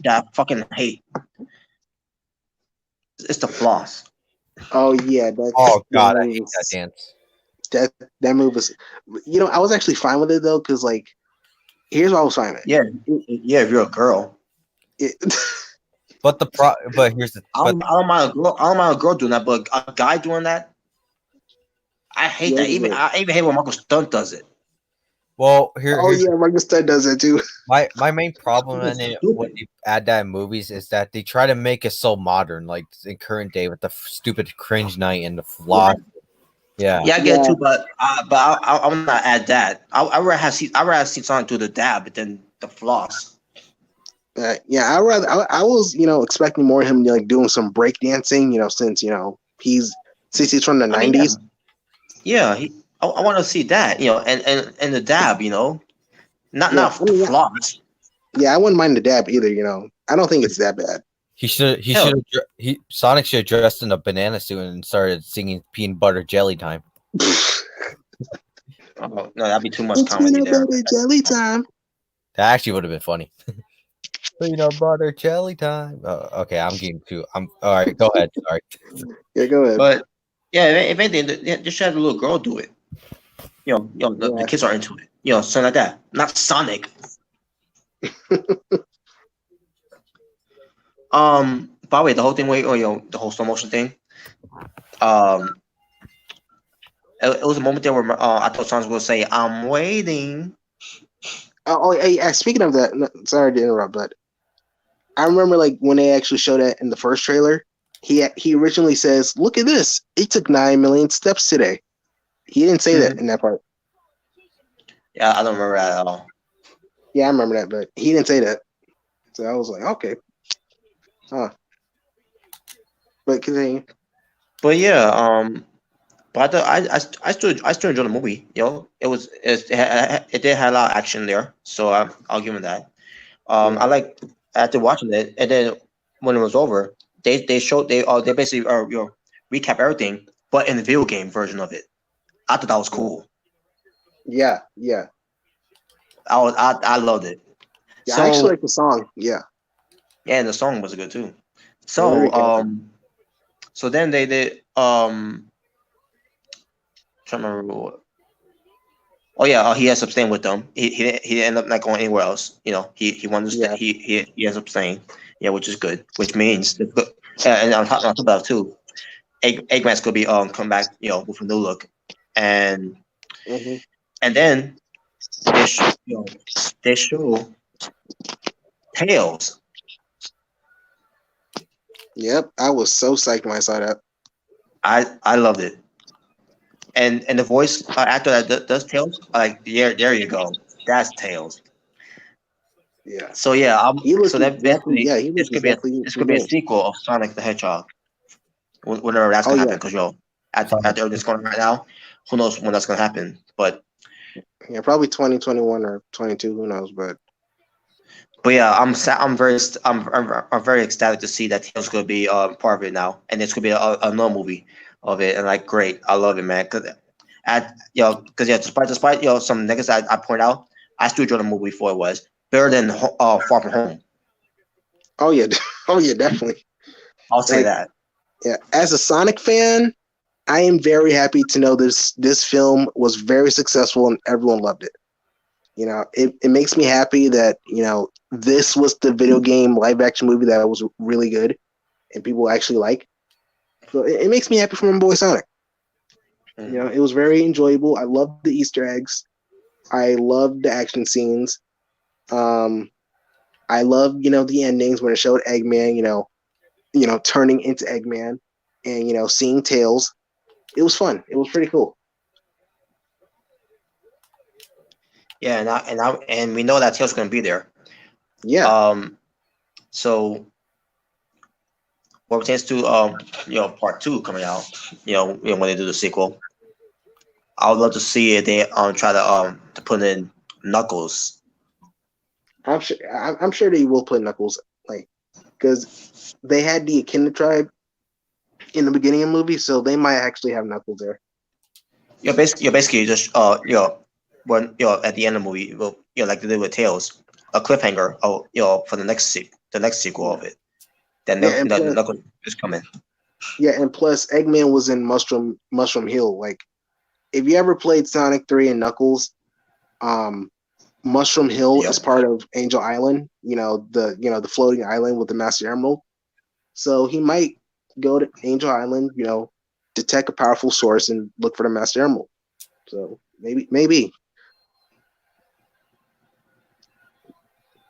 I fucking hate, it's the floss. Oh yeah, oh god, I hate that dance. That move was, I was actually fine with it though, because here's what I was fine with. Yeah, if you're a girl. But here's the. I don't mind a girl. I don't mind a girl doing that, but a guy doing that, I hate that. I even hate when Michael Stunt does it. Well, Michael Stunt does it too. My main problem in it when you add that in movies is that they try to make it so modern, like in current day with the stupid cringe night and the flaw. Yeah, I get it too, but I want to add that. I rather have seen Sonic do the dab than the floss. I was expecting more of him like doing some breakdancing, since he's from the 90s. Yeah, I want to see that, and the dab, not the floss. Yeah, I wouldn't mind the dab either. I don't think it's that bad. Sonic should have dressed in a banana suit and started singing "Peanut Butter Jelly Time." Oh, no, that'd be too much comedy there. Peanut butter jelly time. That actually would have been funny. Peanut butter jelly time. Okay, I'm getting too. All right. Go ahead. Sorry. Yeah, go ahead. But yeah, if anything, just have a little girl do it. The kids are into it. Something like that. Not Sonic. By the way, the whole thing, the whole slow motion thing. It was a moment there where I thought Sonic was going to say, "I'm waiting." Hey, speaking of that, sorry to interrupt, but I remember like when they actually showed that in the first trailer, he originally says, "Look at this! It took 9 million steps today." He didn't say that in that part. Yeah, I don't remember that at all. Yeah, I remember that, but he didn't say that. So I was like, okay. But continue. But yeah, but I still enjoyed the movie. It did have a lot of action there, so I'll give him that. I like after watching it, and then when it was over, they basically recap everything, but in the video game version of it. I thought that was cool. Yeah. I loved it. Yeah, I actually like the song. Yeah. Yeah, and the song was good too. So so then they did trying to remember what. Oh yeah, he ends up staying with them. He ended up not going anywhere else. He wanted to stay. He ends up staying. Yeah, which is good. Which means and on top of that too, Eggman's could be come back with a new look, and then they show Tails. Yep, I was so psyched when I saw that. I loved it. And the voice actor that does Tails, there you go. That's Tails. Yeah. So yeah, this could be a sequel of Sonic the Hedgehog. Whenever that's gonna happen, because after everything's going on right now, who knows when that's gonna happen? But yeah, probably 2021 or 22. Who knows? But yeah, I'm very ecstatic to see that Tails gonna be part of it now, and it's gonna be another movie of it, and great, I love it, man. Despite some negatives I point out, I still enjoyed the movie for it was better than Far From Home. Oh yeah, definitely. I'll say that. Yeah, as a Sonic fan, I am very happy to know this film was very successful and everyone loved it. It makes me happy that this was the video game live action movie that was really good and people actually like. So it makes me happy for my boy Sonic. It was very enjoyable. I loved the Easter eggs. I loved the action scenes. I loved the endings when it showed Eggman, turning into Eggman and seeing Tails. It was fun. It was pretty cool. Yeah, and we know that Tails is gonna be there. Yeah. So what pertains to part 2 coming out, when they do the sequel, I would love to see it. They try to put in Knuckles. I'm sure they will put Knuckles, because they had the Echidna tribe in the beginning of the movie, so they might actually have Knuckles there. Basically just when at the end of the movie, like they did with Tails, a cliffhanger for the next sequel of it. Then Knuckles is coming. Yeah, and plus Eggman was in Mushroom Hill. If you ever played Sonic 3 and Knuckles, Mushroom Hill Yep. is part of Angel Island. The floating island with the Master Emerald. So he might go to Angel Island. Detect a powerful source and look for the Master Emerald. So maybe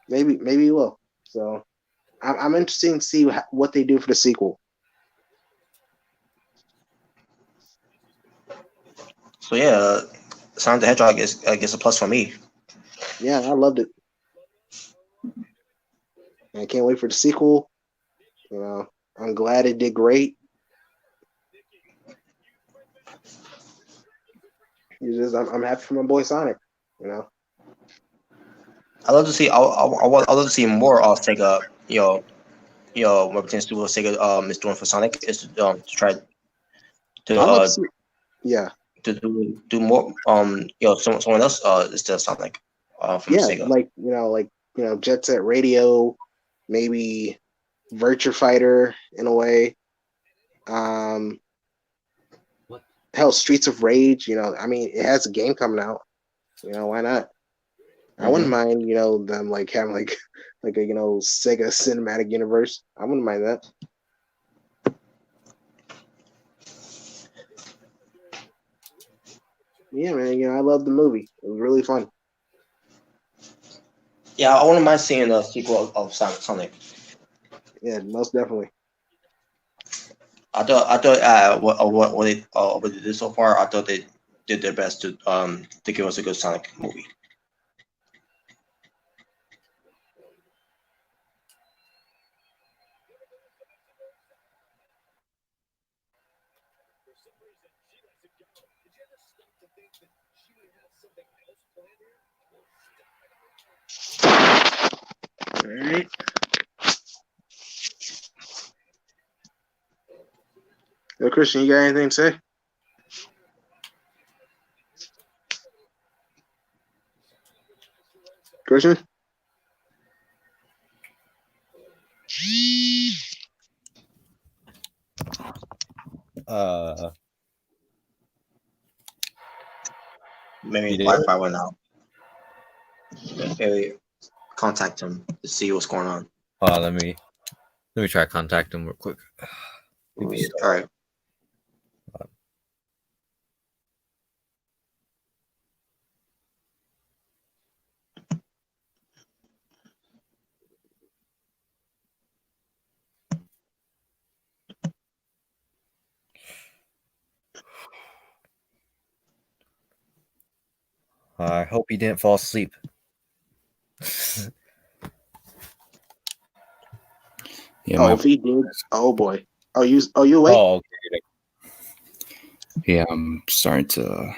he will. So I'm interested to see what they do for the sequel. So yeah, Sonic the Hedgehog is, I guess, a plus for me. Yeah, I loved it. I can't wait for the sequel. I'm glad it did great. I'm happy for my boy Sonic. I love to see. I love to see more of Sega. What pertains to what Sega is doing for Sonic is to try to I love to see, yeah, to do more. Someone else instead of Sonic from yeah, Sega. Jet Set Radio, maybe Virtua Fighter in a way. Hell, Streets of Rage. It has a game coming out. Why not? I wouldn't mind, them having like a Sega cinematic universe. I wouldn't mind that. Yeah, man. I love the movie. It was really fun. Yeah, I wouldn't mind seeing a sequel of Sonic. Yeah, most definitely. I thought what they did so far. I thought they did their best to give us a good Sonic movie. All right. Yo, Christian, you got anything to say? Christian? Maybe Wi-Fi went out. Maybe contact him to see what's going on. Let me try to contact him real quick. All right. I hope he didn't fall asleep. Yeah, if he did, oh boy. You awake? Oh, okay. Yeah, I'm starting to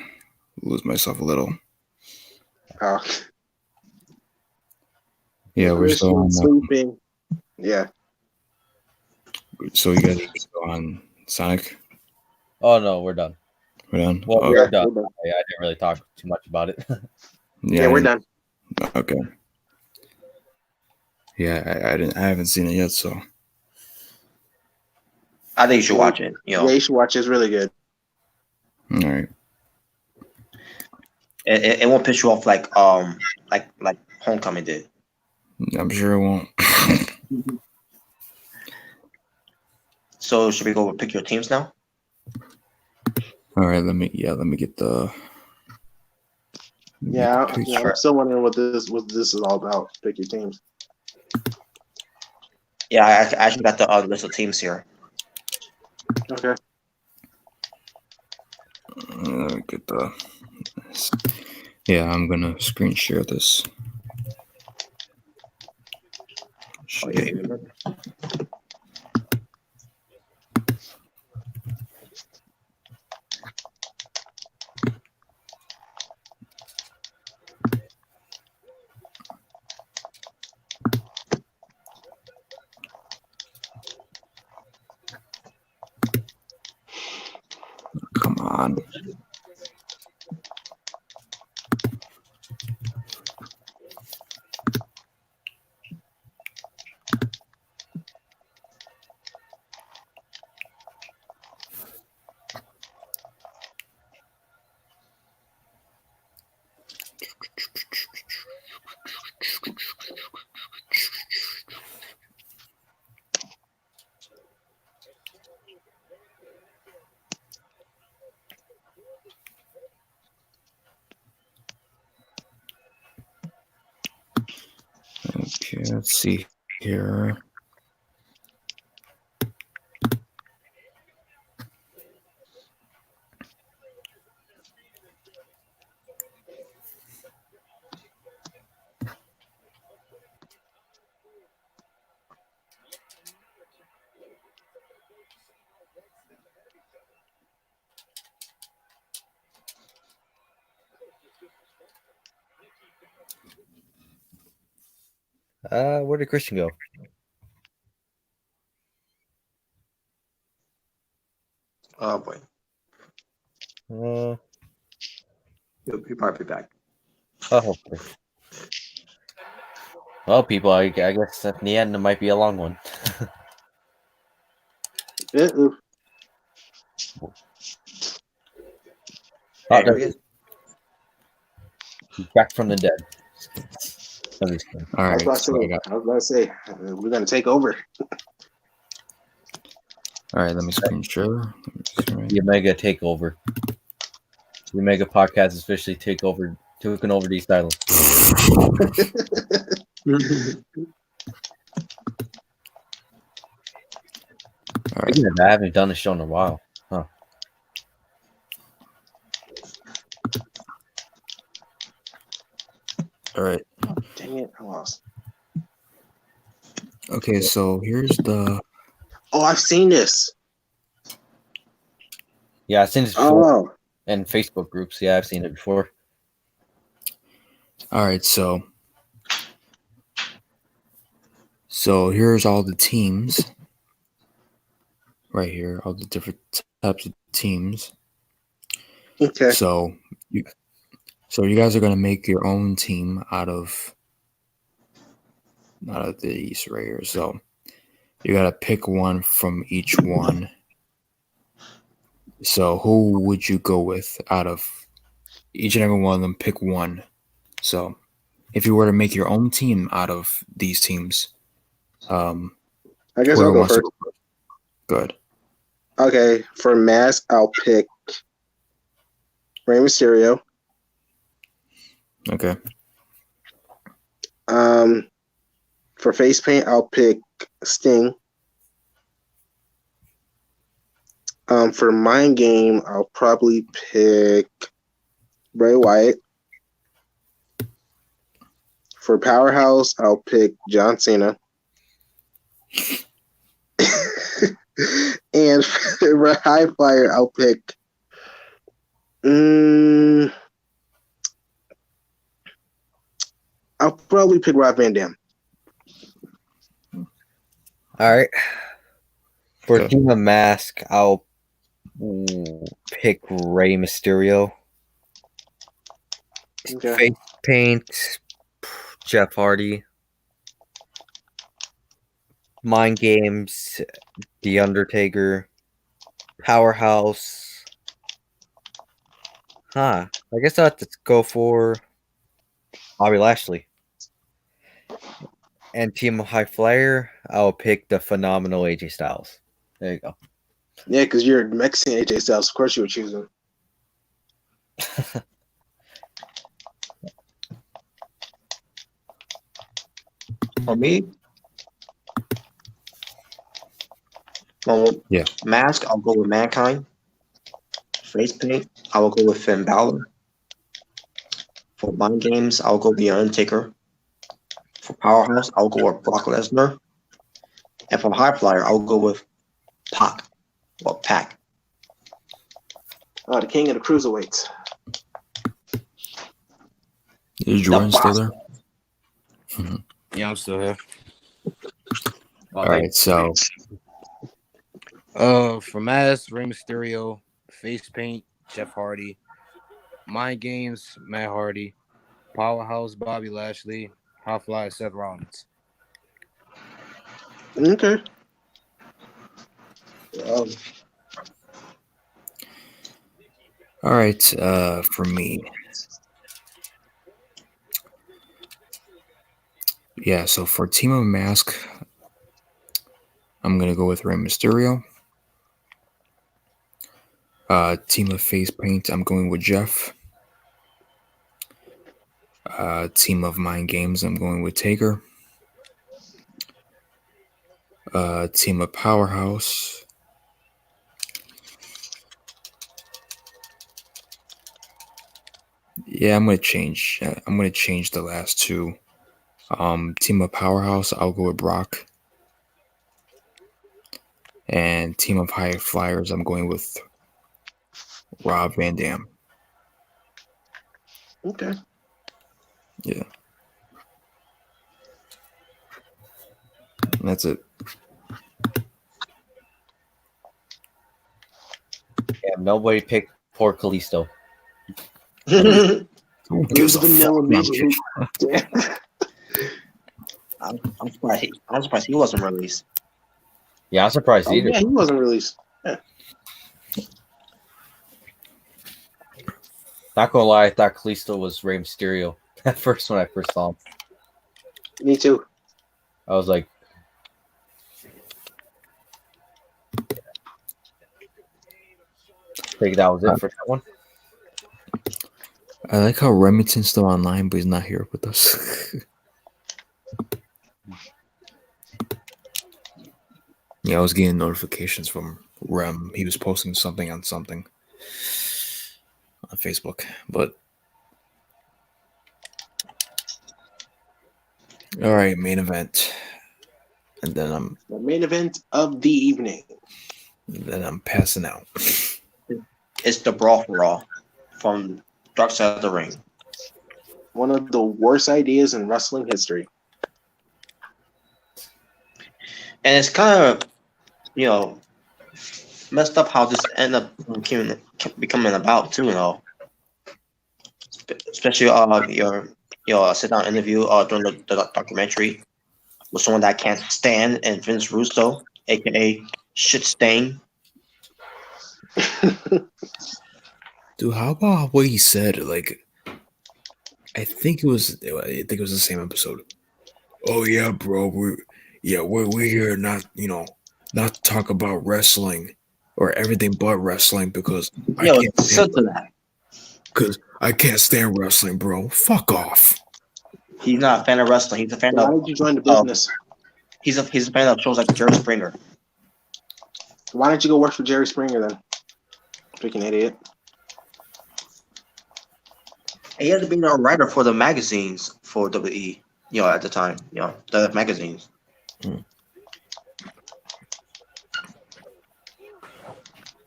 lose myself a little. Oh. Yeah, we're still on. Sleeping. Yeah. So you guys are still on Sonic? Oh no, we're done. We're done. Well, okay. we're done. I didn't really talk too much about it. Yeah, we're done. Okay. Yeah, I haven't seen it yet, so I think you should watch it. Yeah, you should watch it. It's really good. All right. It won't piss you off like Homecoming did. I'm sure it won't. So should we go pick your teams now? All right, let me get the. Yeah, I'm still wondering what this is all about. Pick your teams. Yeah, I actually got the list of teams here. Okay. Let me get the. Yeah, I'm gonna screen share this. Okay. Come on. let's see here. Where did Christian go? Oh boy, he'll probably be back. Oh. Well, people, I guess at the end it might be a long one. Uh-oh. Hey, there he is. He's back from the dead. All I right. was about to say, we're gonna take over. All right, let me screen share. The Omega takeover. The Omega podcast is officially taken over the Asylum. I haven't done a show in a while. Huh. All right. Oh, dang it, I lost. Okay, so here's the. Oh, I've seen this. Yeah, I've seen this before. Oh, And Facebook groups. Yeah, I've seen it before. All right, so here's all the teams right here, all the different types of teams. okay. So you guys are gonna make your own team out of these right here. So you gotta pick one from each one. So who would you go with out of each and every one of them? Pick one. So if you were to make your own team out of these teams, I guess I'll go first. Good. Okay, for mask, I'll pick Rey Mysterio. Okay. For face paint, I'll pick Sting. For mind game, I'll probably pick Bray Wyatt. For powerhouse, I'll pick John Cena. And for high flyer, I'll pick. I'll probably pick Rob Van Dam. All right. For Team of Mask, I'll pick Rey Mysterio. Okay. Face paint, Jeff Hardy. Mind games, The Undertaker. Powerhouse. I guess I'll have to go for Bobby Lashley. And Team of High Flyer, I'll pick the phenomenal AJ Styles. There you go. Yeah, because you're Mexican AJ Styles. Of course you would choose him. For me, Yeah. Mask, I'll go with Mankind. Face paint, I will go with Finn Balor. For mind games, I'll go with The Undertaker. For powerhouse, I'll go with Brock Lesnar. And for high flyer, I'll go with Pac. Or Pac. Oh, the king of the cruiserweights. Is Jordan still there? Yeah, I'm still here. All right, so For Mask, Rey Mysterio, face paint, Jeff Hardy, mind games, Matt Hardy, powerhouse, Bobby Lashley, high flyer, Seth Rollins. Okay. all right, for me. Yeah, so for Team of Mask, I'm gonna go with Rey Mysterio. Team of Face Paint, I'm going with Jeff. Team of Mind Games, I'm going with Taker. Team of Powerhouse. Yeah, I'm gonna change. I'm gonna change the last two. Team of Powerhouse, I'll go with Brock. And Team of High Flyers, I'm going with Rob Van Dam. Okay. Yeah. And that's it. Yeah, nobody picked poor Kalisto. It Gives was a vanilla fuck. meat. I'm surprised he wasn't released. Yeah, I'm surprised Oh, either. yeah, he wasn't released. Yeah. Not gonna lie, I thought Kalisto was Rey Mysterio at first when I first saw him. Me too. I was like, I think that was it for that one. I like how Remington's still online, but he's not here with us. Yeah, I was getting notifications from Rem. He was posting something on Facebook, but all right, main event, and then The main event of the evening. I'm passing out. It's the Brawl For All from Dark Side of the Ring. One of the worst ideas in wrestling history. And it's kind of, messed up how this ended up becoming about too, Especially your sit down interview during the documentary with someone that I can't stand, and Vince Russo, aka Shit Stain. Dude, how about what he said? Like, I think it was the same episode. Oh yeah, bro, we're here not to talk about wrestling or everything but wrestling because I can't stand wrestling, bro. Fuck off. He's not a fan of wrestling. He's a fan Why of. did you join the business? He's a fan of shows like Jerry Springer. Why don't you go work for Jerry Springer then? Freaking idiot. He had to be a writer for the magazines for WWE, at the time, the magazines.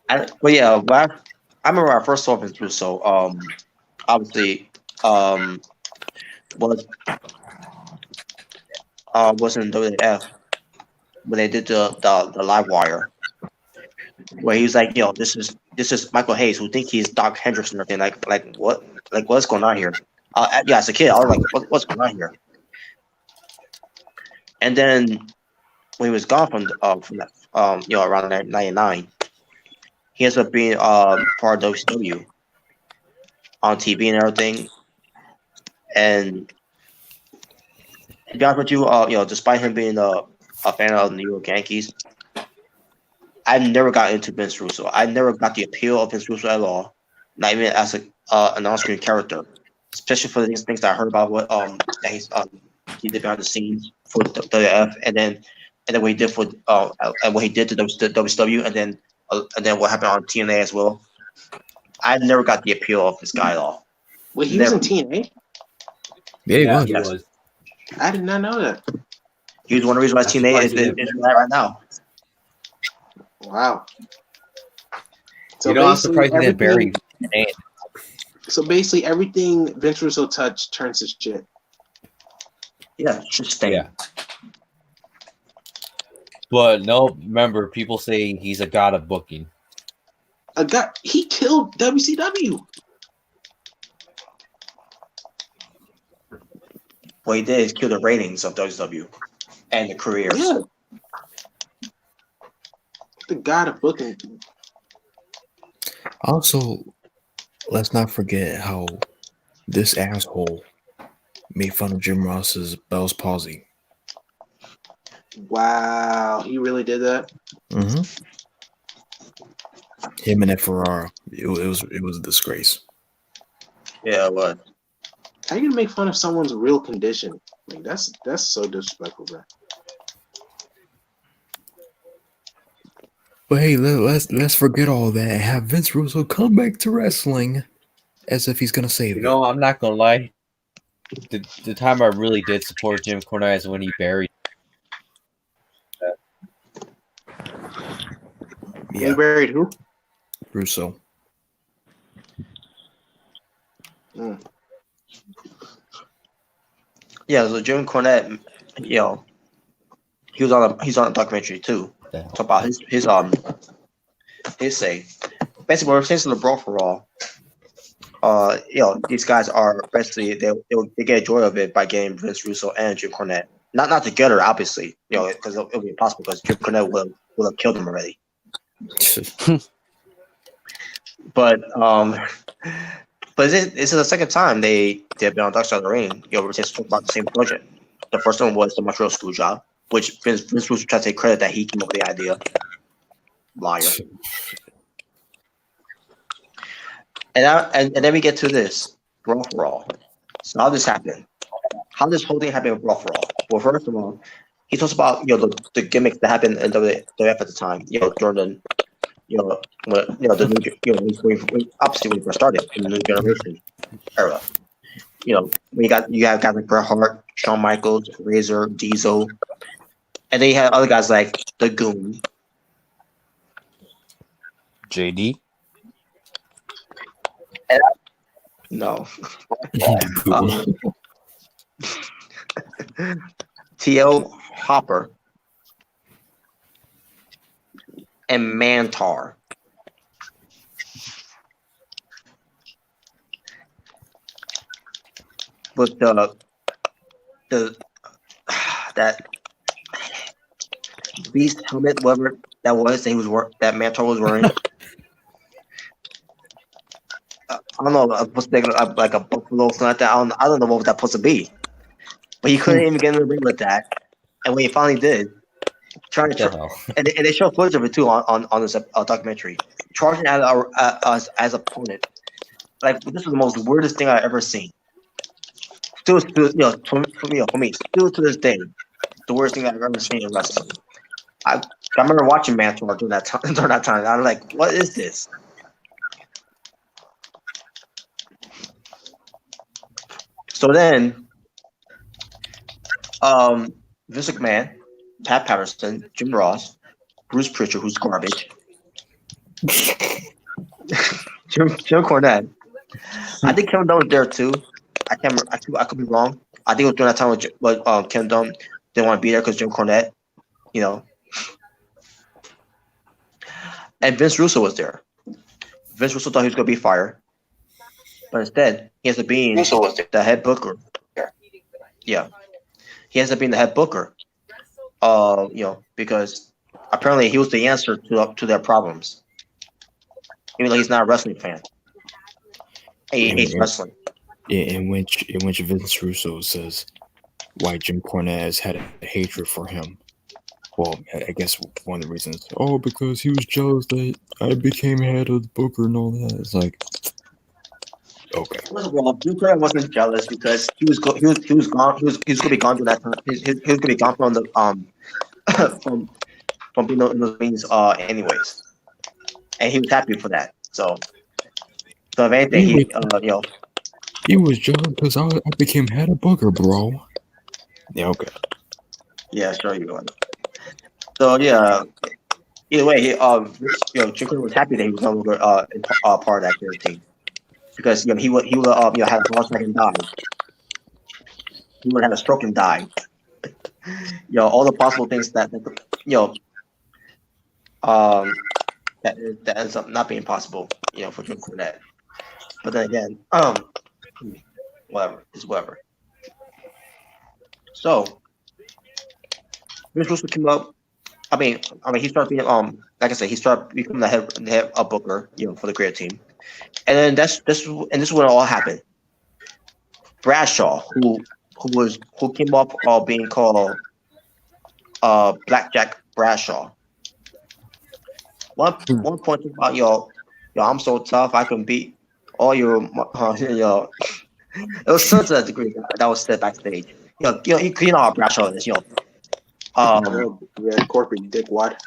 I remember I first saw Vince Russo. Obviously, was in WWF when they did the live wire, where he was like, this is Michael Hayes, who think he's Doc Henderson or anything. Like what? Like what's going on here? As a kid, I was like, what's going on here? And then when he was gone from that, around 99, he ends up being part of WCW on TV and everything. And to be honest with you, despite him being a fan of the New York Yankees, I never got into Vince Russo. I never got the appeal of Vince Russo at all, not even as an on-screen character. Especially for these things that I heard about what he did behind the scenes for the WF, and then what he did for and what he did to WCW, and then what happened on TNA as well. I never got the appeal of this guy at all. Wait, he was in TNA? Yeah, he was. I did not know that. He was one of the reasons why TNA is right now. Wow. So I'm surprised he didn't bury TNA. So basically, everything Vince Russo touched turns to shit. Yeah, just stay. Yeah. But no, remember, people say he's a god of booking. He killed WCW. What he did is kill the ratings of WCW and the careers. Yeah. The god of booking. Also, let's not forget how this asshole made fun of Jim Ross's Bell's palsy. Wow, he really did that. Mm-hmm. Him and Ed Ferrara, it was a disgrace. Yeah, it was. How you gonna make fun of someone's real condition? Like that's so disrespectful, bro. But hey, let's forget all that and have Vince Russo come back to wrestling as if he's gonna save it. I'm not gonna lie. The time I really did support Jim Cornette is when he buried. Yeah. He buried who? Russo. Yeah, so Jim Cornette, he's on a documentary too. Talk about his say. Basically, we're saying the Brawl For All. These guys are basically they get joy of it by getting Vince Russo and Jim Cornette. Not together, obviously. Because it'll be impossible because Jim Cornette will have killed him already. But this is the second time they've been on Dark Side of the Ring. We're just talking about the same project. The first one was the Montreal Screwjob, which Vince Russo tried to take credit that he came up with the idea. Liar. And then we get to this Brawl For All. So how this happened? How this whole thing happened with Brawl For All? Well, first of all, he talks about the gimmicks that happened in WWF at the time. During the obviously when he first started in the new generation era. You have guys like Bret Hart, Shawn Michaels, Razor, Diesel, and then you had other guys like the Goon, JD. No. T.O. Hopper and Mantar. But that beast helmet, whatever that was, that Mantar was wearing. I don't know, like a buffalo or something like that. I don't know what that supposed to be. But he couldn't even get in the ring with that. And when he finally did, and they show footage of it too on this documentary, charging at us as opponent. Like, this is the most weirdest thing I've ever seen. For me, still to this day, the worst thing I've ever seen in wrestling. I remember watching Mantor during that time. I'm like, what is this? So then, Vince McMahon, Pat Patterson, Jim Ross, Bruce Pritchard, who's garbage, Jim Cornette. I think Kevin Dunn was there too. I could be wrong. I think it was during that time when Kevin Dunn didn't want to be there because Jim Cornette, And Vince Russo was there. Vince Russo thought he was going to be fired, but instead he has to be the head booker. Yeah, he has to be the head booker. Because apparently he was the answer to their problems. Even though he's not a wrestling fan, he hates wrestling. Yeah, in which Vince Russo says why Jim Cornette has had a hatred for him. Well, I guess one of the reasons, because he was jealous that I became head of the booker and all that. It's like, okay. First of all, Jim Cornette wasn't jealous because he was gone. He was going to be gone during that time. He was going to be gone from the from being in those meetings anyways, and he was happy for that. So if anything, he was jealous because I became head of booker, bro. Yeah, okay. Yeah, sure you are. So yeah, either way, Jim Cornette was happy that he was no longer part of that team because he would have had a heart attack and died. He would have had a stroke and died. All the possible things that ends up not being possible, for Jim Cornette. But then again, whatever. So Vince Russo came up. I mean, he started being like I said, he started becoming the head booker, for the creative team, and then this is when it all happened. Bradshaw, who came up being called Blackjack Bradshaw. One point about I'm so tough I can beat all your It was such a degree that was said backstage. You know how Bradshaw is, corporate dick what?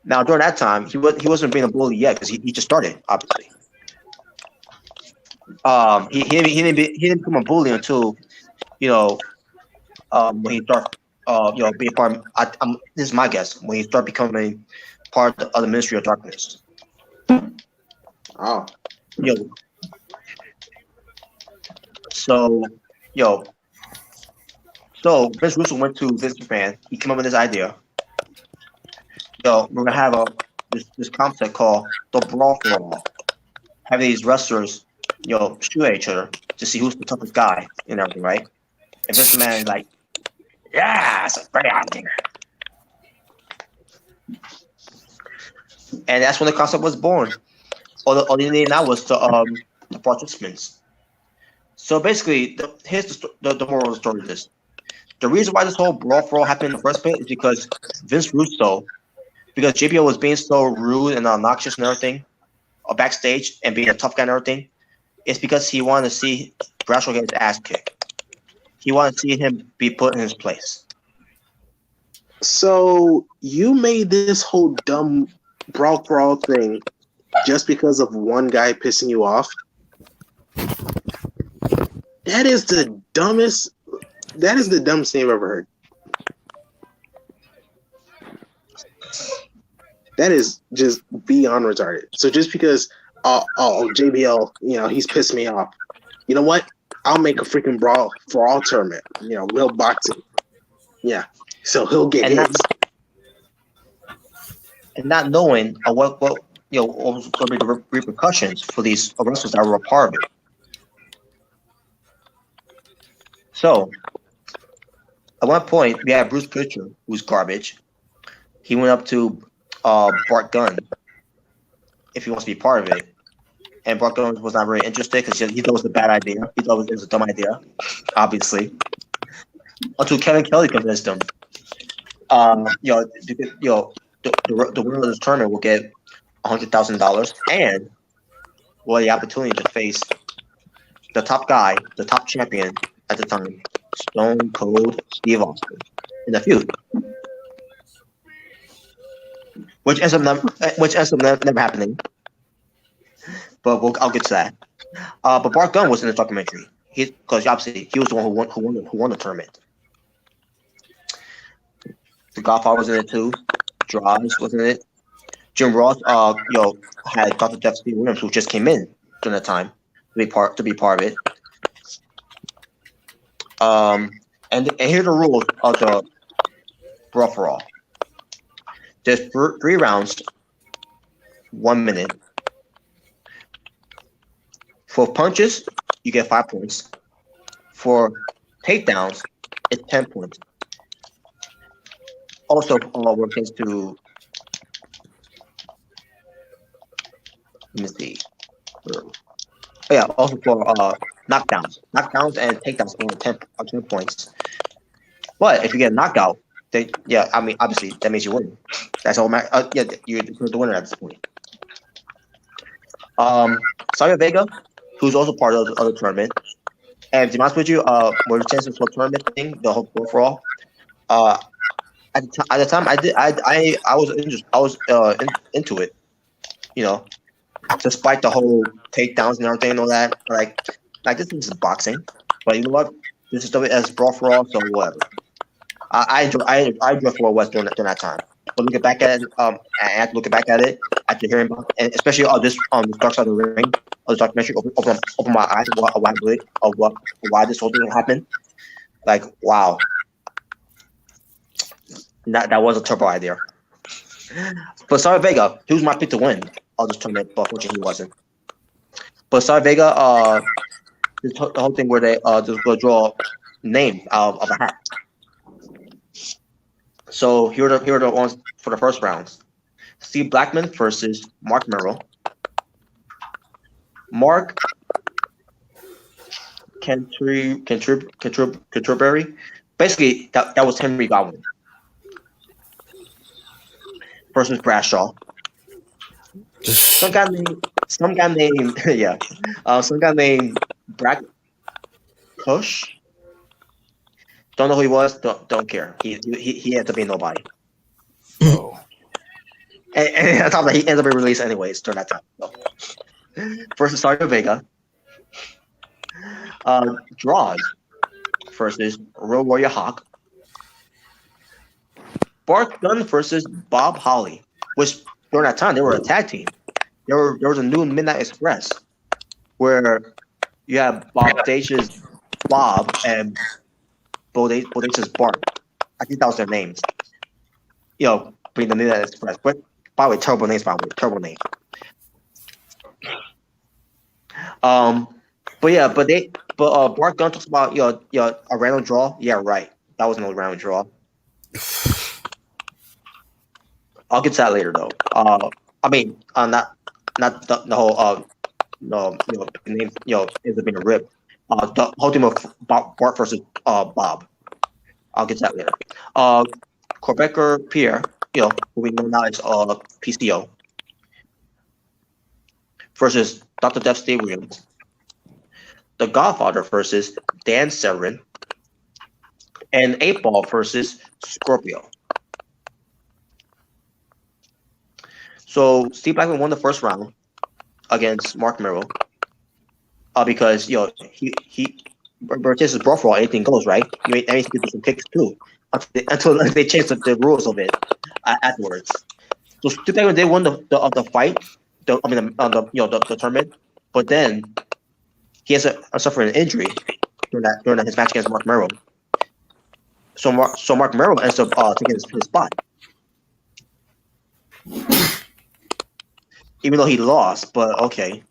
Now during that time, he wasn't being a bully yet because he just started, obviously. He didn't become a bully until, when he started, being part of, this is my guess, when he started becoming part of the Ministry of Darkness. Oh. So Vince Russo went to Vince McMahon. He came up with this idea. We're gonna have this concept called the Brawl For All. Have these wrestlers, shoot at each other to see who's the toughest guy and everything, right? And Vince McMahon is like, yeah, it's a great idea. And that's when the concept was born. All you need now was the participants. So basically, here's the moral of the story of this. The reason why this whole Brawl For All happened in the first place is because Vince Russo, because JBL was being so rude and obnoxious and everything, backstage and being a tough guy and everything, it's because he wanted to see Bradshaw get his ass kicked. He wanted to see him be put in his place. So you made this whole dumb Brawl For All thing just because of one guy pissing you off? That is the dumbest thing I've ever heard. That is just beyond retarded. So just because JBL, he's pissed me off. You know what? I'll make a freaking Brawl For All tournament. Real boxing. Yeah. So he'll get hits. And not knowing what was going to be the repercussions for these wrestlers that were a part of it. So, at one point, we had Bruce Pritchard, who's garbage. He went up to Bart Gunn if he wants to be part of it. And Bart Gunn was not very interested because he thought it was a bad idea. He thought it was a dumb idea, obviously. Until Kevin Kelly convinced him. The winner of this tournament will get $100,000 and will have the opportunity to face the top guy, the top champion at the time, Stone Cold Steve Austin, in the feud, which ends up never happening. But I'll get to that. But Bart Gunn was in the documentary because obviously he was the one who won the tournament. The Godfather was in it too. Draws was in it. Jim Ross, had Dr. Jeff Steve Williams, who just came in during that time to be part of it. And here are the rules of the Brawl For All. There's 3 rounds, 1 minute. For punches, you get 5 points. For takedowns, it's 10 points. Also, when it comes to, let me see. Oh yeah, also for knockdowns and takedowns are 10 points. But if you get a knockout, obviously that means you win. That's all. You're the winner at this point. Savio Vega, who's also part of the tournament, and to be honest with you, when the chances for tournament thing, the whole Brawl For All, at the time I was into it, despite the whole takedowns and everything and all that. Like this is boxing, but you know what? This is as Brawl For All, so whatever. I enjoy For West during that time. But looking back at it, I have to look back at it after hearing about, and especially this Dark Side of the Ring, this documentary, open my eyes of why this whole thing happened. Like, wow, that was a turbo idea. But Savio Vega, he was my pick to win all this tournament, but unfortunately he wasn't. But Savio Vega, the whole thing where they just go draw names out of a hat. So here are the ones for the first rounds. Steve Blackman versus Mark Merrill. Mark Canterbury. Basically, that was Henry Godwin versus Bradshaw. Some guy named Brad Cush. Don't know who he was. Don't care. He had to be nobody. Oh. And on top of that, he ends up being released anyways during that time. So. Versus Savio Vega. Draws versus Road Warrior Hawk. Bart Gunn versus Bob Holly, which during that time they were a tag team. There was a new Midnight Express where you have Bodacious Bob and Bodacious Bart. I think that was their names. Being the Midnight Express. But by the way, terrible names, terrible name. But Bart Gunn talks about a random draw. Yeah, right. That wasn't a random draw. I'll get to that later though. Not the whole name is being a rip. The whole team of Bart versus Bob. I'll get to that later. Quebecer Pierre, who we know now as PCO, versus Dr. Death Steve Williams. The Godfather versus Dan Severn. And 8-Ball versus Scorpio. So Steve Blackman won the first round against Mark Merrill because Bertis is Brawl For All, anything goes, right? You made anything do some kicks too until they changed the rules of it afterwards. So Steve Blackman did win the fight, the tournament, but then he has suffered an injury during his match against Mark Merrill. So Mark Merrill ends up taking his spot. Even though he lost, but okay.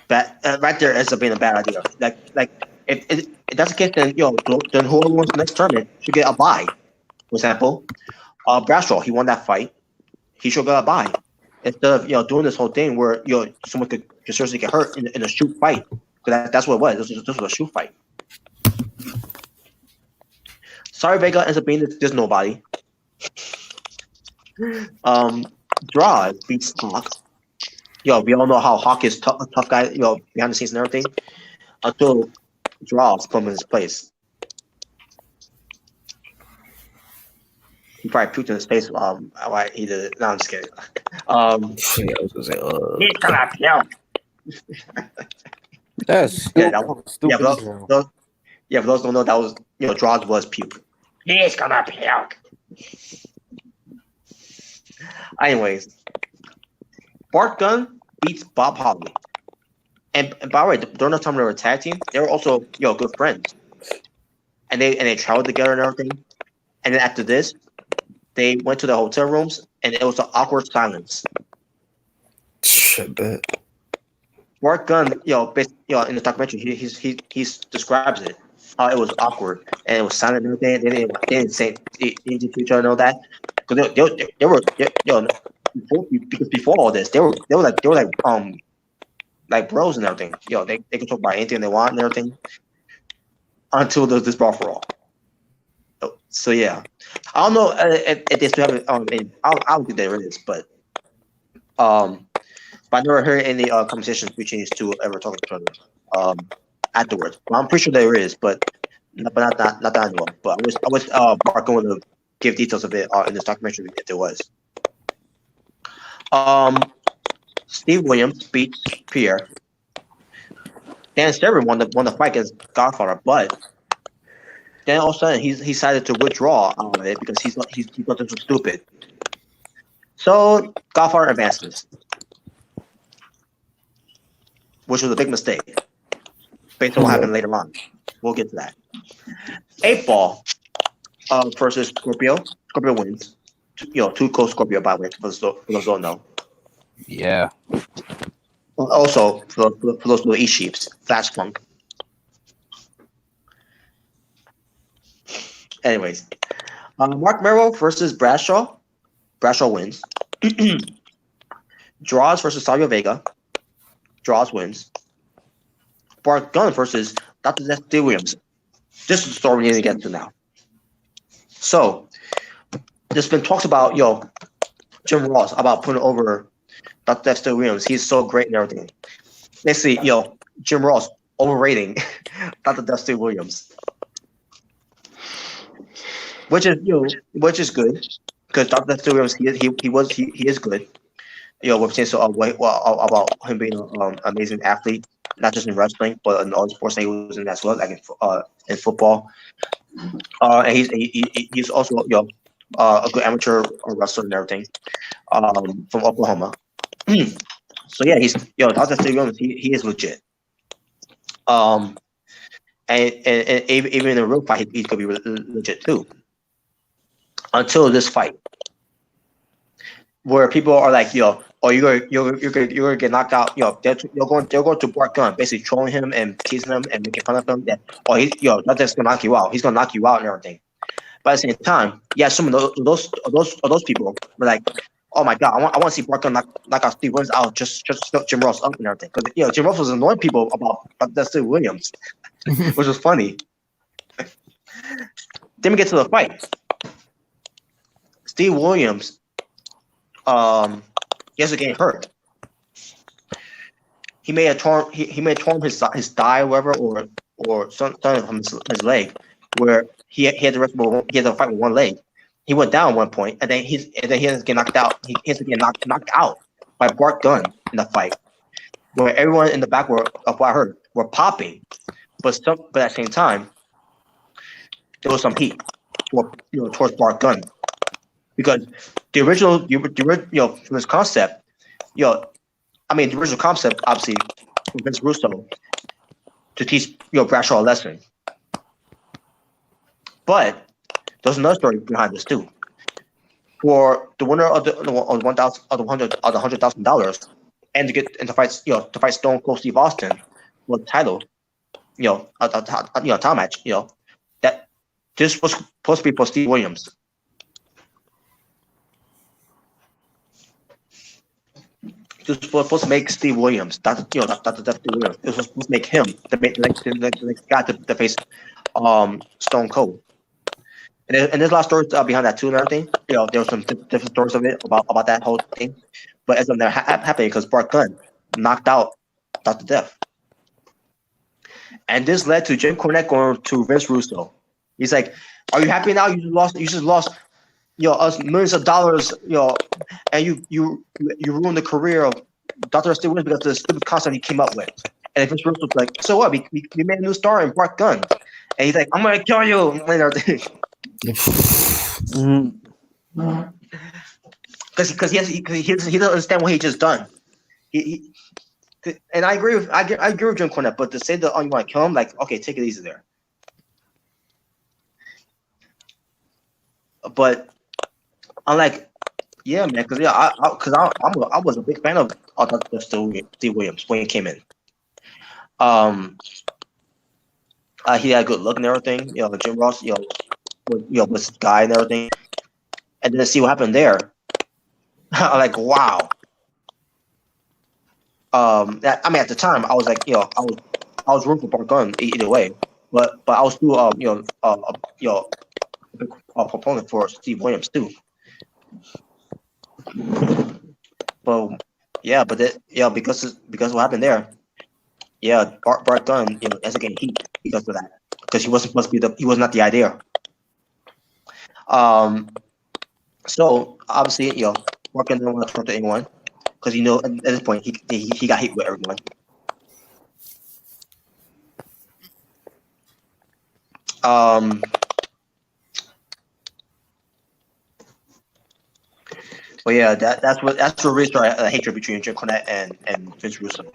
Right there ends up being a bad idea. Like if that's the case, then whoever wins the next tournament should get a bye. For example, Bradshaw, he won that fight. He should get a bye instead of doing this whole thing where someone could seriously get hurt in a shoot fight. Because that's what it was. This was a shoot fight. Sorry, Vega ends up being this nobody. Draw beats Hawk. We all know how Hawk is a tough guy, behind the scenes and everything. Until Draws put him in his place. He probably puked in his face while he did it. No, I'm just kidding. I was gonna say, he's gonna puke. That's stupid. For those who don't know, that was Draws was puke. He's gonna puke. Anyways, Bart Gunn beats Bob Holly. And by the way, during the time they were a tag team, they were also good friends. And they traveled together and everything. And then after this, they went to the hotel rooms and it was an awkward silence. Shit, bet. Bart Gunn, in the documentary, he describes it. How it was awkward and it was silent and everything. They didn't say anything to each other and all that. Because they were because before all this, they were like bros and everything. They could talk about anything they want and everything until there's this Brawl For All. So yeah, I don't know if they still have it. I don't think there is, but I never heard any conversations between these two ever talking to each other afterwards. Well, I'm pretty sure there is, but not that I know of. But I was Bart going to give details of it in this documentary if there was. Steve Williams beats Pierre. Dan Severn won the fight against Godfather, but then all of a sudden he decided to withdraw out of it because he thought this was stupid. So Godfather advances, which was a big mistake based on what happened later on. We'll get to that. 8-Ball versus Scorpio. Scorpio wins. Too close Scorpio, by the way, for those who don't know. Yeah. Also, for those little E-sheeps, Flash Funk. Anyways, Mark Merrill versus Bradshaw. Bradshaw wins. Draws versus Savio Vega. Draws wins. Bart Gunn versus Dr. Steve Williams. This is the story we need to get to now. So, there's been talks about Jim Ross about putting over Dr. Steve Williams. He's so great and everything. Let's see, Jim Ross overrating Dr. Steve Williams. which is good because Dr. Williams he is good. We're saying so about him being an amazing athlete, not just in wrestling, but in all sports that he was in as well, like in football. And he's also a good amateur wrestler and everything. From Oklahoma. So yeah, he's Dr. Williams. He is legit. And even in a real fight, he could be legit too. Until this fight, where people are like, you're gonna get knocked out. They're going to Bart Gunn, basically trolling him and teasing him and making fun of him. That that's just gonna knock you out. He's gonna knock you out and everything. But at the same time, yeah, some of those people were like, oh my god, I want to see Bart Gunn knock out Steve Williams out, just Jim Ross up and everything. Because Jim Ross was annoying people about Steve Williams, which was funny. Then we get to the fight. Steve Williams, he has to get hurt. He may have torn his thigh, or whatever, or something from his leg, where he had to fight with one leg. He went down at one point, and then he has to get knocked out. He has to get knocked out by Bart Gunn in the fight, where everyone in the back were popping, but at the same time, there was some heat towards Bart Gunn. Because the original from this concept, the original concept, obviously, from Vince Russo to teach Bradshaw a lesson. But there's another story behind this too. For the winner of the $100,000 and to fight Stone Cold Steve Austin for the title, a title match, that this was supposed to be for Steve Williams. It was supposed to make Steve Williams, Dr. Steve Williams. It was supposed to make him the next guy to face Stone Cold. And there's a lot of stories behind that too and everything. There were some different stories of it about that whole thing. But it's never happening because Bart Gunn knocked out Dr. Death. And this led to Jim Cornette going to Vince Russo. He's like, "Are you happy now? You just lost us millions of dollars, and you ruined the career of Dr. Steve Williams because of the stupid concept he came up with." And Vince Russo was like, "So what? We made a new star in Bart Gunn." And he's like, "I'm gonna kill you," and everything. Because he doesn't understand what he just done. And I agree with Jim Cornette, but to say that you want to kill him, like, okay, take it easy there. But I'm like, yeah, man, because I was a big fan of Steve Williams when he came in. He had a good look and everything. Jim Ross, was his guy and everything. And then to see what happened there, I'm like, wow. At the time, I was like, I was rooting for Bart Gunn either way, but I was still, a proponent for Steve Williams too. But yeah, because of what happened there, yeah, Bart Gunn, ends up getting heat because of that, because he wasn't supposed to be he was not the idea. So obviously, Bart Gunn didn't want to talk to anyone because at this point he got heat with everyone. But yeah, that's what really started a hatred between Jim Cornette and Vince Russo.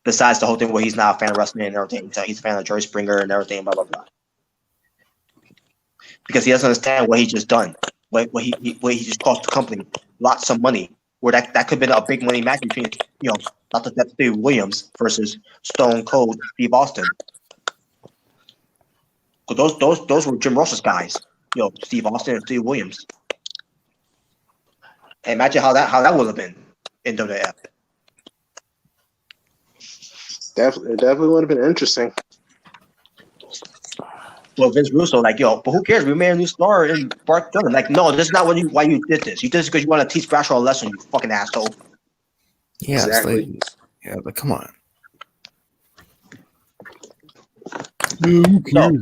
Besides the whole thing where he's not a fan of wrestling and everything, so he's a fan of Jerry Springer and everything, blah blah blah. Because he doesn't understand what he just done, what he just cost the company lots of money. Where that could have been a big money match between Dr. Steve Williams versus Stone Cold Steve Austin. Because those were Jim Ross's guys, Steve Austin and Steve Williams. And imagine how that would have been in WWF. Definitely would have been interesting. Well, Vince Russo, like, but who cares? We made a new star in Bart Gunn. Like, no, this is not why you did this. You did this because you want to teach Bradshaw a lesson, you fucking asshole. Yeah, exactly. But come on. Who cares?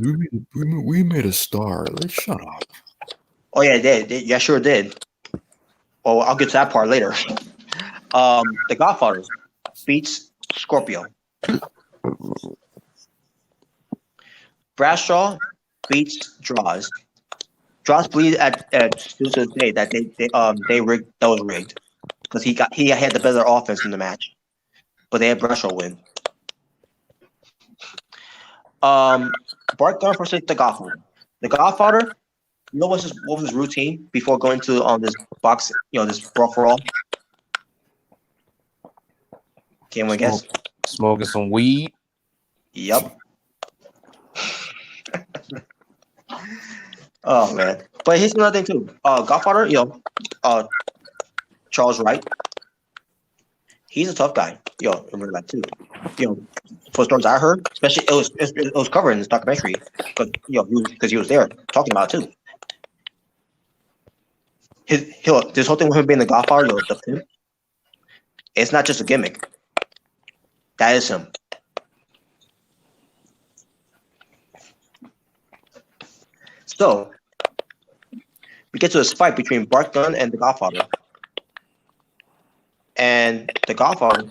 We made a star. Let's shut up. Oh yeah, yeah, sure did. Oh, I'll get to that part later. The Godfather beats Scorpio. Bradshaw beats Draws. Draws believes still to this day that they rigged, that was rigged because he had the better offense in the match, but they had Bradshaw win. Bart Gunn versus the Godfather. The Godfather, you know what was his routine before going to this box, this Brawl For All? Can we guess? Smoking some weed. Yep. Oh man. But here's another thing too. Godfather, Charles Wright. He's a tough guy. Remember that too. For stories I heard, especially it was covered in this documentary, because he was there talking about it too. This whole thing with him being the Godfather, the pimp, it's not just a gimmick. That is him. So we get to this fight between Bart Gunn and the Godfather. And the Godfather,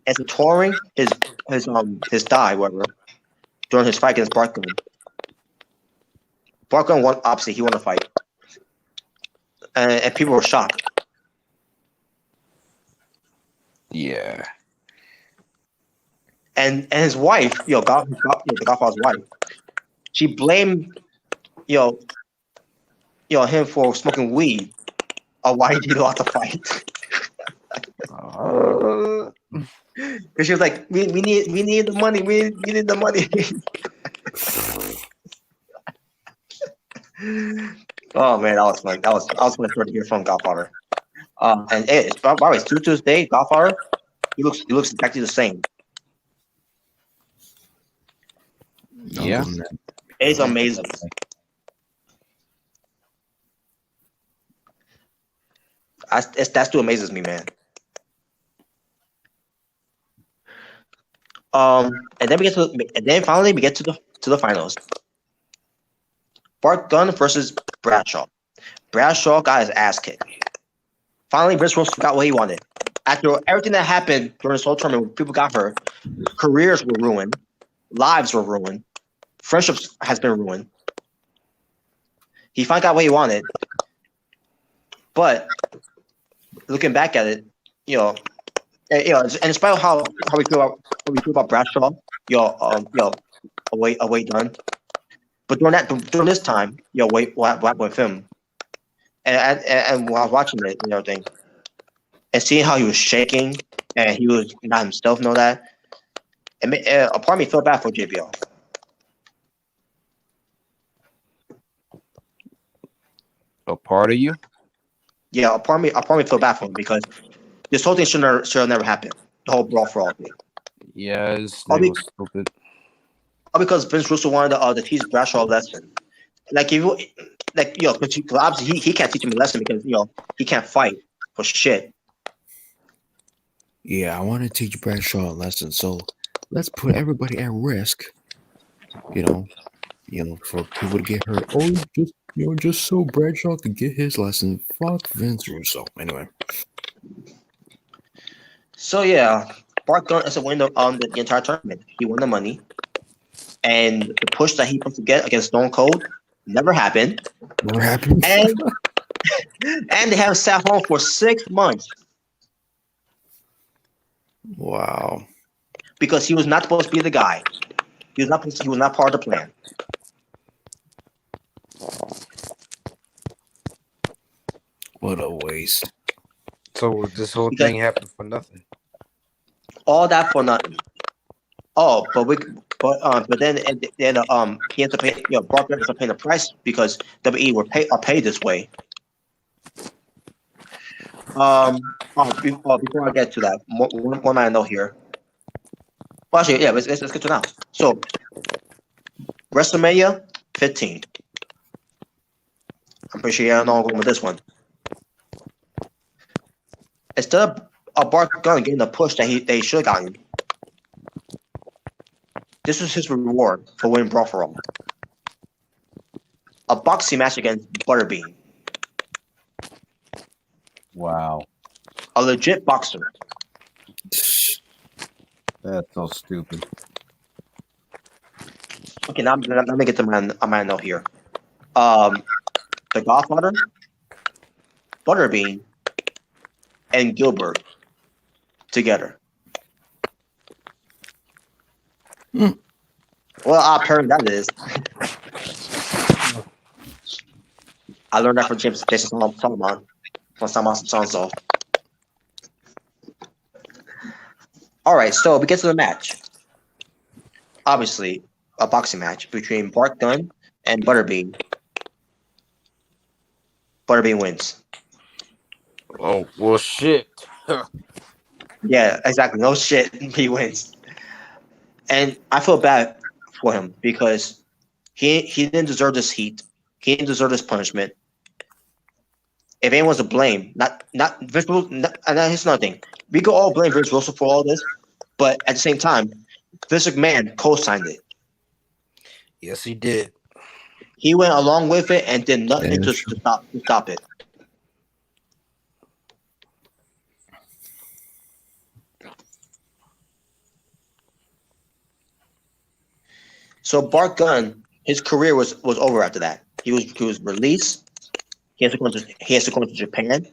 as he's touring his thigh, whatever, during his fight against Bart Gunn. Bart Gunn won. Obviously, he won the fight, and people were shocked. Yeah. And his wife, the Godfather's wife, she blamed him for smoking weed, or why he lost the fight. Because she was like, we need the money. We need the money. Oh man, that was fun. I was going to hear from Godfather. And it's by the way, to this day, Godfather, he looks exactly the same. Yeah. It's amazing. That still amazes me, man. And then finally we get to the finals. Bart Gunn versus Bradshaw. Bradshaw got his ass kicked. Finally, Vince Russell got what he wanted. After everything that happened during this whole tournament, people got hurt, careers were ruined, lives were ruined, friendships has been ruined. He finally got what he wanted. But looking back at it, and in spite of how we feel about Bradshaw, away done. But during this time, what happened with him, and while I was watching it and everything, and seeing how he was shaking and he was not himself, know that, a part of me felt bad for JBL. A part of you? Yeah, a part of me feel bad for him because this whole thing should have never happened. The whole Brawl For All thing. Yeah, this name was stupid. All because Vince Russo wanted to teach Bradshaw a lesson. Because obviously he can't teach him a lesson because he can't fight for shit. Yeah, I want to teach Bradshaw a lesson, so let's put everybody at risk. For people to get hurt. Oh, just so Bradshaw could get his lesson. Fuck Vince Russo. Anyway. So yeah, Bart Gunn is a winner on the entire tournament. He won the money, and the push that he supposed to get against Stone Cold never happened. Never happened. And they have sat home for 6 months. Wow. Because he was not supposed to be the guy. He was not part of the plan. What a waste. So this whole thing happened for nothing. All that for nothing. Oh, but then he has to pay. Brock has to pay the price because WWE are paid this way. Before I get to that, one I know here. Well, actually, yeah, let's get to it now. So, WrestleMania 15. I'm pretty sure you know I'm going with this one. Instead of Bart Gunn getting the push that they should have gotten, This was his reward for winning Brawl For All. A boxing match against Butterbean. Wow. A legit boxer. That's so stupid. Okay, now let me get to my note here. The Godfather, Butterbean, and Gilbert together. Well, apparently that is. I learned that from Jason Sullivan from Sanso. All right, so we get to the match. Obviously, a boxing match between Bart Gunn and Butterbean. Butterbean wins. Oh well, shit. Yeah, exactly. No shit, he wins. And I feel bad for him because he didn't deserve this heat. He didn't deserve this punishment. If anyone's to blame, not Vince Wilson, and here's another thing. We could all blame Vince Wilson for all this, but at the same time, Vince McMahon co-signed it. Yes, he did. He went along with it and did nothing to stop it. So Bart Gunn, his career was over after that. He was released. He has to go to Japan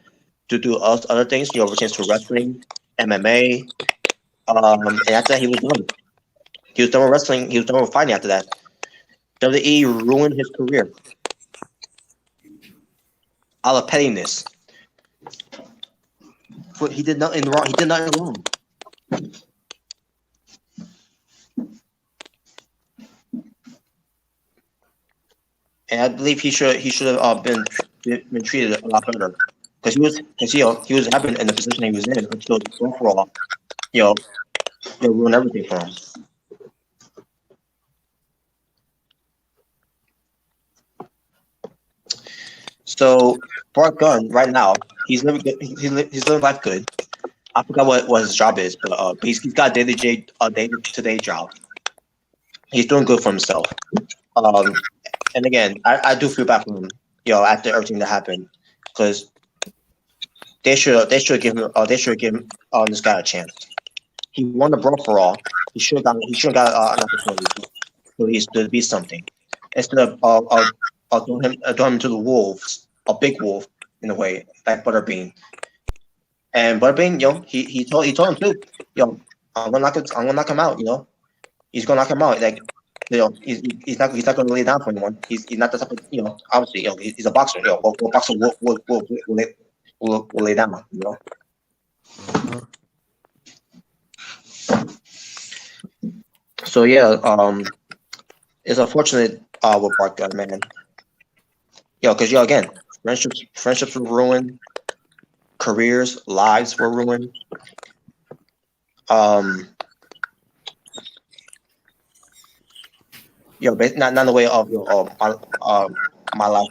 to do other things. You know, returns to wrestling, MMA, and after that he was done. He was done with wrestling. He was done with fighting after that. WWE ruined his career out of pettiness. But he did nothing wrong. He did nothing wrong. And I believe he should have been treated a lot better because he was happy in the position he was in until overall, they ruined everything for him. So Bart Gunn right now he's living life good. I forgot what his job is, but he's got a day-to-day job. He's doing good for himself. And again, I do feel bad for him, after everything that happened, because they should give him this guy a chance. He won the Brawl For All. He should have got an opportunity to be something instead of throwing him to the wolves, a big wolf in a way, like Butterbean. And Butterbean, he told him too, I'm gonna knock him out. He's gonna knock him out. Like, he's not going to lay down for anyone. He's not the type of, obviously, he's a boxer. What boxer will lay down, So yeah, it's unfortunate with Bart Gunn, man. Because again, friendships were ruined, careers, lives were ruined. Not in the way of my life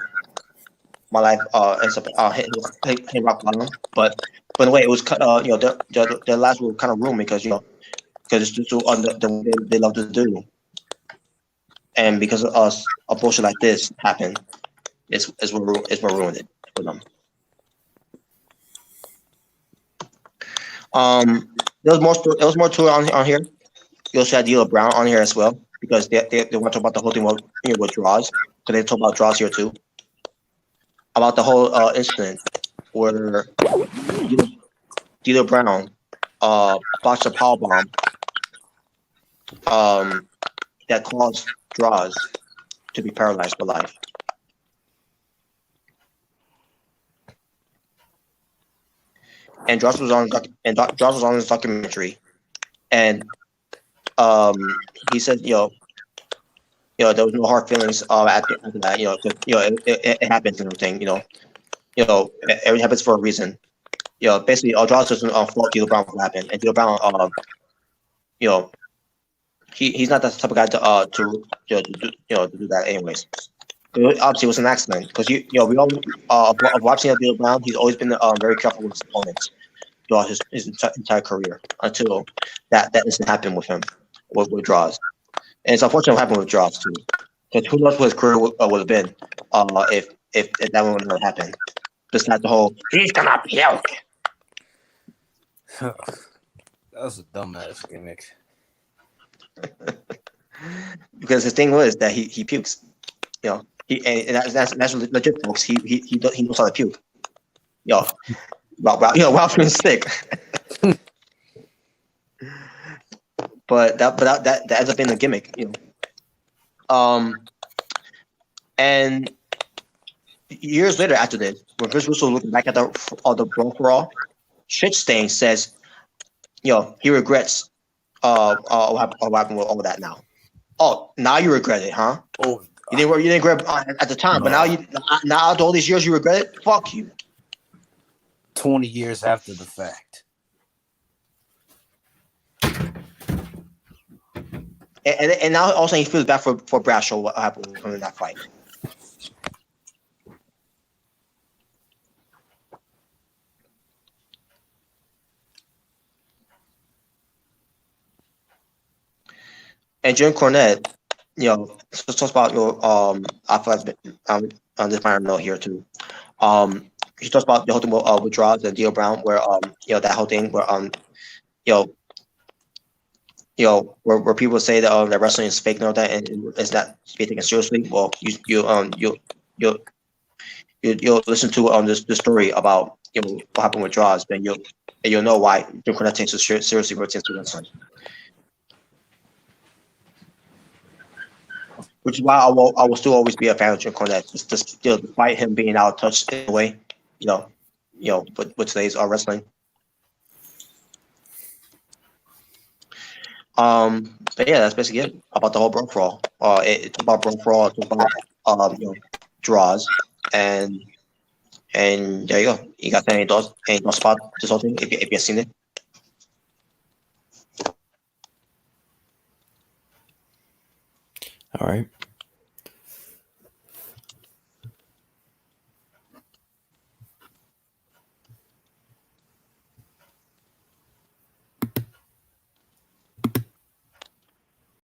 hit rock bottom, but in the way it was cut. Their lives were kind of ruined because it's just they love to do, and because of us, a bullshit like this happened. It's what ruined it for them. There was more to it on here. You also had D'Lo Brown on here as well, because they want to talk about the whole thing with draws, because they talk about draws here too. About the whole incident where D'Lo Brown botched a powerbomb that caused draws to be paralyzed for life. And Draws was on his documentary, and he said, there was no hard feelings after that, it happens and everything, everything happens for a reason. Basically, Draws doesn't fault D'Lo Brown for what happened, and D'Lo Brown, he's not that type of guy to do that anyways. Obviously, it was an accident because we all watching D'Lo Brown. He's always been very careful with his opponents throughout his entire career until that incident happened with him with Draws. And it's unfortunate what happened with Drops too. Because who knows what his career would have been if that would not happen. Besides the whole he's gonna puke. That was a dumbass gimmick. Because his thing was that he pukes. You know, and that's legit, folks. He knows how to puke. Yo, while feeling sick. But that ends up being a gimmick, you know. And years later after this, when Vince Russo looking back at the Brawl For All, Shitstain says, you know, he regrets what happened with all that now. Oh, now you regret it, huh? Oh, you didn't regret at the time, but now after all these years you regret it? Fuck you. 20 years after the fact. And now also he feels bad for Bradshaw what happened in that fight. And Jim Cornette, you know, talks about I feel like on this minor note here too. He talks about the whole thing with Draws and Dio Brown, where you know, that whole thing where where people say that that wrestling is fake and all that, and it's not to be taken seriously. Well, you'll listen to this story about what happened with Draws, then you'll know why Jim Cornette takes it seriously when it comes to wrestling. Which is why I will still always be a fan of Jim Cornette, just despite him being out of touch in a way, with today's wrestling. But yeah, that's basically it about the whole Brawl For All. It's about Brawl For All. It's about draws, and there you go. You got any thoughts about this whole thing if you've seen it? All right.